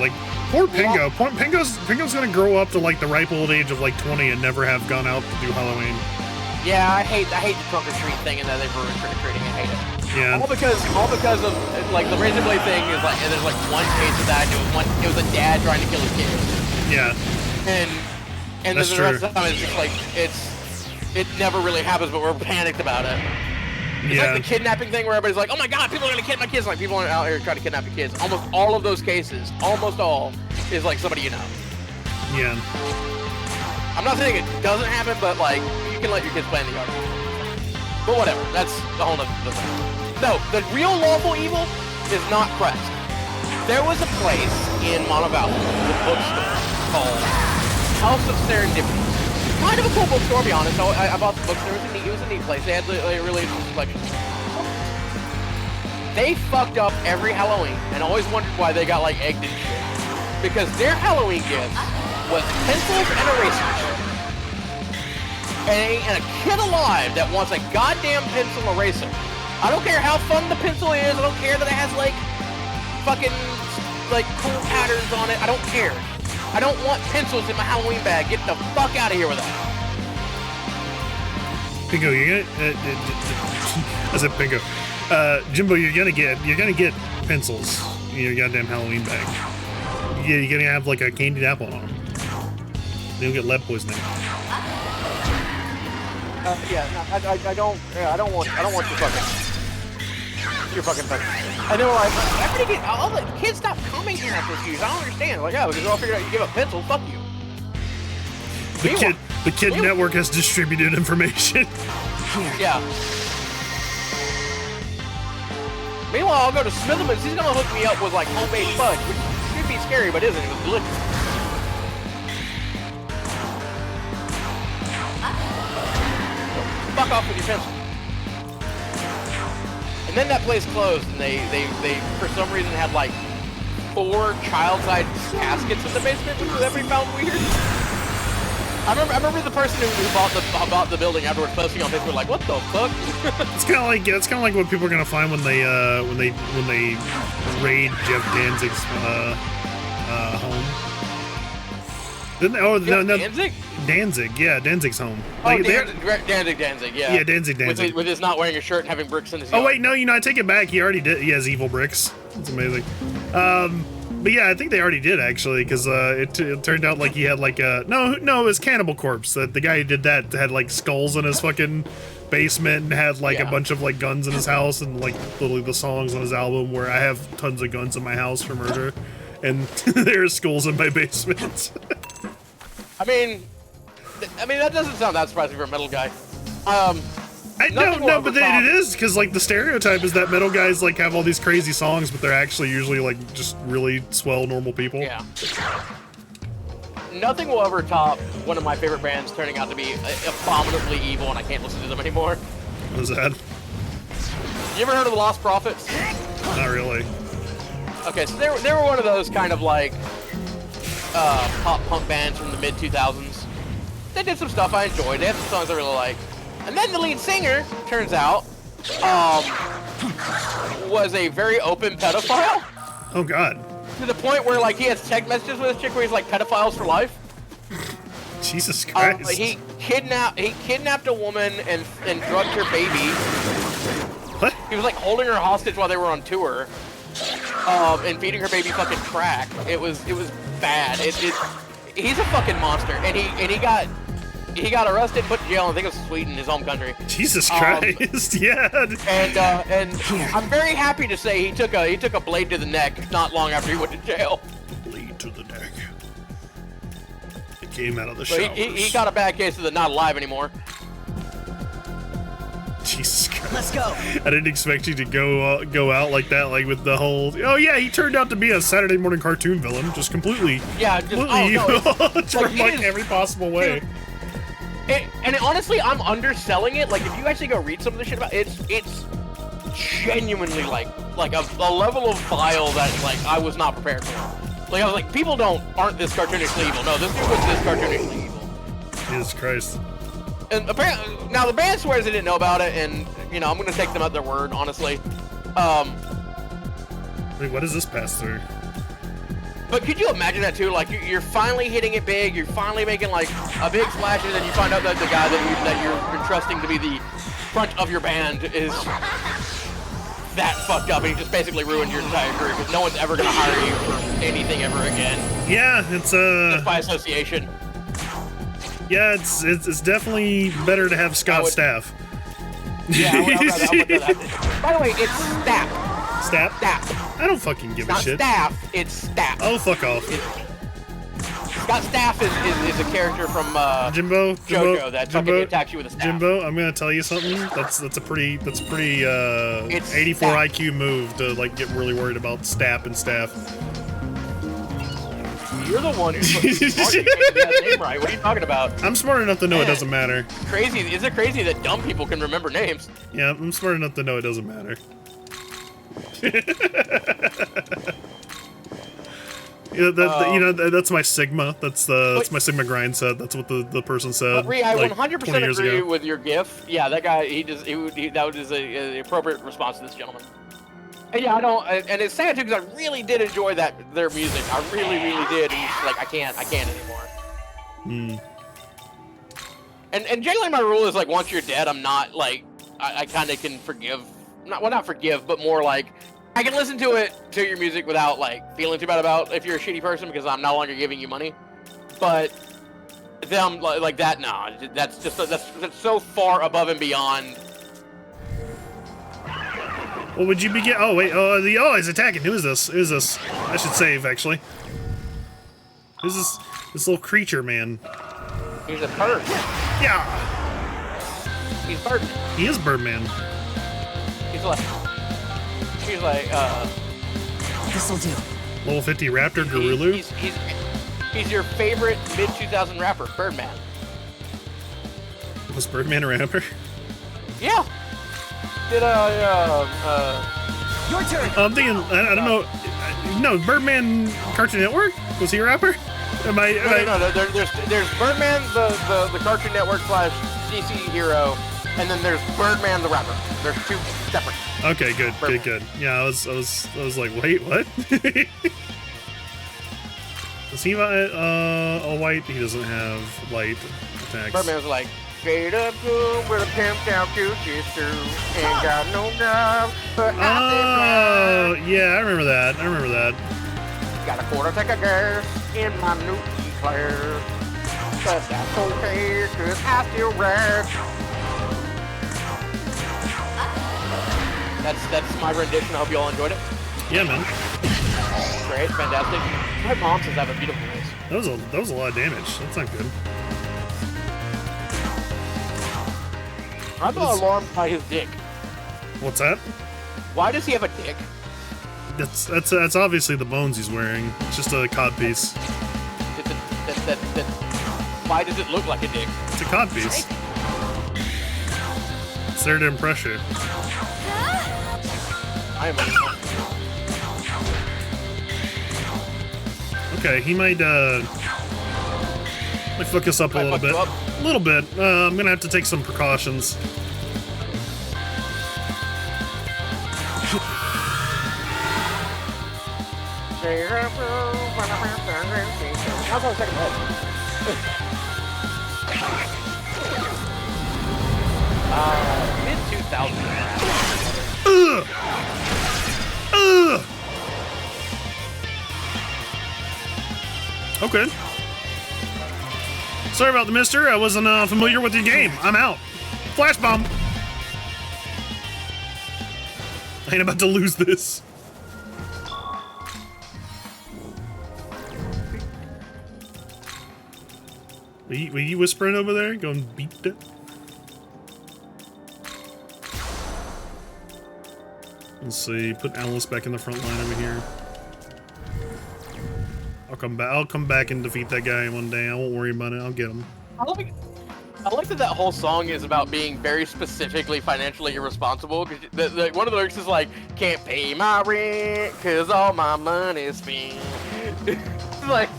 Poor Pingo. Pingo's gonna grow up to the ripe old age of 20 and never have gone out to do Halloween. Yeah, I hate the trunk or treat thing and that they've ruined trick or treating. I hate it. Yeah. All because of the razor blade thing is there's one case of that. It was a dad trying to kill his kid. Yeah. And And That's then the rest true. of the time it's just like it never really happens, but we're panicked about it. It's Yeah. like the kidnapping thing where everybody's like, oh my god, people are gonna kidnap my kids. Like people are out here trying to kidnap the kids. Almost all of those cases, almost all, is like somebody you know. Yeah. I'm not saying it doesn't happen, but like you can let your kids play in the yard. But whatever, that's a whole nother thing. No, the real lawful evil is not Crest. There was a place in Montevallo, the bookstore, called House of Serendipity. Kind of a cool bookstore, to be honest. I bought the bookstore. It was a neat place. They had a really interesting collection. They fucked up every Halloween and always wondered why they got like egged and shit. Because their Halloween gifts was pencils and erasers. And a kid alive that wants a goddamn pencil eraser. I don't care how fun the pencil is. I don't care that it has like fucking like cool patterns on it. I don't care. I don't want pencils in my Halloween bag. Get the fuck out of here with that. Pingo, you're gonna. I said Pingo. Jimbo, you're gonna get pencils in your goddamn Halloween bag. Yeah, you're gonna have like a candied apple on them. You'll get lead poisoning. I don't want your fucking thing. I know, like, everybody get, all the kids stop coming here after Fuse. I don't understand. Like, yeah, because they're all figured out you give a pencil, fuck you. The kid network has distributed information. Yeah. Meanwhile, I'll go to Smitherman's. He's gonna hook me up with like homemade fudge, which should be scary, but isn't. It was delicious. Fuck off with your pencil. And then that place closed, and they for some reason had like 4 child-sized caskets in the basement, which everybody found weird. I remember the person who bought the building afterwards posting on Facebook like, what the fuck? It's kind of like what people are gonna find when they raid Jeff Danzig's home. Didn't they? Oh no, Danzig? Danzig, yeah, Danzig's home. Oh, Like, Danzig, yeah. Yeah, Danzig. With his not wearing a shirt and having bricks in his Oh yard. wait, no, I take it back. He already did. He has evil bricks. It's amazing. But yeah, I think they already did actually, because it turned out like he had like a no, it was Cannibal Corpse. That the guy who did that had like skulls in his fucking basement and had like a bunch of like guns in his house and like literally the songs on his album where I have tons of guns in my house for murder, and there's skulls in my basement. I mean that doesn't sound that surprising for a metal guy. No, but it is, because like the stereotype is that metal guys like have all these crazy songs, but they're actually usually like just really swell normal people. Yeah. Nothing will ever top one of my favorite bands turning out to be abominably evil, and I can't listen to them anymore. What is that? You ever heard of the Lost Prophets? Not really. Okay, so they were one of those kind of like pop punk bands from the mid 2000s. They did some stuff I enjoyed. They had some songs I really like. And then the lead singer, turns out, was a very open pedophile. Oh God. To the point where like he has text messages with this chick where he's like pedophiles for life. Jesus Christ. He kidnapped a woman and drugged her baby. What? He was like holding her hostage while they were on tour. And feeding her baby fucking crack. It was bad. He's a fucking monster, and he got arrested and put in jail. I think it was Sweden, his home country. Jesus Christ, yeah. And I'm very happy to say he took a blade to the neck not long after he went to jail. Blade to the neck. It came out of the So showers. he got a bad case of the not alive anymore. Jesus Christ. Let's go. I didn't expect you to go out like that, like with the whole. Oh yeah, he turned out to be a Saturday morning cartoon villain, just completely. Yeah, just from like every possible way. Honestly, I'm underselling it. Like, if you actually go read some of the shit about it, it's genuinely like a level of vile that like I was not prepared for. Like I was like, people aren't this cartoonishly evil. No, this dude was this cartoonishly evil. Jesus Christ. And apparently, now the band swears they didn't know about it, and you know I'm gonna take them at their word, honestly. Wait, what does this pass through? But could you imagine that too? Like you're finally hitting it big, you're finally making like a big splash, and then you find out that the guy that you're entrusting to be the front of your band is that fucked up, and he just basically ruined your entire career because no one's ever gonna hire you for anything ever again. Yeah, it's just by association. Yeah, it's definitely better to have Scott's staff. Yeah, I would do that. By the way, it's Staff. Staff? Staff. I don't fucking give a Not shit. Staff, it's Staff. Oh, fuck off. Scott Staff is a character from Jimbo, JoJo that fucking attacks you with a staff. Jimbo, I'm gonna tell you something. That's a pretty 84 staff. IQ move to like get really worried about staff and staff. You're the one who's fucking smart. You can't get that name right. What are you talking about? I'm smart enough to know it doesn't matter. Crazy. Is it crazy that dumb people can remember names? Yeah, I'm smart enough to know it doesn't matter. That's my Sigma. That's my Sigma grind set. That's what the person said. Rhea, I like 100% years agree ago. with your GIF. Yeah, that guy. That was the appropriate response to this gentleman. And yeah, I don't. And it's sad too because I really did enjoy their music. I really did. And it's just like I can't anymore. And generally my rule is like once you're dead, I'm not like I kind of can forgive. Not forgive, but more like. I can listen to your music without like feeling too bad about if you're a shitty person because I'm no longer giving you money. But them like that, no, that's so far above and beyond. Well, would you begin? Oh wait, he's attacking. Who is this? Who is this? I should save actually. Who's this little creature, man? He's a bird. Yeah. He's Birdman. He is Birdman. He's like, This'll do. Level 50 Raptor Garulu. He's your favorite mid-2000 rapper, Birdman. Was Birdman a rapper? Yeah. Did Your turn. I'm thinking. I don't know. No, Birdman Cartoon Network. Was he a rapper? No. There's Birdman, the Cartoon Network / DC hero, and then there's Birdman the rapper. There's two separate. Okay, good. Yeah, I was like, wait, what? Does he a white? He doesn't have light attacks. Birdman's like, straight up good with a pimped out Gucci suit, ain't got no job, but Oh, yeah, I remember that. got a quarter tank of gas in my new E-Class, but that's okay, cause I still rap. That's my rendition. I hope you all enjoyed it. Yeah, man. Great, fantastic. My mom says I have a beautiful voice. That was a lot of damage. That's not good. I'm alarmed by his dick. What's that? Why does he have a dick? That's obviously the bones he's wearing. It's just a cod piece. Why does it look like a dick? It's a cod piece. It's there to impress you. I am. Okay, he might fuck us up a little bit. A little bit. I'm gonna have to take some precautions. How's our second head? Mid-2000s. Okay. Sorry about the mister. I wasn't familiar with your game. I'm out. Flash bomb. I ain't about to lose this. Were you whispering over there? Going beat it? Let's see. Put Alice back in the front line over here. I'll come back and defeat that guy one day. I won't worry about it. I'll get him. I like that whole song is about being very specifically financially irresponsible. Cause one of the lyrics is like, "Can't pay my rent cause all my money's spent." It's like,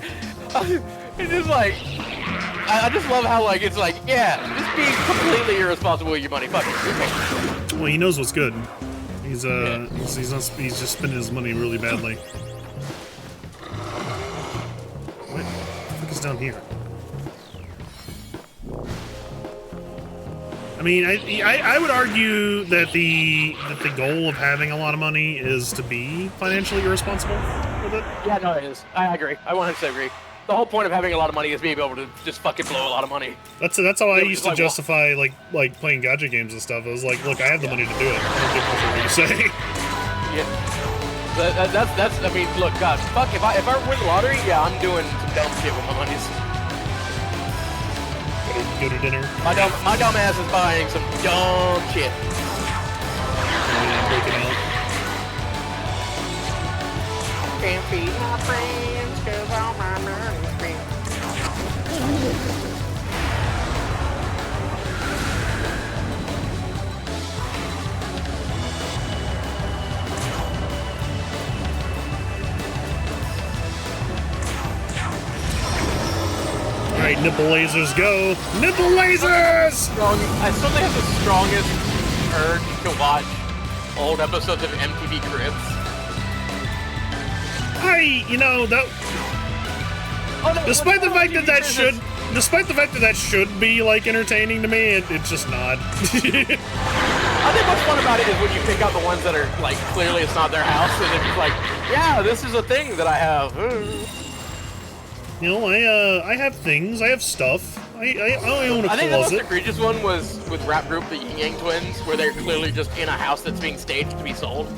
it's just like, I just love how like it's like, yeah, just being completely irresponsible with your money. Fuck it. Well, he knows what's good. He's just spending his money really badly. What the fuck is down here? I mean, I would argue that the goal of having a lot of money is to be financially irresponsible with it. Yeah, no, it is. I agree. I 100% agree. the whole point of having a lot of money is being able to just fucking blow a lot of money. That's how I used to justify like playing gacha games and stuff. I was like, look, I have the money to do it. I don't give a fuck what you say. Yeah. That's. I mean, look, God, fuck. If I win the lottery, yeah, I'm doing some dumb shit with my monies. Go to dinner. My dumb ass is buying some dumb shit. Breaking out. Can't feed my friends 'cause all my money's spent. Alright, nipple lasers go! Nipple lasers! I suddenly have the strongest urge to watch old episodes of MTV Cribs. Despite the fact that that should be like entertaining to me, it's just not. I think what's fun about it is when you pick out the ones that are like clearly it's not their house, and it's like, yeah, this is a thing that I have. You know, I have things, I have stuff. I own a closet. I think the most egregious one was with rap group the Yin Yang Twins, where they're clearly just in a house that's being staged to be sold.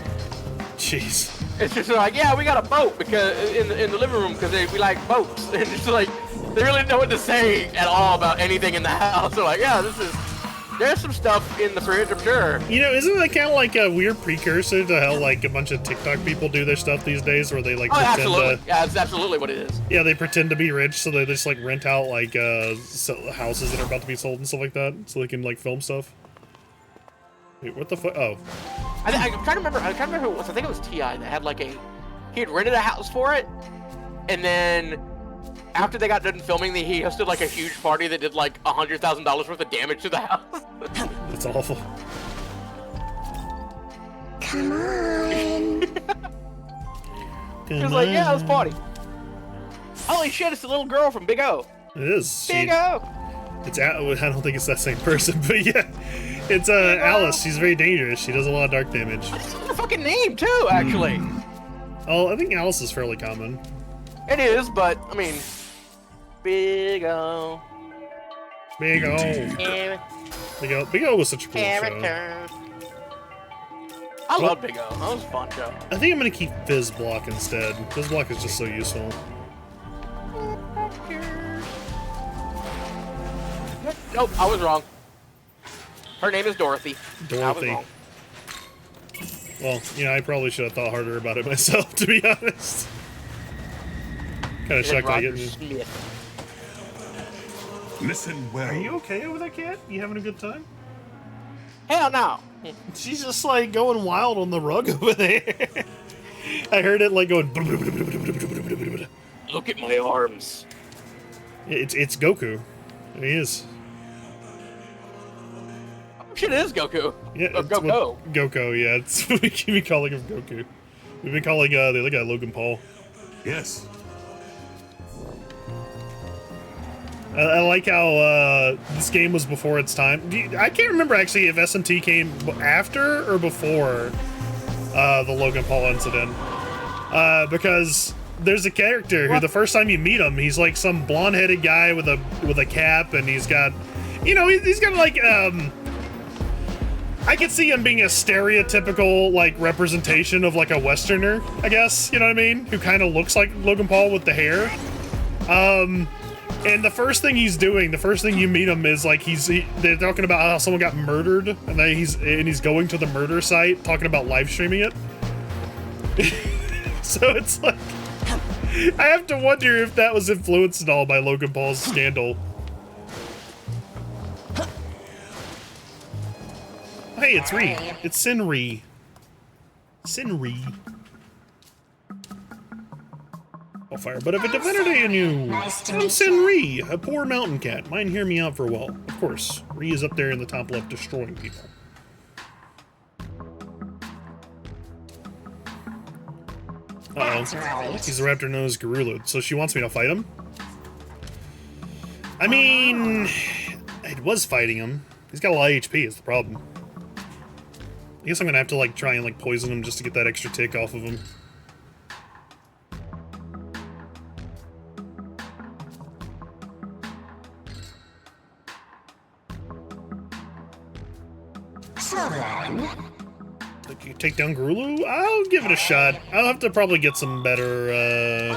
Jeez. It's just like, yeah, we got a boat because in the living room because we like boats, and it's like they really know what to say at all about anything in the house. They're like, yeah, there's some stuff in the fridge, I'm sure. You know, isn't that kind of like a weird precursor to how like a bunch of TikTok people do their stuff these days, where they like pretend absolutely. Yeah, that's absolutely what it is. Yeah, they pretend to be rich, so they just like rent out like houses that are about to be sold and stuff like that, so they can like film stuff. Wait, what the fuck? Oh. I'm trying to remember who it was. I think it was T.I. that had like he had rented a house for it, and then after they got done filming, he hosted like a huge party that did like $100,000 worth of damage to the house. That's awful. Come on. He was like, yeah, let's party. Holy shit, it's the little girl from Big O. It is. Big O. It's I don't think it's that same person, but yeah. It's Alice. She's very dangerous. She does a lot of dark damage. That's her fucking name too, actually. Oh, I think Alice is fairly common. It is, but I mean, Big O. Big O. Big O was such a cool show. I love Big O. That was a fun show. I think I'm gonna keep Fizz Block instead. Fizz Block is just so useful. Nope, I was wrong. Her name is Dorothy. Dorothy. I was wrong. Well, you know, I probably should have thought harder about it myself, to be honest. Kind of shocked I didn't. Listen well. Are you okay over there, cat? You having a good time? Hell no. She's just like going wild on the rug over there. I heard it like going. Look at my arms. It's Goku. It is. Shit, it is Goku. Yeah, Goku. Goku, yeah. It's we keep been calling him Goku. We've been calling the other guy Logan Paul. Yes. I like how this game was before its time. I can't remember actually if SMT came after or before the Logan Paul incident. Because there's a character who the first time you meet him, he's like some blonde-headed guy with a cap, and he's got, you know, he's got like I could see him being a stereotypical like representation of like a Westerner, I guess. You know what I mean? Who kind of looks like Logan Paul with the hair. And the first thing he's doing, the first thing you meet him is like they're talking about how someone got murdered, and then he's going to the murder site, talking about live streaming it. So it's like I have to wonder if that was influenced at all by Logan Paul's scandal. Hey, it's Ree. It's Sinri. I'll fire but of a divinity in you. I'm Sinri, a poor mountain cat. Mind hear me out for a while. Of course, Ree is up there in the top left destroying people. Uh-oh. He's a raptor known as Garulud, so she wants me to fight him? I mean, I was fighting him. He's got a lot of HP, is the problem. I guess I'm gonna have to like try and like poison him just to get that extra tick off of him. Take down Grulu? I'll give it a shot. I'll have to probably get some better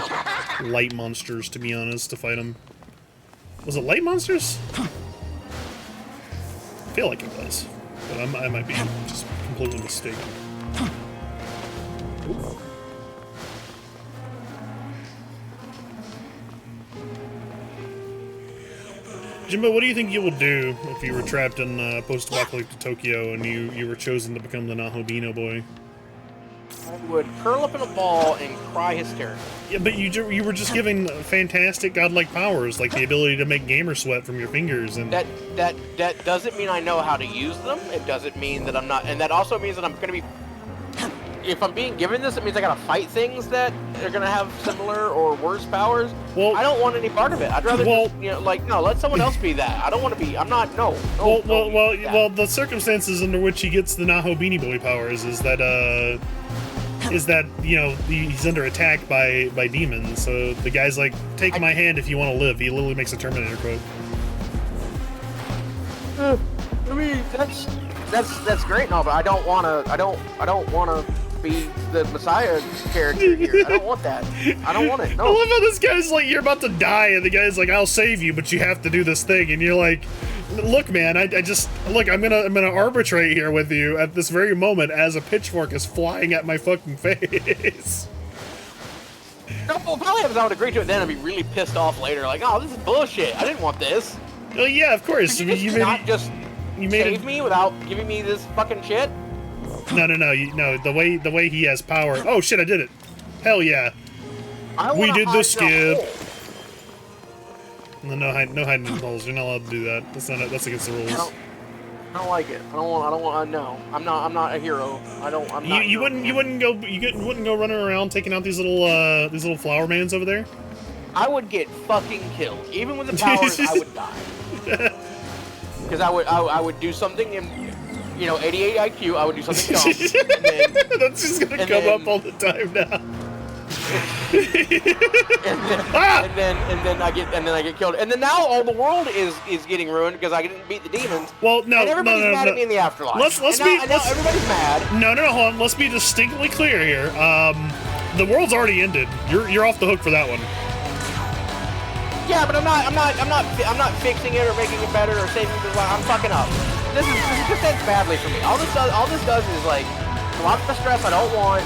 light monsters, to be honest, to fight him. Was it light monsters? I feel like it was, but I might be just completely mistaken. Ooh. Jimbo, what do you think you would do if you were trapped in post-apocalyptic Tokyo and you were chosen to become the Nahobino boy? I would curl up in a ball and cry hysterically. Yeah, but you were just given fantastic godlike powers, like the ability to make gamer sweat from your fingers, and that doesn't mean I know how to use them. It doesn't mean that I'm not, and that also means that I'm going to be. If I'm being given this, it means I gotta fight things that are gonna have similar or worse powers. Well, I don't want any part of it. I'd rather just, no, let someone else be that. I don't want to be. I'm not. No. Well, the circumstances under which he gets the Nahobini boy powers is that he's under attack by demons. So the guy's like, take my hand if you want to live. He literally makes a Terminator quote. I mean, that's great, no, but I don't wanna be the Messiah character here. I don't want that. I don't want it. No. I love how this guy's like, you're about to die, and the guy's like, I'll save you, but you have to do this thing, and you're like, look, man, I'm gonna arbitrate here with you at this very moment as a pitchfork is flying at my fucking face. No, well, probably if I would agree to it then, I'd be really pissed off later, like, oh, this is bullshit. I didn't want this. Well, yeah, of course. You save me without giving me this fucking shit? No. The way he has power. Oh shit! I did it. Hell yeah. We did the skip. No hiding in holes. You're not allowed to do that. That's against the rules. I don't like it. I don't want. No, I'm not a hero. You wouldn't go running around taking out these little flower mans over there. I would get fucking killed. Even with the powers, I would die. Because I would do something in, 88 IQ, I would do something dumb. That's just gonna come up all the time now. and then I get killed. And then now all the world is getting ruined because I didn't beat the demons. Well, no, and everybody's mad at me in the afterlife. Now everybody's mad. No, hold on. Let's be distinctly clear here. The world's already ended. You're off the hook for that one. Yeah, but I'm not fixing it or making it better or saving it. I'm fucking up. This just ends badly for me. All this does is like a lot of the stress I don't want.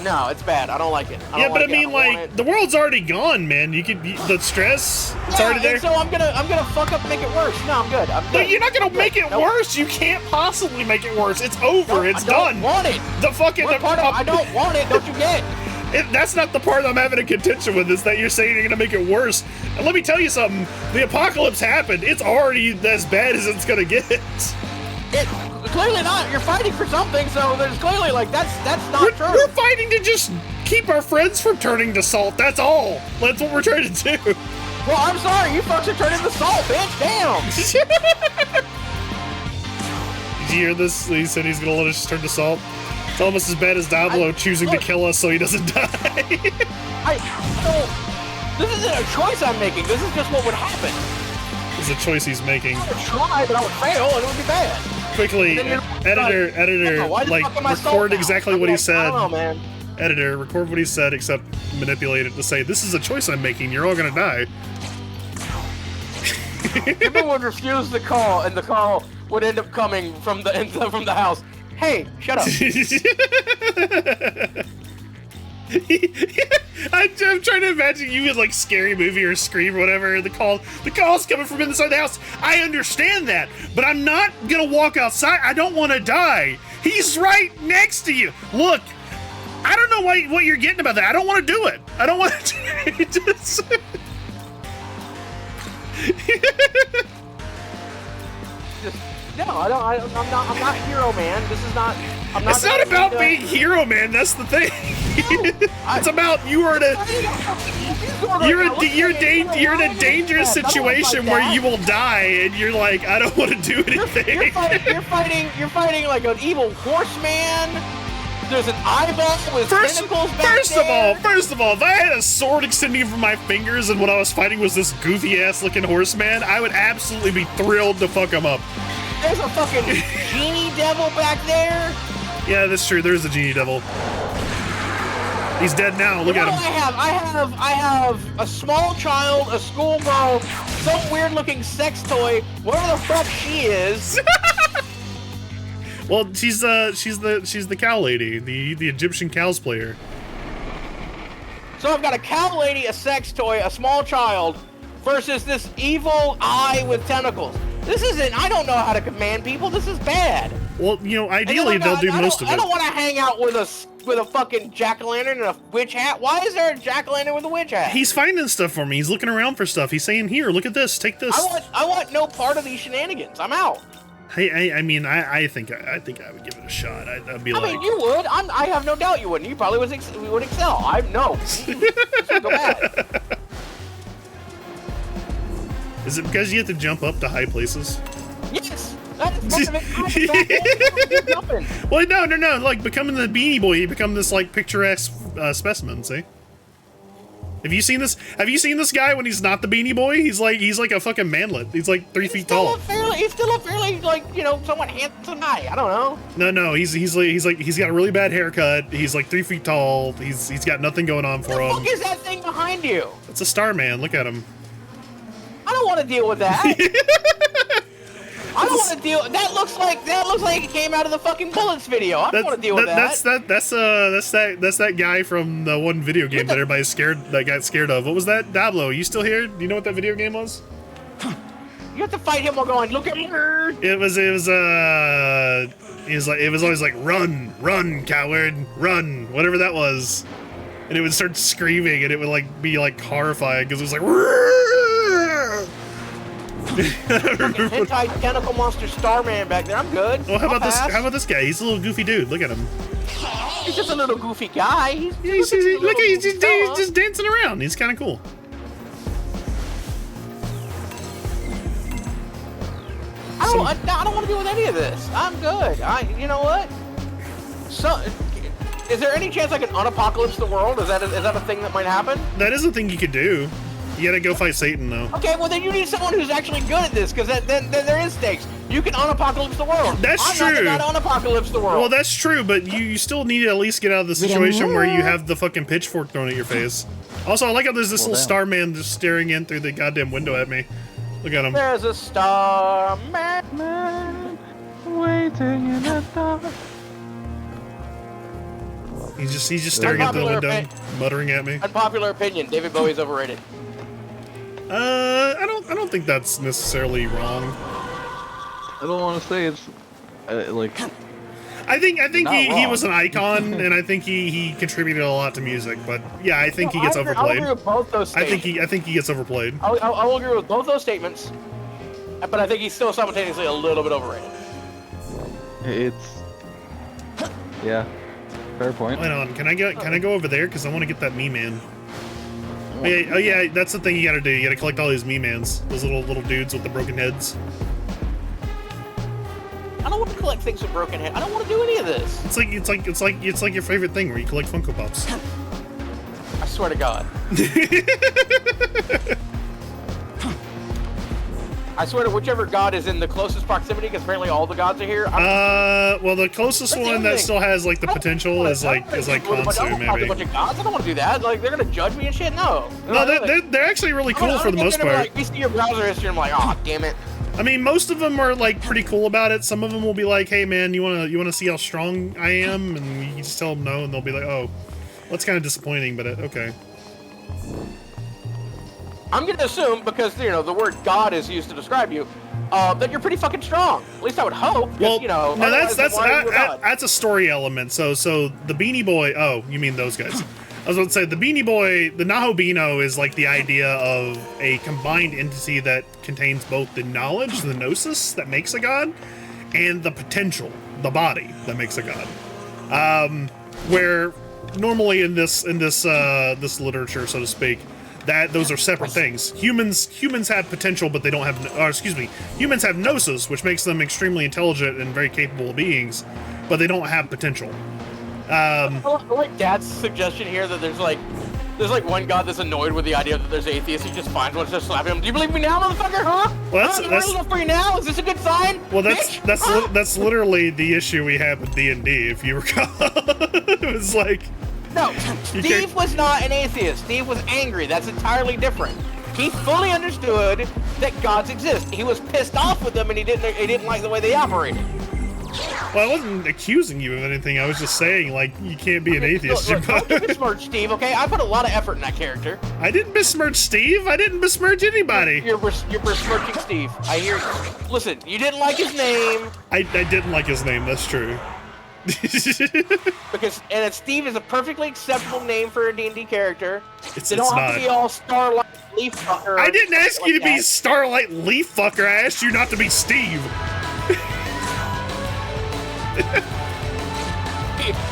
No, it's bad. I don't like it. I mean, the world's already gone, man. The stress, it's already there. So I'm gonna fuck up and make it worse. No, I'm good. No, you're not gonna make it worse. You can't possibly make it worse. It's over. It's done. I don't want it. I don't want it. Don't you get? That's not the part I'm having a contention with, is that you're saying you're gonna make it worse. And let me tell you something, the apocalypse happened. It's already as bad as it's gonna get. Clearly not. You're fighting for something, so there's clearly that's not true. We're fighting to just keep our friends from turning to salt, that's all. That's what we're trying to do. Well, I'm sorry, you folks are turning to salt, bitch, damn! Did you hear this? He said he's gonna let us turn to salt. It's almost as bad as Diablo choosing to kill us so he doesn't die. This isn't a choice I'm making. This is just what would happen. This is a choice he's making. I would try, but I would fail, and it would be bad. Quickly, editor, record exactly what he said. I don't know, man. Editor, record what he said, except manipulate it to say, this is a choice I'm making, you're all gonna die. People would refuse the call, and the call would end up coming from the house. Hey, shut up. I'm trying to imagine you in like Scary Movie or Scream or whatever. The call's coming from inside the house. I understand that, but I'm not gonna walk outside. I don't want to die. He's right next to you. Look, I don't know what you're getting about that. I don't want to do it. I don't want to. No, I'm not Hero Man. This is not. It's not about being Hero Man. That's the thing. It's about you're in a dangerous situation where you will die, and you're like, I don't want to do anything. You're fighting like an evil horseman. There's an eyeball with tentacles back there. First of all, if I had a sword extending from my fingers and what I was fighting was this goofy ass looking horseman, I would absolutely be thrilled to fuck him up. There's a fucking genie devil back there. Yeah, that's true. There's a genie devil. He's dead now. Look at him. I have a small child, a schoolgirl, some weird-looking sex toy, whatever the fuck she is. Well, she's the cow lady, the Egyptian cosplayer. So I've got a cow lady, a sex toy, a small child, versus this evil eye with tentacles. This isn't. I don't know how to command people. This is bad. Well, you know, ideally they'll do most of it. I don't want to hang out with a fucking jack-o'-lantern and a witch hat. Why is there a jack-o'-lantern with a witch hat? He's finding stuff for me. He's looking around for stuff. He's saying, "Here, look at this. Take this." I want no part of these shenanigans. I'm out. Hey, I mean, I think I would give it a shot. I'd be like, I mean, you would. I have no doubt you would. You probably would excel. I know. Go bad. Is it because you have to jump up to high places? Yes. That is part of it. Well, no. Like becoming the Beanie Boy, you become this like picturesque specimen. See? Have you seen this? Have you seen this guy when he's not the Beanie Boy? He's like a fucking manlet. He's like 3 feet tall. He's still a fairly like, you know, somewhat handsome guy. I don't know. No. He's got a really bad haircut. He's like 3 feet tall. He's got nothing going on for him. What the fuck is that thing behind you? It's a Starman. Look at him. I don't want to deal with that. I don't want to deal. That looks like it came out of the fucking Bullets video. I don't want to deal with that. That's that guy from the one video game that everybody's got scared of. What was that? Dablo, you still here? Do you know what that video game was? You have to fight him while going, look at me. It was always like run, coward, run, whatever that was. And it would start screaming and it would like be like horrifying because it was like hentai tentacle monster Starman back there. I'm good. Well, how about this guy? He's a little goofy dude. Look at him. He's just a little goofy guy. He's just dancing around. He's kind of cool. I don't want to deal with any of this. I'm good. You know what? So, is there any chance I can unapocalypse the world? Is that a thing that might happen? That is a thing you could do. You gotta go fight Satan, though. Okay, well then you need someone who's actually good at this, because then there is stakes. You can unapocalypse the world. That's true. I'm not unapocalypse the world. Well, that's true, but you still need to at least get out of the situation where you have the fucking pitchfork thrown at your face. Also, I like how there's this little Starman just staring in through the goddamn window at me. Look at him. There's a Starman waiting in the dark. He's just staring at the window, muttering at me. Unpopular opinion: David Bowie's overrated. I don't think that's necessarily wrong. I don't want to say it's like. I think he was an icon, and I think he contributed a lot to music. But yeah, I think he gets overplayed. I'll agree with both those statements. I think he gets overplayed. I'll agree with both those statements, but I think he's still simultaneously a little bit overrated. Yeah, fair point. Wait on, can I go over there because I want to get that Me-Man. Oh yeah, that's the thing you gotta do. You gotta collect all these Me-Mans, those little dudes with the broken heads. I don't want to collect things with broken heads. I don't want to do any of this. It's like your favorite thing where you collect Funko Pops. I swear to God. I swear to whichever god is in the closest proximity, because apparently all the gods are here. Well, the closest one that still has like the potential is like Khonsu, maybe. A bunch of gods. I don't want to do that. Like they're gonna judge me and shit. No. They're actually really cool for the most part. Like, we see your browser history. I'm like, oh damn it. I mean, most of them are like pretty cool about it. Some of them will be like, hey man, you wanna see how strong I am, and you just tell them no, and they'll be like, oh, well, that's kind of disappointing, but okay. I'm gonna assume, because the word God is used to describe you, that you're pretty fucking strong. At least I would hope. Well, no, that's a story element. So the Beanie Boy. Oh, you mean those guys? I was about to say the Beanie Boy, the Nahobino, is like the idea of a combined entity that contains both the knowledge, the gnosis that makes a god, and the potential, the body that makes a god. Where normally in this literature, so to speak, that those are separate things. Humans have potential, but they don't have. Humans have gnosis, which makes them extremely intelligent and very capable beings, but they don't have potential. I like Dad's suggestion here that there's There's like one god that's annoyed with the idea that there's atheists. He just finds one, just slapping him. Do you believe me now, motherfucker? Huh? Well, that's for you now. Is this a good sign? Well, that's literally the issue we had with D&D, if you recall. It was like no, Steve was not an atheist. Steve was angry. That's entirely different. He fully understood that gods exist. He was pissed off with them, and he didn't like the way they operated. Well, I wasn't accusing you of anything. I was just saying, like, you can't be an atheist. Look, don't besmirch Steve, okay? I put a lot of effort in that character. I didn't besmirch Steve. I didn't besmirch anybody. You're besmirching Steve. I hear you. Listen, you didn't like his name. I didn't like his name. That's true. And Steve is a perfectly acceptable name for a D&D character. They don't have not. to be all Starlight Leaf Fucker. I didn't ask you to be Starlight Leaf Fucker. I asked you not to be Steve.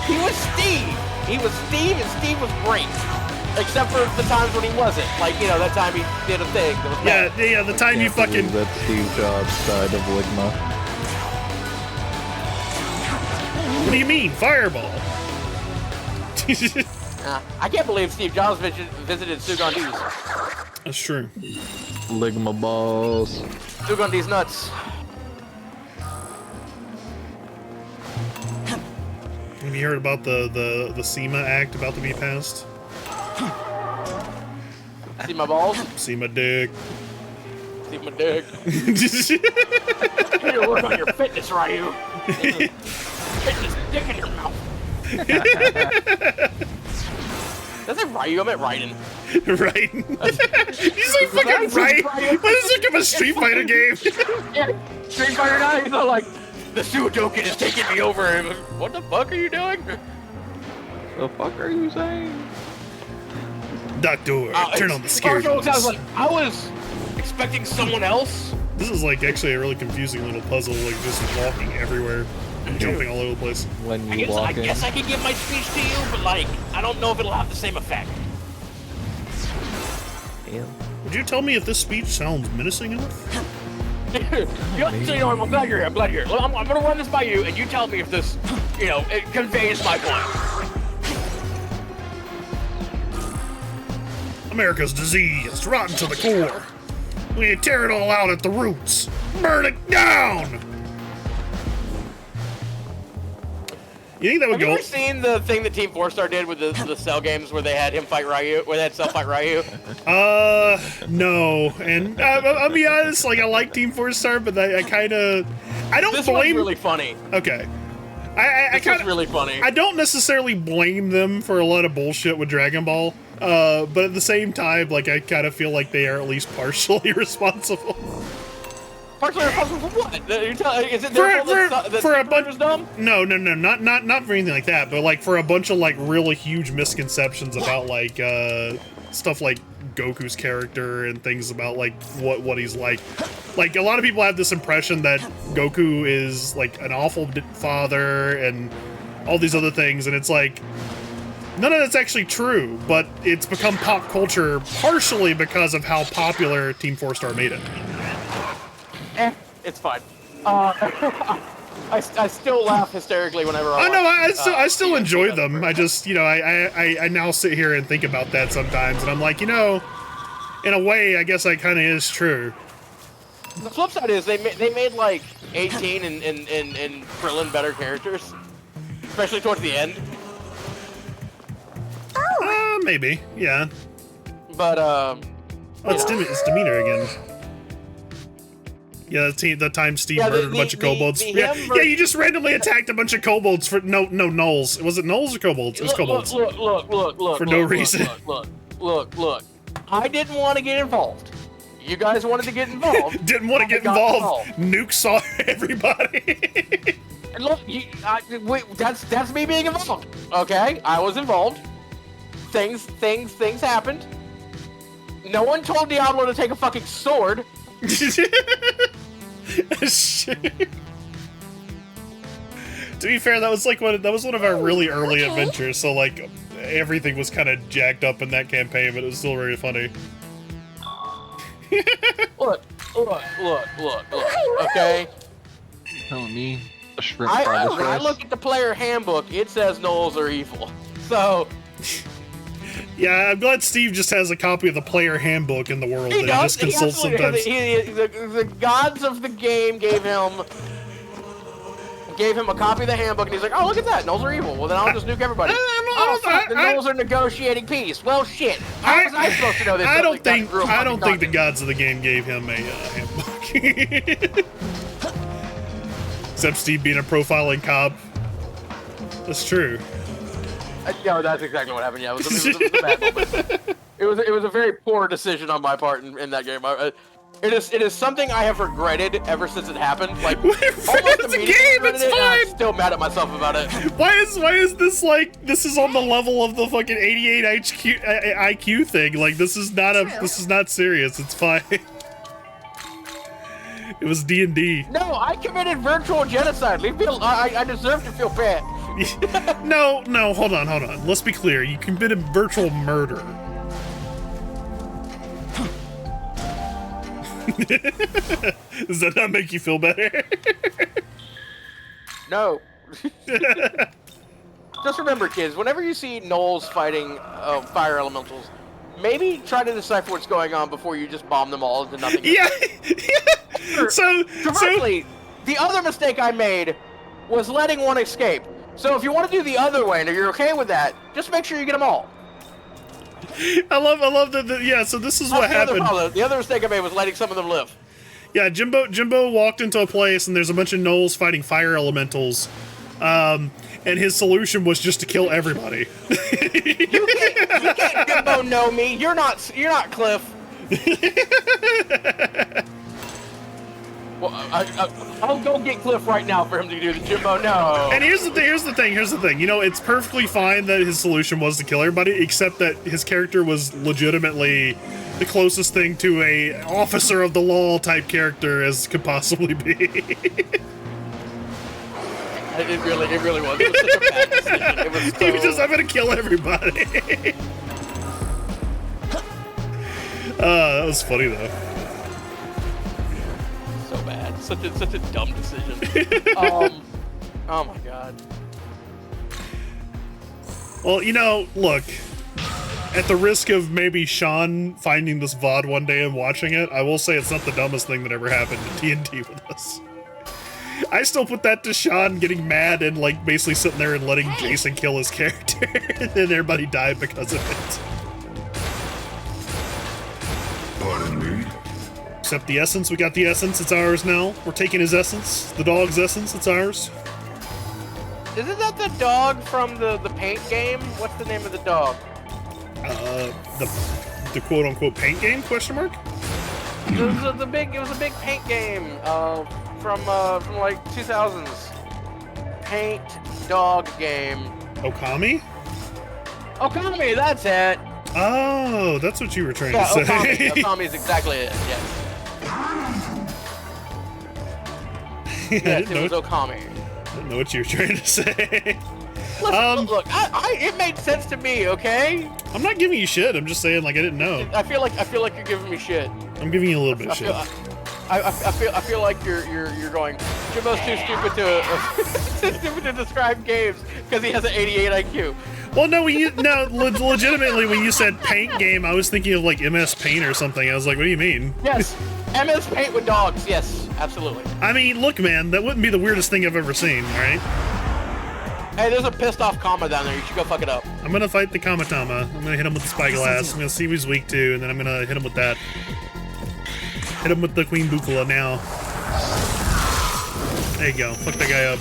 He was Steve. He was Steve, and Steve was great. Except for the times when he wasn't. Like, you know, that time he did a thing that was bad. Yeah, the time you fucking... That Steve Jobs died of Ligma. What do you mean? Fireball? I can't believe Steve Jobs visited Sugandi's. That's true. Ligma balls. Sugandi's nuts. Have you heard about the SEMA Act about to be passed? See my balls? See my dick. See my dick. You need to work on your fitness, Ryu. Fitness dick in your mouth. That's like Ryu, I meant Raiden. Raiden? He's like fucking Raiden. What is it, a Street Fighter game? Yeah, Street Fighter 9, he's all like, the Sudoku is taking me over. And what the fuck are you doing? The fuck are you saying? Doctor, turn on the scary I was expecting someone else. This is like actually a really confusing little puzzle, like just walking everywhere and jumping all over the place. When I you guess I could give my speech to you, but like, I don't know if it'll have the same effect. Damn. Would you tell me if this speech sounds menacing enough? So, you know, I'm glad you're here. I'm glad you're here. I'm gonna run this by you, and you tell me if this, you know, it conveys my point. America's diseased, rotten to the core. We tear it all out at the roots. Burn it down! You think that would Have you ever seen the thing that Team 4-Star did with the Cell games where they had him fight Ryu, where they had Cell fight Ryu? No. And I'll be honest, like, I like Team 4-Star, but I kind of... I don't this blame... This one's really funny. Okay. This one's really funny. I don't necessarily blame them for a lot of bullshit with Dragon Ball, but at the same time, like, I kind of feel like they are at least partially responsible. Partially responsible for what? Is it their fault that for a bunch was dumb? No, not for anything like that, but like for a bunch of like really huge misconceptions about like stuff like Goku's character and things about like what he's like. Like a lot of people have this impression that Goku is like an awful father and all these other things, and it's like none of that's actually true, but it's become pop culture partially because of how popular Team 4-Star made it. It's fine. I still laugh hysterically whenever I still enjoy them. I just, you know, I now sit here and think about that sometimes, and I'm like, you know, in a way, I guess that kind of is true. The flip side is they made like 18 and Krillin better characters, especially towards the end. Maybe, yeah. But it's Demeanor again. Yeah, the time Steve murdered a bunch of kobolds. Yeah, you just randomly attacked a bunch of kobolds for no gnolls. Was it gnolls or kobolds? It was kobolds. Look. For no reason. Look. I didn't want to get involved. You guys wanted to get involved. Didn't want to get involved. Nuke saw everybody. Look, that's me being involved. Okay, I was involved. Things happened. No one told Diablo to take a fucking sword. To be fair, that was like one of our really early adventures, so like everything was kind of jacked up in that campaign, but it was still very funny. Look. Okay. Telling me a shrimp when I look at the player handbook, it says gnolls are evil. So Yeah, I'm glad Steve just has a copy of the player handbook in the world that he just consults sometimes. The gods of the game gave him a copy of the handbook, and he's like, "Oh, look at that! Gnolls are evil. Well, then I'll just nuke everybody." The Gnolls are negotiating peace. Well, shit. How was I supposed to know this? I don't think the gods of the game gave him a handbook. Except Steve being a profiling cop. That's true. No, that's exactly what happened. Yeah, it was a bad moment. It was a very poor decision on my part in that game. It is something I have regretted ever since it happened. Like almost immediately regretted it, and I'm still mad at myself about it. Why is this like this is on the level of the fucking 88 IQ thing? Like this is not serious. It's fine. It was D&D. No, I committed virtual genocide. Leave me alone. I deserve to feel bad. No, hold on. Let's be clear. You committed virtual murder. Does that not make you feel better? No. Just remember, kids, whenever you see gnolls fighting fire elementals, maybe try to decipher what's going on before you just bomb them all into nothing. Yeah. So the other mistake I made was letting one escape. So if you want to do the other way and you're okay with that, just make sure you get them all. I love that. Yeah. So this is what happened. The other mistake I made was letting some of them live. Yeah, Jimbo walked into a place and there's a bunch of gnolls fighting fire elementals, and his solution was just to kill everybody. You can't Jimbo know me. You're not Cliff. Well, I'll go get Cliff right now for him to do the Jimbo. No. And here's the thing. You know, it's perfectly fine that his solution was to kill everybody, except that his character was legitimately the closest thing to a officer of the law type character as could possibly be. It really was. It was such a bad decision. It was so... He was just, I'm gonna kill everybody. That was funny though. So bad. Such a dumb decision. Oh my god. Well, you know, look. At the risk of maybe Sean finding this VOD one day and watching it, I will say it's not the dumbest thing that ever happened to TNT with us. I still put that to Sean getting mad and like basically sitting there and letting Jason kill his character, and then everybody died because of it. Pardon me? Except the essence, we got the essence, it's ours now. We're taking his essence, the dog's essence, it's ours. Isn't that the dog from the paint game? What's the name of the dog? The quote unquote paint game, question mark? It was a big paint game, from like 2000s. Paint dog game. Okami? Okami, that's it! Oh, that's what you were trying to say. Okami is exactly it, yes. Yes, it was Okami. I didn't know what you were trying to say. Listen, look, it made sense to me, okay? I'm not giving you shit. I'm just saying, like, I didn't know. I feel like you're giving me shit. I'm giving you a little bit of shit. I feel like you're going. Jimbo's too stupid to describe games because he has an 88 IQ. Well, no, legitimately, when you said paint game, I was thinking of like MS Paint or something. I was like, what do you mean? Yes, MS Paint with dogs. Yes, absolutely. I mean, look, man, that wouldn't be the weirdest thing I've ever seen, right? Hey, there's a pissed off Kama down there. You should go fuck it up. I'm gonna fight the Kamatama. I'm gonna hit him with the spyglass. I'm gonna see what he's weak to, and then I'm gonna hit him with that. Hit him with the Queen Bukala now. There you go. Fuck that guy up.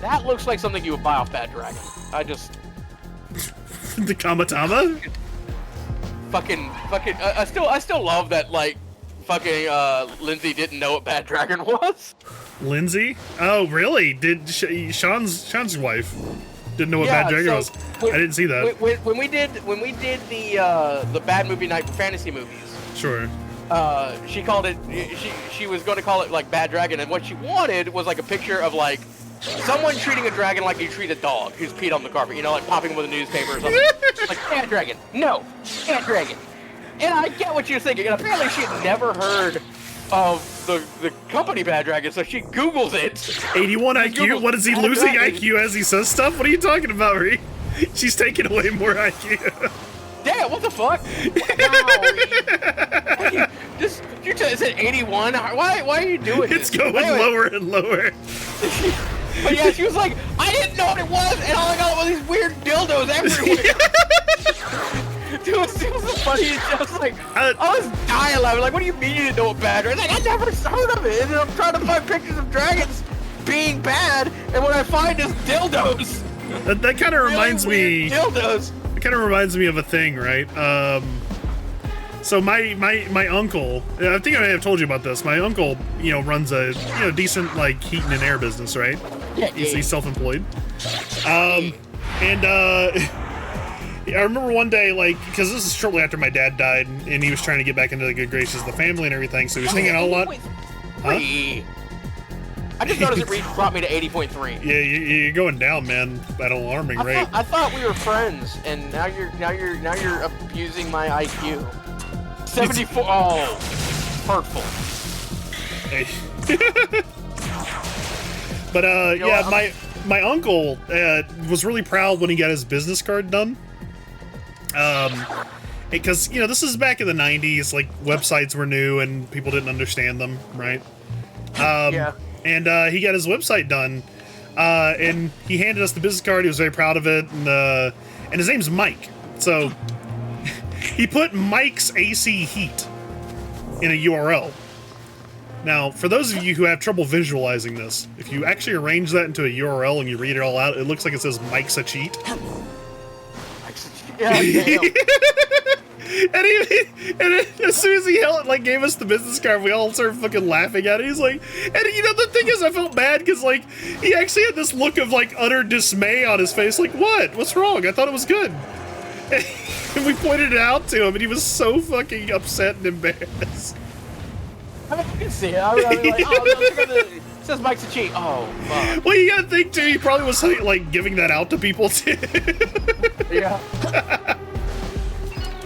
That looks like something you would buy off Bad Dragon. The Kamatama? Fucking. I still love that, like, fucking, Lindsay didn't know what Bad Dragon was. Lindsay? Oh, really? Did Sean's wife didn't know what Bad Dragon was? I didn't see that. When we did the Bad Movie Night for fantasy movies. Sure. She called it. She was going to call it like Bad Dragon, and what she wanted was like a picture of like someone treating a dragon like you treat a dog who's peed on the carpet. You know, like popping with a newspaper or something. Like Bad Dragon. No, Bad Dragon. And I get what you're thinking. And apparently she had never heard of the company Bad Dragon, so she Googles it. 81 IQ? What is he losing IQ as he says stuff? What are you talking about, Ree? She's taking away more IQ. What the fuck? Wow. You said 81. Why are you doing this? It's going lower and lower. But yeah, she was like, I didn't know what it was, and all I got was these weird dildos everywhere. Dude, it was the funniest. I was like, I was dying laughing. Like, what do you mean you didn't know what bad? It's like, I never heard of it. And then I'm trying to find pictures of dragons being bad, and what I find is dildos. That kind of reminds me. Dildos. It kind of reminds me of a thing, right? So my uncle, I think I may have told you about this. My uncle, runs a decent like heating and air business, right? Yeah. He's self-employed. I remember one day, like, because this is shortly after my dad died, and he was trying to get back into the good graces of the family and everything, so he was hanging out a lot. Huh? I just noticed it brought me to 80.3. Yeah, you're going down, man, at an alarming rate. I thought we were friends, and now you're abusing my IQ. 74. Oh, hurtful. Hey. But yeah, my uncle was really proud when he got his business card done. Because this is back in the 90s, like websites were new and people didn't understand them, right? Yeah. And he got his website done, and he handed us the business card. He was very proud of it, and his name's Mike. So he put Mike's AC Heat in a URL. Now, for those of you who have trouble visualizing this, if you actually arrange that into a URL and you read it all out, it looks like it says Mike's a cheat. Yeah, and as soon as he gave us the business card, we all started fucking laughing at it. He's like, and the thing is, I felt bad because like he actually had this look of like utter dismay on his face. Like, what's wrong? I thought it was good. And we pointed it out to him, and he was so fucking upset and embarrassed. I can see it. I was like, it says Mike's a cheat. Oh, fuck. Well, you gotta think too. He probably was like giving that out to people too. Yeah.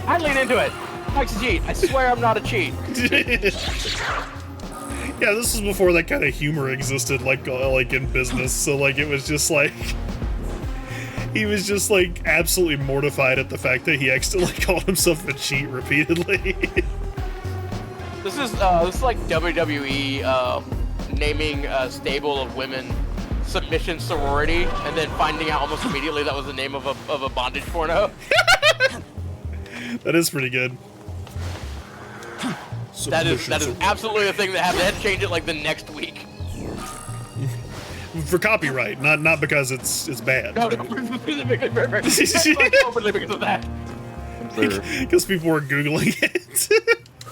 I'd lean into it. Mike's a cheat. I swear I'm not a cheat. Yeah, this was before that kind of humor existed, like in business. So like it was just like he was just like absolutely mortified at the fact that he accidentally called himself a cheat repeatedly. This is like WWE naming a stable of women submission sorority, and then finding out almost immediately that was the name of a bondage porno. That is pretty good. That is absolutely the thing that happened. They had to change it like the next week. For copyright, not because it's bad. No, specifically openly because of that. Because people were Googling it.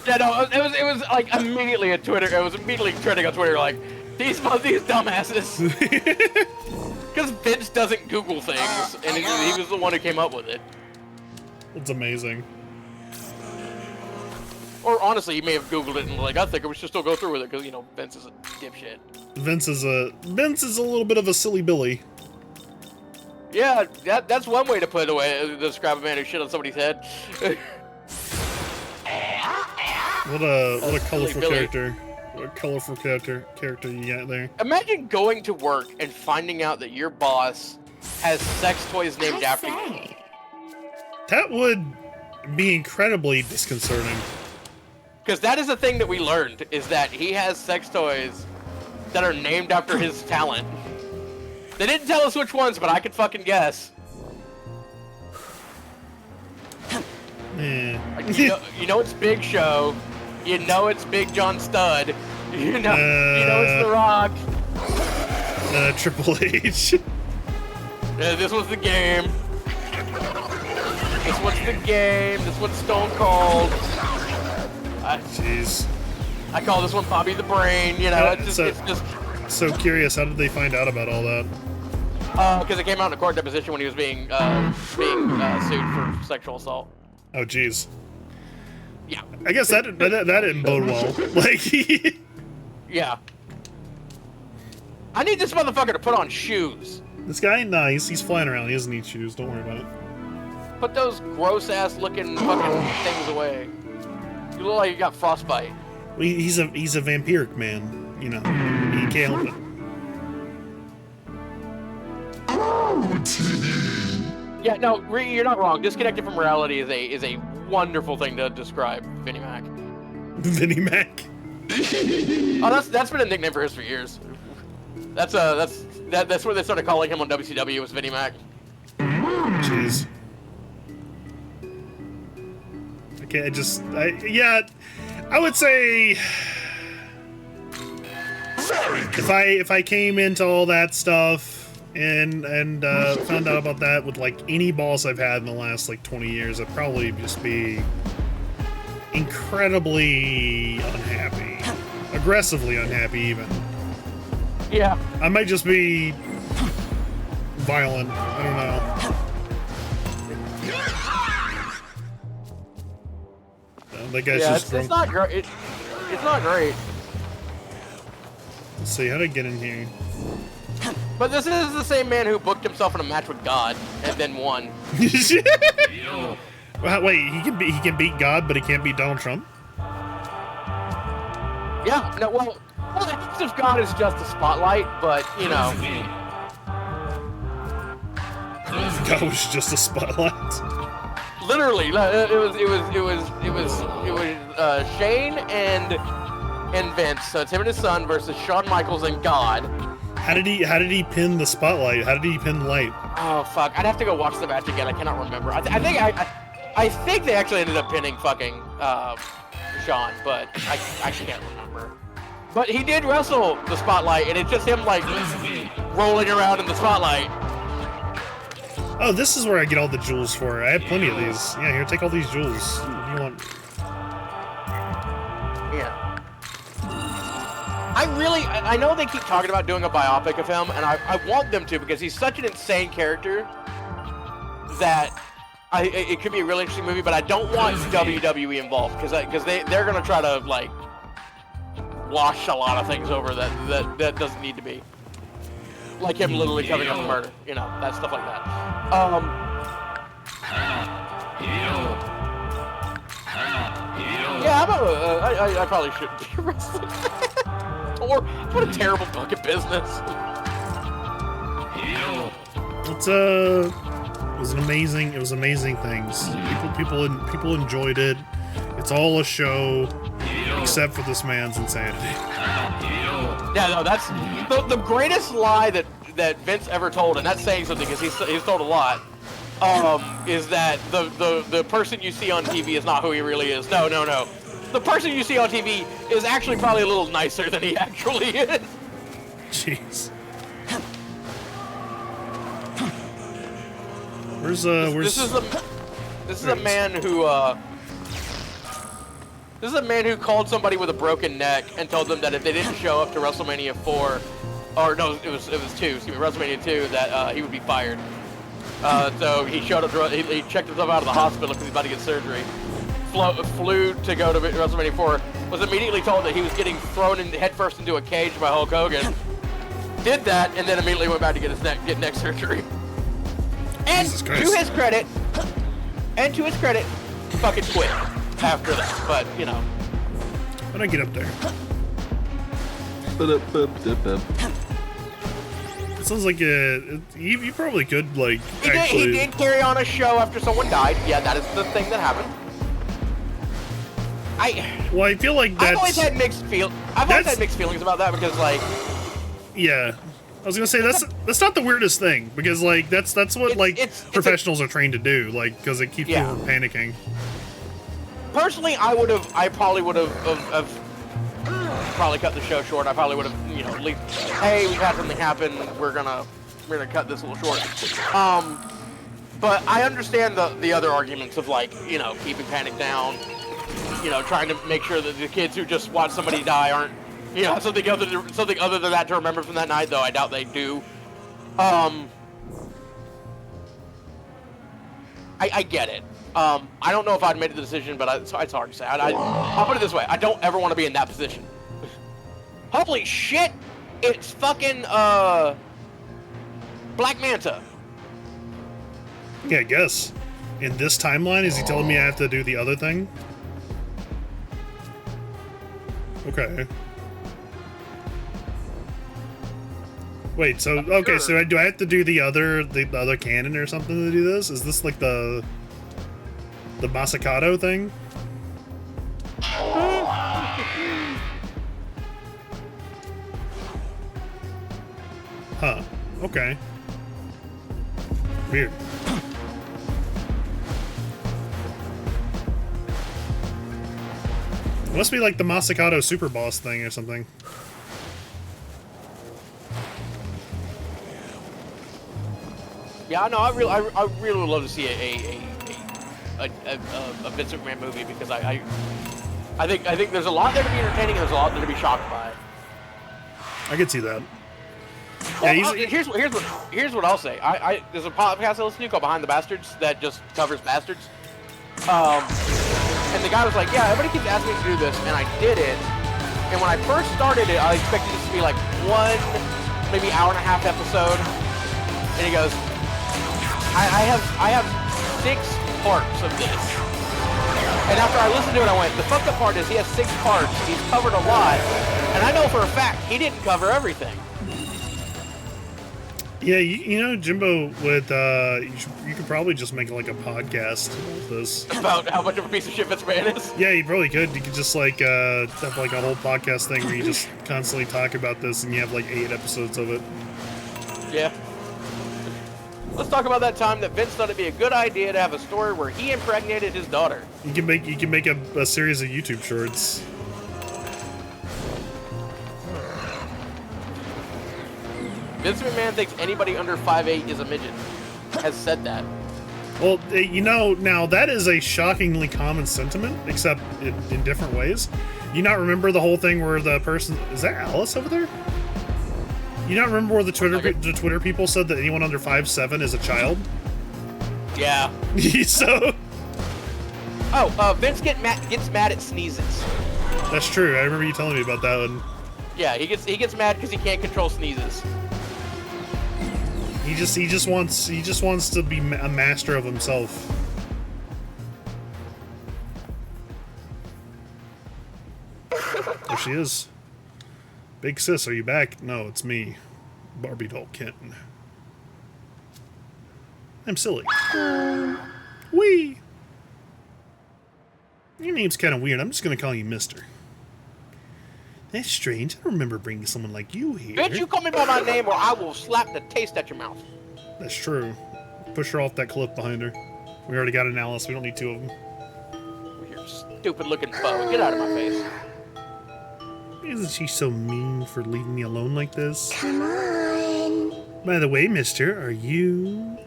Yeah, no, it was like immediately at Twitter. It was immediately trending on Twitter. Like these dumbasses. Because Vince doesn't Google things, and he was the one who came up with it. It's amazing. Or honestly, he may have Googled it and like, I think we should still go through with it because Vince is a dipshit. Vince is a little bit of a silly Billy. Yeah, that's one way to put it away. Describe a man who shit on somebody's head. What a colorful character. What a colorful character you got there. Imagine going to work and finding out that your boss has sex toys named after you. That would be incredibly disconcerting. Because that is the thing that we learned, is that he has sex toys that are named after his talent. They didn't tell us which ones, but I could fucking guess. Yeah. You know it's Big Show. You know it's Big John Studd. You know it's The Rock. Triple H. This was the game. This was the game. This one's Stone Cold. Jeez. I call this one Bobby the Brain. It's just. So curious, how did they find out about all that? Because it came out in a court deposition when he was being sued for sexual assault. Oh, jeez. Yeah. I guess that didn't bode well. Like. Yeah. I need this motherfucker to put on shoes. This guy, nah, he's flying around. He doesn't need shoes. Don't worry about it. Put those gross ass looking fucking things away. You look like you got frostbite. Well, he's a vampiric man. He can't help it. Yeah, no, you're not wrong. Disconnected from reality is a wonderful thing to describe Vinnie Mac. Vinnie Mac. Oh, that's been a nickname for his for years. That's where they started calling him on WCW was Vinnie Mac. Jeez. Okay, I would say if I came into all that stuff and found out about that with like any boss I've had in the last like 20 years, I'd probably just be incredibly unhappy, aggressively unhappy even. Yeah. I might just be violent. I don't know. That guy's just it's not great. It's not great. Let's see, how did I get in here? But this is the same man who booked himself in a match with God and then won. Well, wait, he can beat God, but he can't beat Donald Trump? Yeah, no, well, if God is just a spotlight, but you know. God was just a spotlight. Literally, it was Shane and Vince. So it's him and his son versus Shawn Michaels and God. How did he pin the spotlight? How did he pin the light? Oh fuck! I'd have to go watch the match again. I cannot remember. I think they actually ended up pinning fucking Shawn, but I can't remember. But he did wrestle the spotlight, and it's just him like rolling around in the spotlight. Oh, this is where I get all the jewels for. I have plenty of these. Yeah, here, take all these jewels. What do you want? Yeah. I know they keep talking about doing a biopic of him, and I want them to because he's such an insane character that it could be a really interesting movie, but I don't want WWE involved because they're gonna try to like wash a lot of things over that doesn't need to be. Like him literally covering up a murder, you know, that stuff like that. Yeah, I probably shouldn't be a wrestling fan. Or what a terrible fucking business. It was amazing things. People enjoyed it. It's all a show, except for this man's insanity. Yeah, no, that's the greatest lie that Vince ever told, and that's saying something because he's told a lot. Is that the person you see on TV is not who he really is. No. The person you see on TV is actually probably a little nicer than he actually is. Jeez. This is a man who called somebody with a broken neck and told them that if they didn't show up to WrestleMania 4, or no, it was 2, excuse me, WrestleMania 2, that he would be fired. So he showed up he checked himself out of the hospital because he's about to get surgery. Flew to go to WrestleMania 4, was immediately told that he was getting thrown headfirst into a cage by Hulk Hogan. Did that, and then immediately went back to get neck surgery. And to his credit, fucking quit after that. But you know, when I get up there, it sounds like you probably could like. He did carry on a show after someone died. Yeah, that is the thing that happened. I feel like that's... I've always had mixed feelings about that because like. Yeah. I was gonna say that's not the weirdest thing because like that's what professionals are trained to do, like because it keeps people from panicking. Personally, I probably would have probably cut the show short. I probably would have, you know, at least, hey, we've had something happen. We're gonna cut this a little short. But I understand the other arguments of like, you know, keeping panic down, you know, trying to make sure that the kids who just watch somebody die aren't. You know, something other than that to remember from that night, though I doubt they do. I get it. I don't know if I'd made the decision, but it's hard to say. I'll put it this way: I don't ever want to be in that position. Holy shit! It's fucking Black Manta. Yeah, I guess. In this timeline, is he telling me I have to do the other thing? Wait, so okay, so do I have to do the other canon or something to do this? Is this like the Masakato thing? Huh. Okay. Weird. It must be like the Masakato super boss thing or something. Yeah, no, I really would love to see a Vince McMahon movie because I think there's a lot there to be entertaining and there's a lot there to be shocked by. I could see that. Well, Yeah, here's what I'll say. There's a podcast I listen to called Behind the Bastards that just covers bastards. And the guy was like, "Yeah, everybody keeps asking me to do this," and I did it. And when I first started it, I expected this to be like one, maybe hour and a half episode. And he goes, I have 6 parts of this. And after I listened to it, I went, the fucked up part is he has 6 parts. He's covered a lot. And I know for a fact he didn't cover everything. Yeah, you know, Jimbo, with you could probably just make like a podcast about this. About how much of a piece of shit Vince McMahon is? Yeah, you probably could. You could just like have like a whole podcast thing where you just constantly talk about this, and you have like 8 episodes of it. Yeah. Let's talk about that time that Vince thought it'd be a good idea to have a story where he impregnated his daughter. You can make a series of YouTube shorts. Vince McMahon thinks anybody under 5'8" is a midget. Has said that. Well, you know, now that is a shockingly common sentiment, except in different ways. You not remember the whole thing where the person, is that Alice over there? You not remember where the Twitter people said that anyone under 5'7" is a child? Yeah. So. Oh, Vince gets mad at sneezes. That's true. I remember you telling me about that one. Yeah, he gets mad because he can't control sneezes. He just wants to be a master of himself. There she is. Big sis, are you back? No, it's me, Barbie doll Kenton. I'm silly. Wee. Your name's kind of weird. I'm just gonna call you Mister. That's strange. I don't remember bringing someone like you here. Bitch, you call me by my name or I will slap the taste out your mouth. That's true. Push her off that cliff behind her. We already got an Alice. We don't need 2 of them. Your stupid looking foe. Get out of my face. Isn't she so mean for leaving me alone like this? Come on. By the way, mister, are you...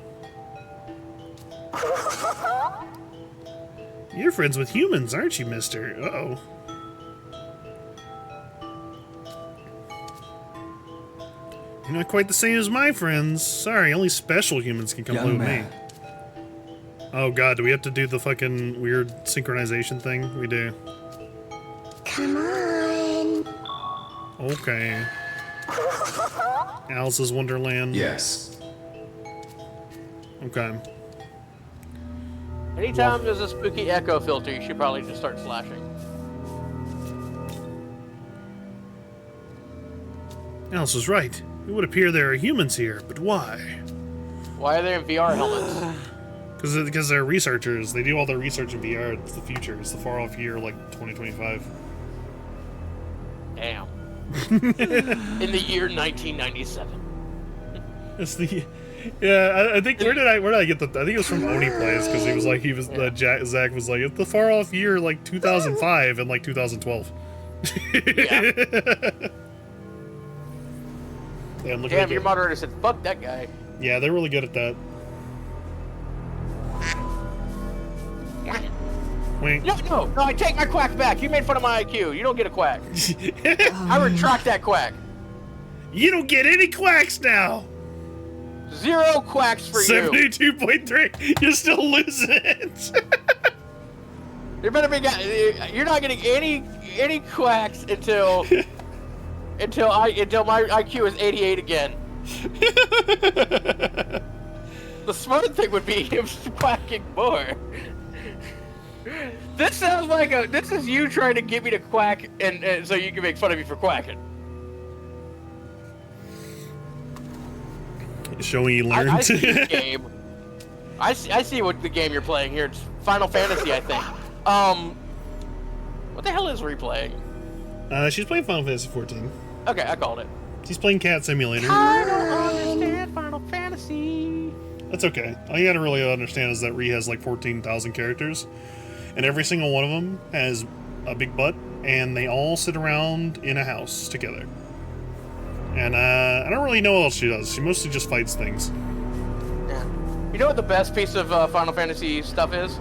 You're friends with humans, aren't you, mister? Uh-oh. You're not quite the same as my friends. Sorry, only special humans can come play with me. Oh god, do we have to do the fucking weird synchronization thing? We do. Come on. Okay. Alice's Wonderland. Yes. Okay. Anytime there's a spooky echo filter, you should probably just start slashing. Alice was right. It would appear there are humans here, but why? Why are they in VR helmets? Because they're researchers. They do all their research in VR. It's the future. It's the far off year, like 2025. Damn. In the year 1997. It's the... Yeah, I think where did I get the? I think it was from Oni Plays because Zach was like, it's the far off year like 2005 and like 2012. Yeah. Damn, your moderator said, fuck that guy. Yeah, they're really good at that. Wink. No, I take my quack back. You made fun of my IQ. You don't get a quack. I retract that quack. You don't get any quacks now. 0 quacks for 72.3. You're still losing it. You're not getting any quacks until my IQ is 88 again. The smart thing would be him quacking more. This sounds like this is you trying to get me to quack and so you can make fun of me for quacking. Showing he learned. I see the game. I see what the game you're playing here. It's Final Fantasy, I think. What the hell is replaying? She's playing Final Fantasy 14. Okay, I called it. She's playing Cat Simulator. I don't understand Final Fantasy. That's okay. All you gotta really understand is that Ree has like 14,000 characters, and every single one of them has a big butt, and they all sit around in a house together. And I don't really know what else she does. She mostly just fights things. Yeah. You know what the best piece of Final Fantasy stuff is?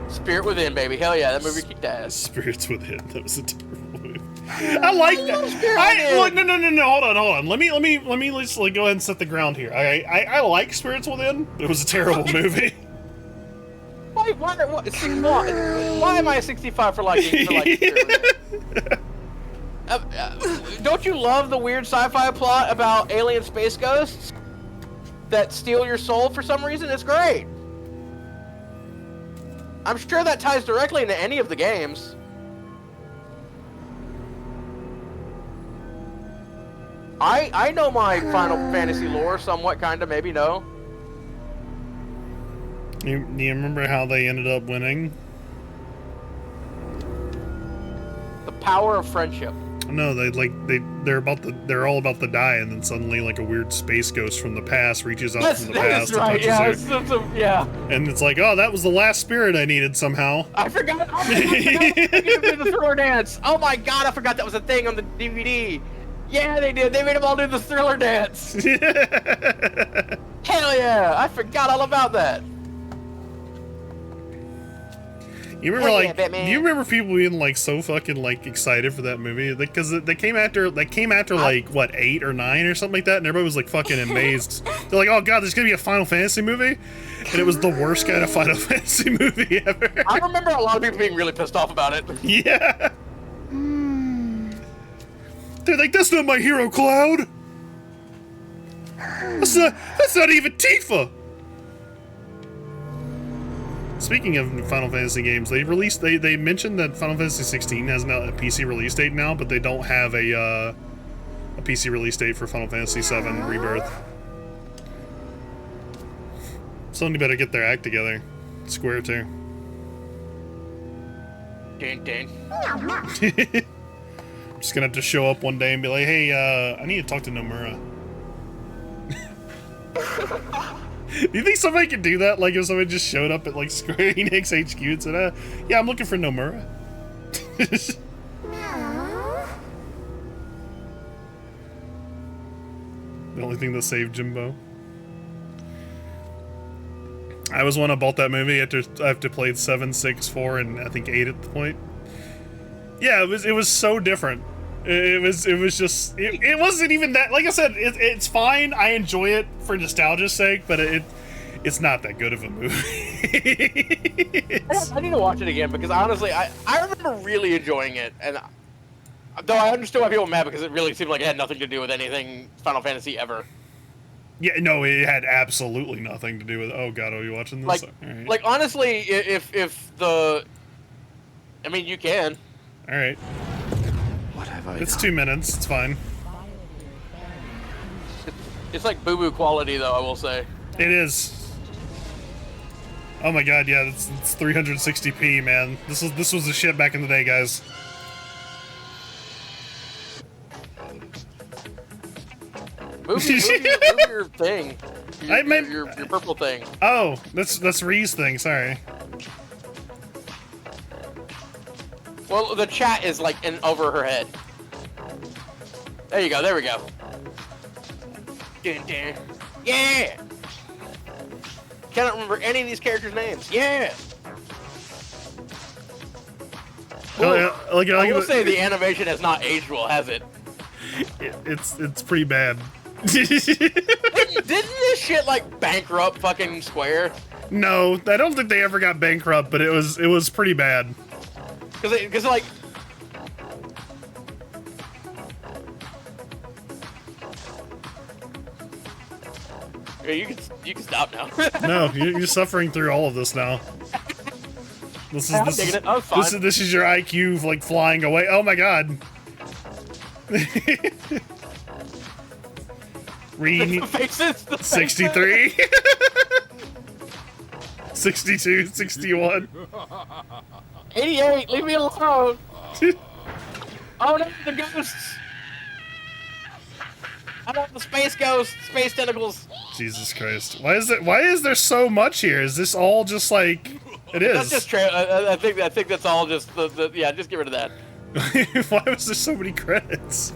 Spirit Within, baby. Hell yeah, that movie kicked ass. Spirits Within. That was a terrible movie. I like that. Look, no. Hold on. Let me just like go ahead and set the ground here. I like Spirits Within, but it was a terrible movie. Why am I a 65 for liking Spirit Within? Don't you love the weird sci-fi plot about alien space ghosts that steal your soul for some reason? It's great. I'm sure that ties directly into any of the games. I know my Final Fantasy lore somewhat, kinda, maybe no. You remember how they ended up winning? The power of friendship. No, they're all about to die, and then suddenly like a weird space ghost from the past reaches out from the past and touches her. Yeah. And it's like, oh, that was the last spirit I needed somehow. I forgot. The Thriller dance. Oh my god, I forgot that was a thing on the DVD. Yeah, they did. They made them all do the Thriller dance. Hell yeah! I forgot all about that. You remember do you remember people being like so fucking like excited for that movie? Because they came after like what 8 or 9 or something like that, and everybody was like fucking amazed. They're like, oh god, there's gonna be a Final Fantasy movie, and it was the worst kind of Final Fantasy movie ever. I remember a lot of people being really pissed off about it. Yeah. They're like, that's not my hero, Cloud. That's not even Tifa. Speaking of Final Fantasy games, they mentioned that Final Fantasy 16 has now a PC release date now, but they don't have a PC release date for Final Fantasy 7 Rebirth. Somebody better get their act together. Square too. Ding. I'm just gonna have to show up one day and be like, hey, I need to talk to Nomura. Do you think somebody could do that? Like if somebody just showed up at like Square Enix HQ and said, yeah, I'm looking for Nomura. The only thing that saved Jimbo. I was one who bought that movie after played 7, 6, 4, and I think 8 at the point. Yeah, it was so different. It wasn't even that. Like I said, it's fine. I enjoy it for nostalgia's sake, but it's not that good of a movie. I need to watch it again because honestly, I remember really enjoying it, and though I understood why people were mad because it really seemed like it had nothing to do with anything Final Fantasy ever. Yeah, no, it had absolutely nothing to do with. Oh god, are you watching this? Like honestly, if the, I mean, you can. All right. What have I It's done? 2 minutes. It's fine. It's like boo-boo quality, though, I will say. It is. Oh my god, yeah, it's 360p, man. This was the shit back in the day, guys. Move your thing. Your purple thing. Oh, that's Ree's thing. Sorry. Well, the chat is like over her head. There you go. There we go. Yeah. Cannot remember any of these characters' names. Yeah. I will say the animation has not aged well, has it? It's pretty bad. Didn't this shit like bankrupt fucking Square? No, I don't think they ever got bankrupt, but it was pretty bad. Because like. You can stop now. No, you're suffering through all of this now. This is your IQ like flying away. Oh my god. Reunion. Faces. 63. 62, 61. 88. Leave me alone. Oh no, the ghosts. I want the space ghosts, space tentacles. Jesus Christ! Why is there so much here? Is this all just like it is? That's just I think that's all just yeah. Just get rid of that. Why was there so many credits?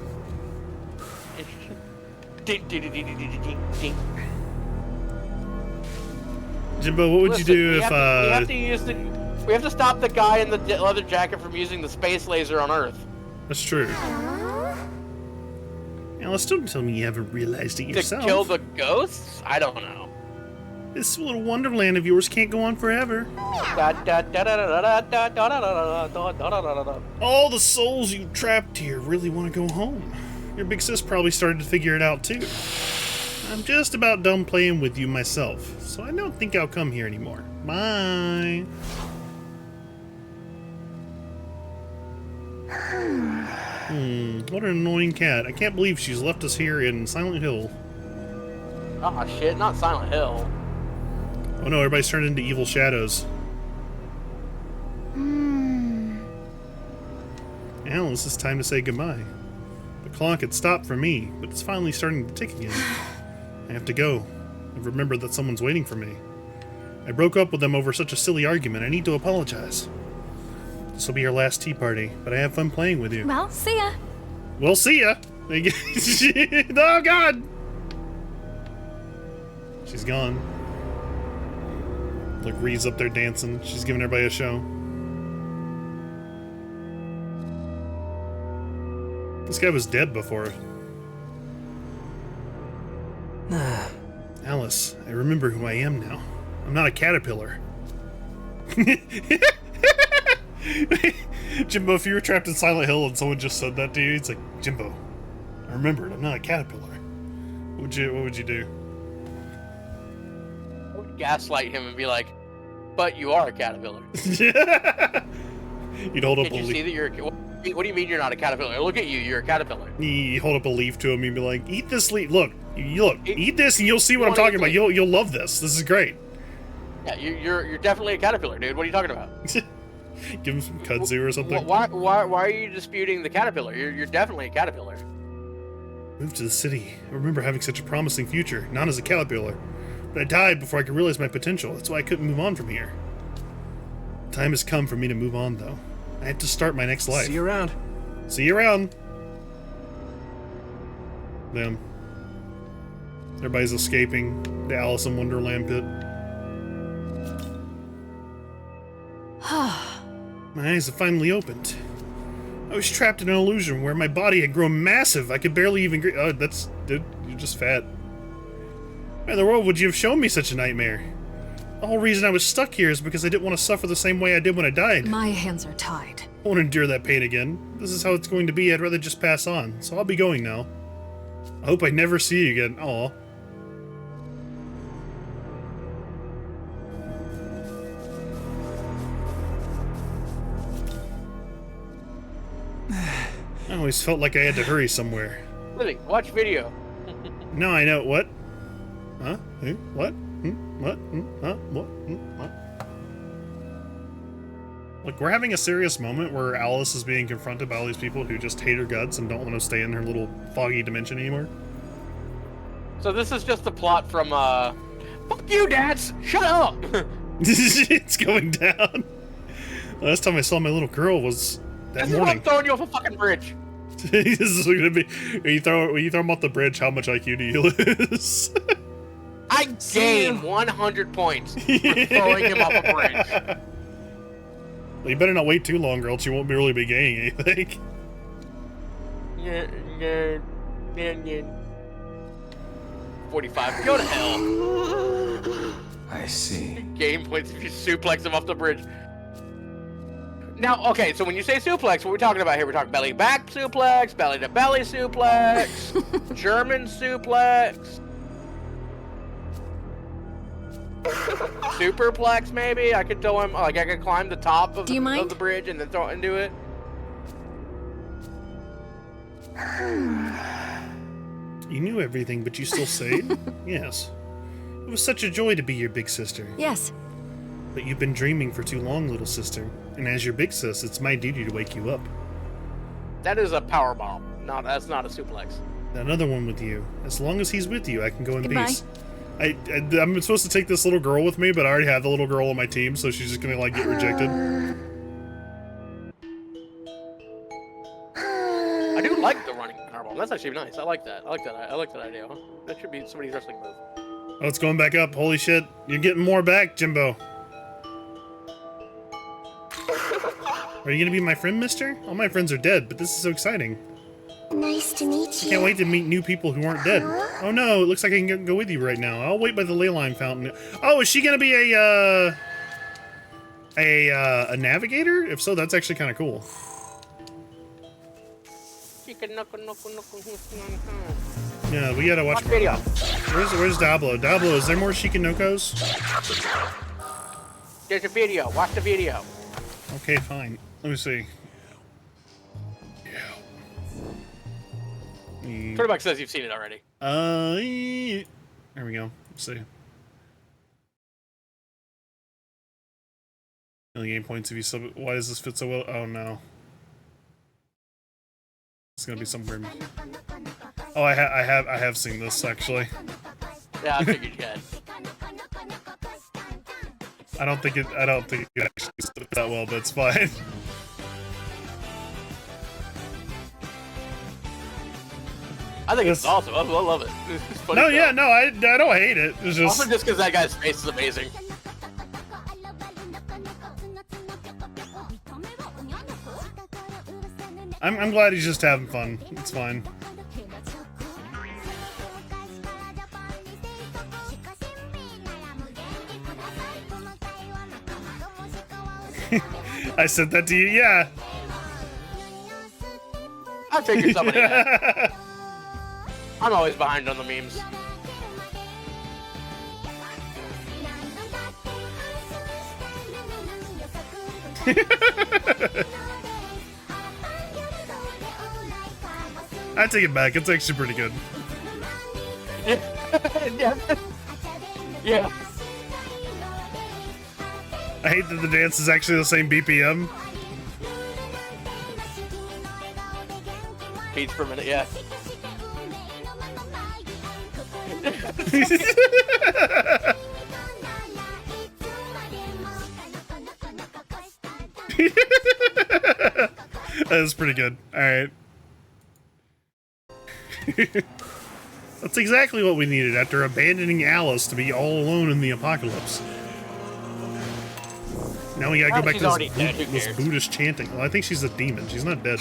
Jimbo, what would you do if we have to stop the guy in the leather jacket from using the space laser on Earth. That's true. Alice, don't tell me you haven't realized it yourself. To kill the ghosts? I don't know. This little wonderland of yours can't go on forever. All the souls you trapped here really want to go home. Your big sis probably started to figure it out too. I'm just about done playing with you myself, so I don't think I'll come here anymore. Bye. What an annoying cat. I can't believe she's left us here in Silent Hill. Ah, shit, not Silent Hill. Oh no, everybody's turned into evil shadows. Alice, it's time to say goodbye. The clock had stopped for me, but it's finally starting to tick again. I have to go. I've remembered that someone's waiting for me. I broke up with them over such a silly argument. I need to apologize. This will be your last tea party, but I have fun playing with you. Well, see ya. Well, see ya. Oh, God. She's gone. Look, Ree's up there dancing. She's giving everybody a show. This guy was dead before. Alice, I remember who I am now. I'm not a caterpillar. Jimbo, if you were trapped in Silent Hill and someone just said that to you, it's like, Jimbo, I remembered, I'm not a caterpillar. What would you do? I would gaslight him and be like, but you are a caterpillar. You'd hold up Can you see that you're what do you mean you're not a caterpillar? Look at you, you're a caterpillar. You hold up a leaf to him and be like, eat this leaf. Look, eat this and you'll see what I'm talking about. You'll love this. This is great. Yeah, you're definitely a caterpillar, dude. What are you talking about? Give him some kudzu or something. Why are you disputing the caterpillar? You're definitely a caterpillar. Moved to the city. I remember having such a promising future, not as a caterpillar. But I died before I could realize my potential. That's why I couldn't move on from here. Time has come for me to move on, though. I have to start my next life. See you around. See you around. Them. Everybody's escaping the Alice in Wonderland pit. My eyes have finally opened. I was trapped in an illusion where my body had grown massive. I could barely even... Oh, dude, you're just fat. Why in the world would you have shown me such a nightmare? The whole reason I was stuck here is because I didn't want to suffer the same way I did when I died. My hands are tied. I won't endure that pain again. This is how it's going to be. I'd rather just pass on. So I'll be going now. I hope I never see you again. Aw. I always felt like I had to hurry somewhere. Really, watch video. Now I know. What? Huh? What? What? Huh? What? What? Look, we're having a serious moment where Alice is being confronted by all these people who just hate her guts and don't want to stay in her little foggy dimension anymore. So this is just the plot from, fuck you, dads! Shut up! It's going down. Last time I saw my little girl was that morning. I'm throwing you off a fucking bridge. This is gonna be. When you throw him off the bridge, how much IQ do you lose? I gain 100 points for throwing him off a bridge. Well, you better not wait too long, or else you won't really be gaining anything. Yeah. 45. Go to hell. I see. Game points if you suplex him off the bridge. Now, okay, so when you say suplex, what are we talking about here? We're talking belly back suplex, belly to belly suplex, German suplex, superplex maybe? I could throw him, like I could climb the top of the bridge and then throw it into it. You knew everything, but you still stayed? Yes. It was such a joy to be your big sister. Yes. But you've been dreaming for too long, little sister. And as your big sis, it's my duty to wake you up. That is a power bomb. That's not a suplex. Another one with you. As long as he's with you, I can go in Goodbye. peace. I'm supposed to take this little girl with me, but I already have the little girl on my team, so she's just gonna, like, get rejected. I do like the running power bomb. That's actually nice. I like that. I like that idea. That should be somebody's wrestling move. Oh, it's going back up. Holy shit. You're getting more back, Jimbo. Are you gonna be my friend, mister? All my friends are dead, but this is so exciting. Nice to meet you. Can't wait to meet new people who aren't dead. Oh no, it looks like I can go with you right now. I'll wait by the ley line fountain. Oh, is she gonna be a navigator? If so, that's actually kind of cool. Yeah, we gotta watch video. Where's Dablo? Dablo, is there more Shikinokos? There's a video. Watch the video. Okay, fine. Let me see. Turtleback says you've seen it already. There we go. Let's see. Only 8 points if you sub. Why does this fit so well? Oh no. It's gonna be some weird. Oh, I have seen this actually. Yeah, I figured you had. I don't think it actually stood that well, but it's fine. I think it's awesome. I love it. It's funny No, stuff. yeah, no, I don't hate it. It's just Also just because that guy's face is amazing. I'm glad he's just having fun. It's fine. I said that to you, yeah. I figured somebody had. I'm always behind on the memes. I take it back. It's actually pretty good. Yeah. I hate that the dance is actually the same BPM. Beats per minute, yeah. That is pretty good. Alright. That's exactly what we needed after abandoning Alice to be all alone in the apocalypse. Now we gotta go back to this Buddhist chanting. Well, I think she's a demon. She's not dead.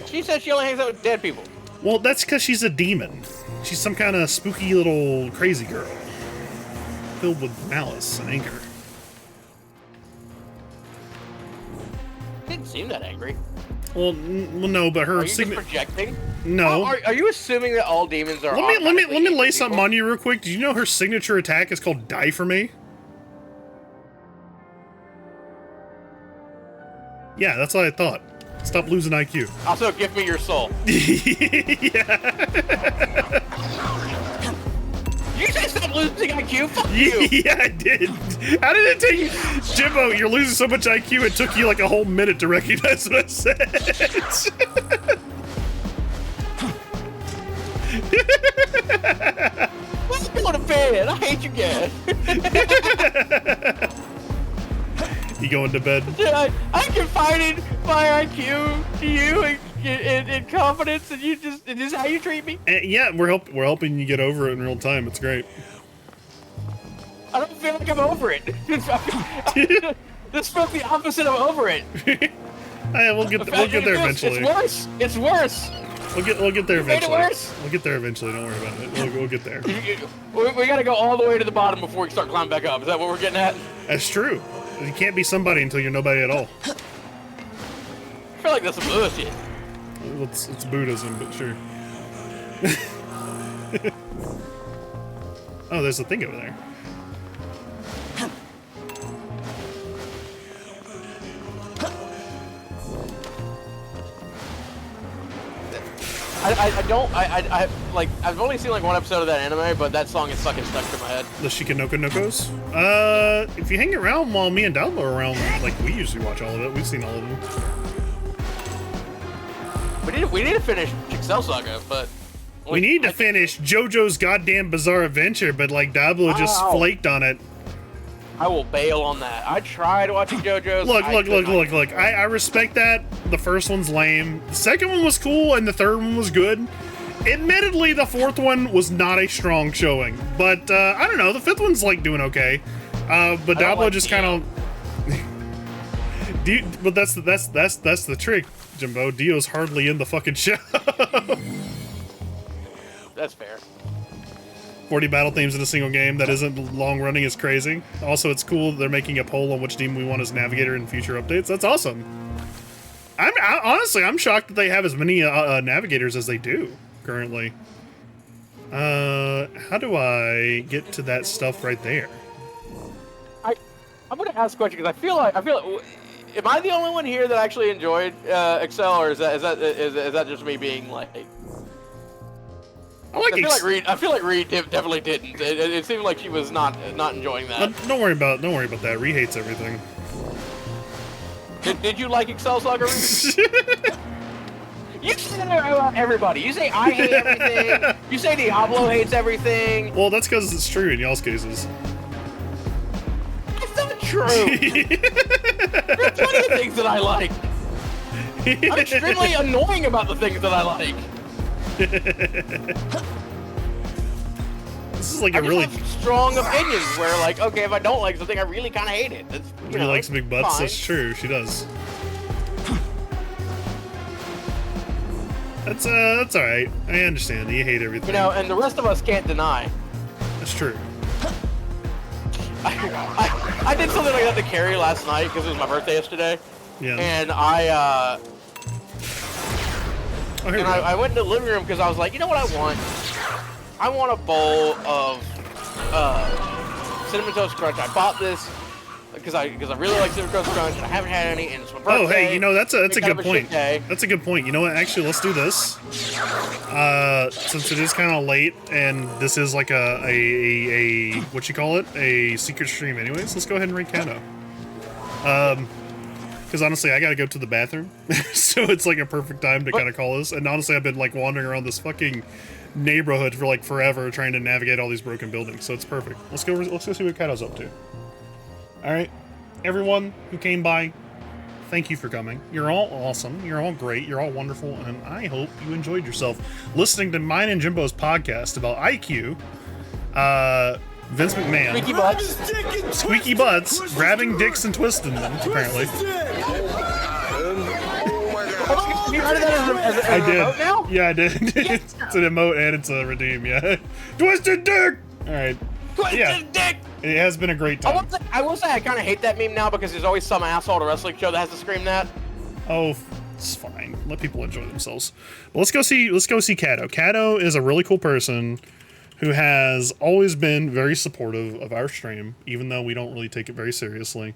She said she only hangs out with dead people. Well, that's because she's a demon. She's some kind of spooky little crazy girl. Filled with malice and anger. Didn't seem that angry. Well, no, but her Are you just projecting? No. Are you assuming that all demons are? Let me lay something on you real quick. Did you know her signature attack is called "Die for Me"? Yeah, that's what I thought. Stop losing IQ. Also, give me your soul. Yeah. You said stop losing IQ? Fuck you! Yeah, I did. How did it take you? Jimbo, you're losing so much IQ, it took you like a whole minute to recognize what I said. Let's go to bed. I hate you guys. You going to bed? I confided my IQ to you in confidence, and you just is this how you treat me? Yeah, we're helping you get over it in real time. It's great. I don't feel like I'm over it. This feels the opposite of over it. Yeah, we'll get there eventually. It's worse. It's worse. We'll get there Made it eventually. worse. We'll get there eventually. Don't worry about it. We'll get there. We gotta go all the way to the bottom before we start climbing back up. Is that what we're getting at? That's true. You can't be somebody until you're nobody at all. I feel like that's some bullshit. Well, it's Buddhism, but sure. Oh, there's a thing over there. like, I've only seen like one episode of that anime, but that song is fucking stuck to my head. The Shikanoko Nokos? If you hang around while me and Dalbo are around, like, we usually watch all of it. We've seen all of them. We need to finish Excel Saga, but... We need to finish JoJo's goddamn Bizarre Adventure, but, like, Dalbo just flaked on it. I will bail on that. I tried watching JoJo's. Look. I respect that. The first one's lame. The second one was cool, and the third one was good. Admittedly, the fourth one was not a strong showing, but I don't know. The fifth one's like doing okay. But Diablo just kind of. But that's the trick, Jimbo. Dio's hardly in the fucking show. That's fair. 40 battle themes in a single game that isn't long running is crazy. Also, it's cool they're making a poll on which demon we want as navigator in future updates. That's awesome. Honestly, I'm shocked that they have as many navigators as they do currently. How do I get to that stuff right there? I'm gonna ask a question because I feel like am I the only one here that actually enjoyed Excel, or is that just me being like? I feel like Reed definitely didn't. It seemed like she was not enjoying that. Don't worry about that. Reed hates everything. Did you like Excel Saga, Reed? You say that about everybody. You say I hate everything. You say Diablo hates everything. Well, that's because it's true in y'all's cases. It's not true. There are plenty of things that I like. I'm extremely annoying about the things that I like. This is like a really strong opinions where, like, okay, if I don't like something, I really kind of hate it. That's, She likes big butts. fine. That's true. She does. That's all right. I understand. You hate everything. You know, and the rest of us can't deny. That's true. I did something like that to Carrie last night because it was my birthday yesterday. Yeah. And I went into the living room because I was like, you know what I want? I want a bowl of Cinnamon Toast Crunch. I bought this because I really like Cinnamon Toast Crunch, and I haven't had any, and it's my birthday. Oh, hey, you know, that's a good point. Day. That's a good point. You know what? Actually, let's do this. Since it is kind of late, and this is like a what you call it? A secret stream anyways, let's go ahead and rank Kano. Because honestly, I gotta go to the bathroom, so it's like a perfect time to kind of call this. And honestly, I've been like wandering around this fucking neighborhood for like forever, trying to navigate all these broken buildings. So it's perfect. Let's go see what Kato's up to. All right, everyone who came by, thank you for coming. You're all awesome. You're all great. You're all wonderful, and I hope you enjoyed yourself listening to mine and Jimbo's podcast about IQ. Vince McMahon. Squeaky butts, grabbing dicks and twisting them, apparently. You heard of that as a I did. remote now? Yeah, I did. It's an emote and it's a redeem, yeah. Twisted dick! Alright. Twisted dick! It has been a great time. I will say I kind of hate that meme now because there's always some asshole at a wrestling show that has to scream that. Oh, it's fine. Let people enjoy themselves. But let's go see Kato. Kato is a really cool person who has always been very supportive of our stream, even though we don't really take it very seriously.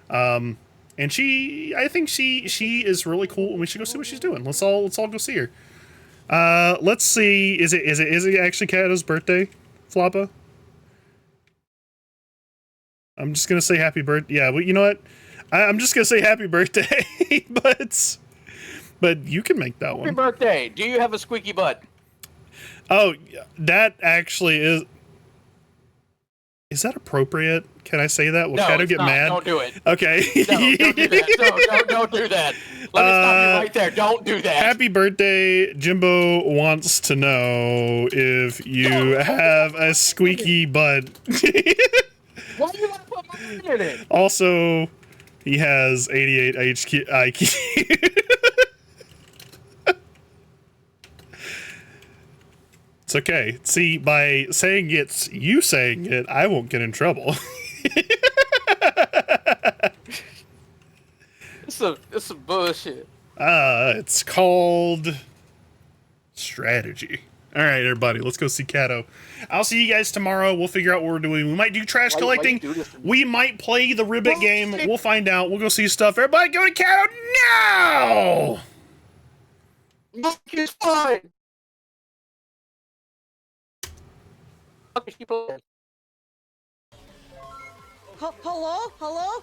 And I think she is really cool, and we should go see what she's doing. Let's all go see her. Let's see. Is it actually Kato's birthday, Floppa? I'm just gonna say happy birthday. Yeah, well, you know what? I'm just gonna say happy birthday, but you can make that one. Happy birthday. Do you have a squeaky butt? Oh, that actually is. Is that appropriate? Can I say that? Will No, Kato it's get not. mad? Don't do it. Okay. No, don't do that. No, don't do that. Let me stop you right there. Don't do that. Happy birthday. Jimbo wants to know if you have a squeaky butt. Why do you want to put my name in it? Also, he has 88 IQ. It's okay. See, by saying it's you saying it, I won't get in trouble. It's some bullshit. It's called strategy. All right, everybody, let's go see Kato. I'll see you guys tomorrow. We'll figure out what we're doing. We might do trash collecting. We might play the Ribbit game. We'll find out. We'll go see stuff. Everybody go to Kato now! Mike is fine. people in. Hello? Hello?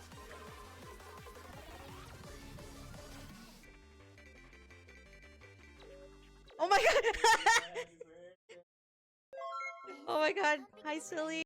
Oh my god! Oh my god. Hi, silly.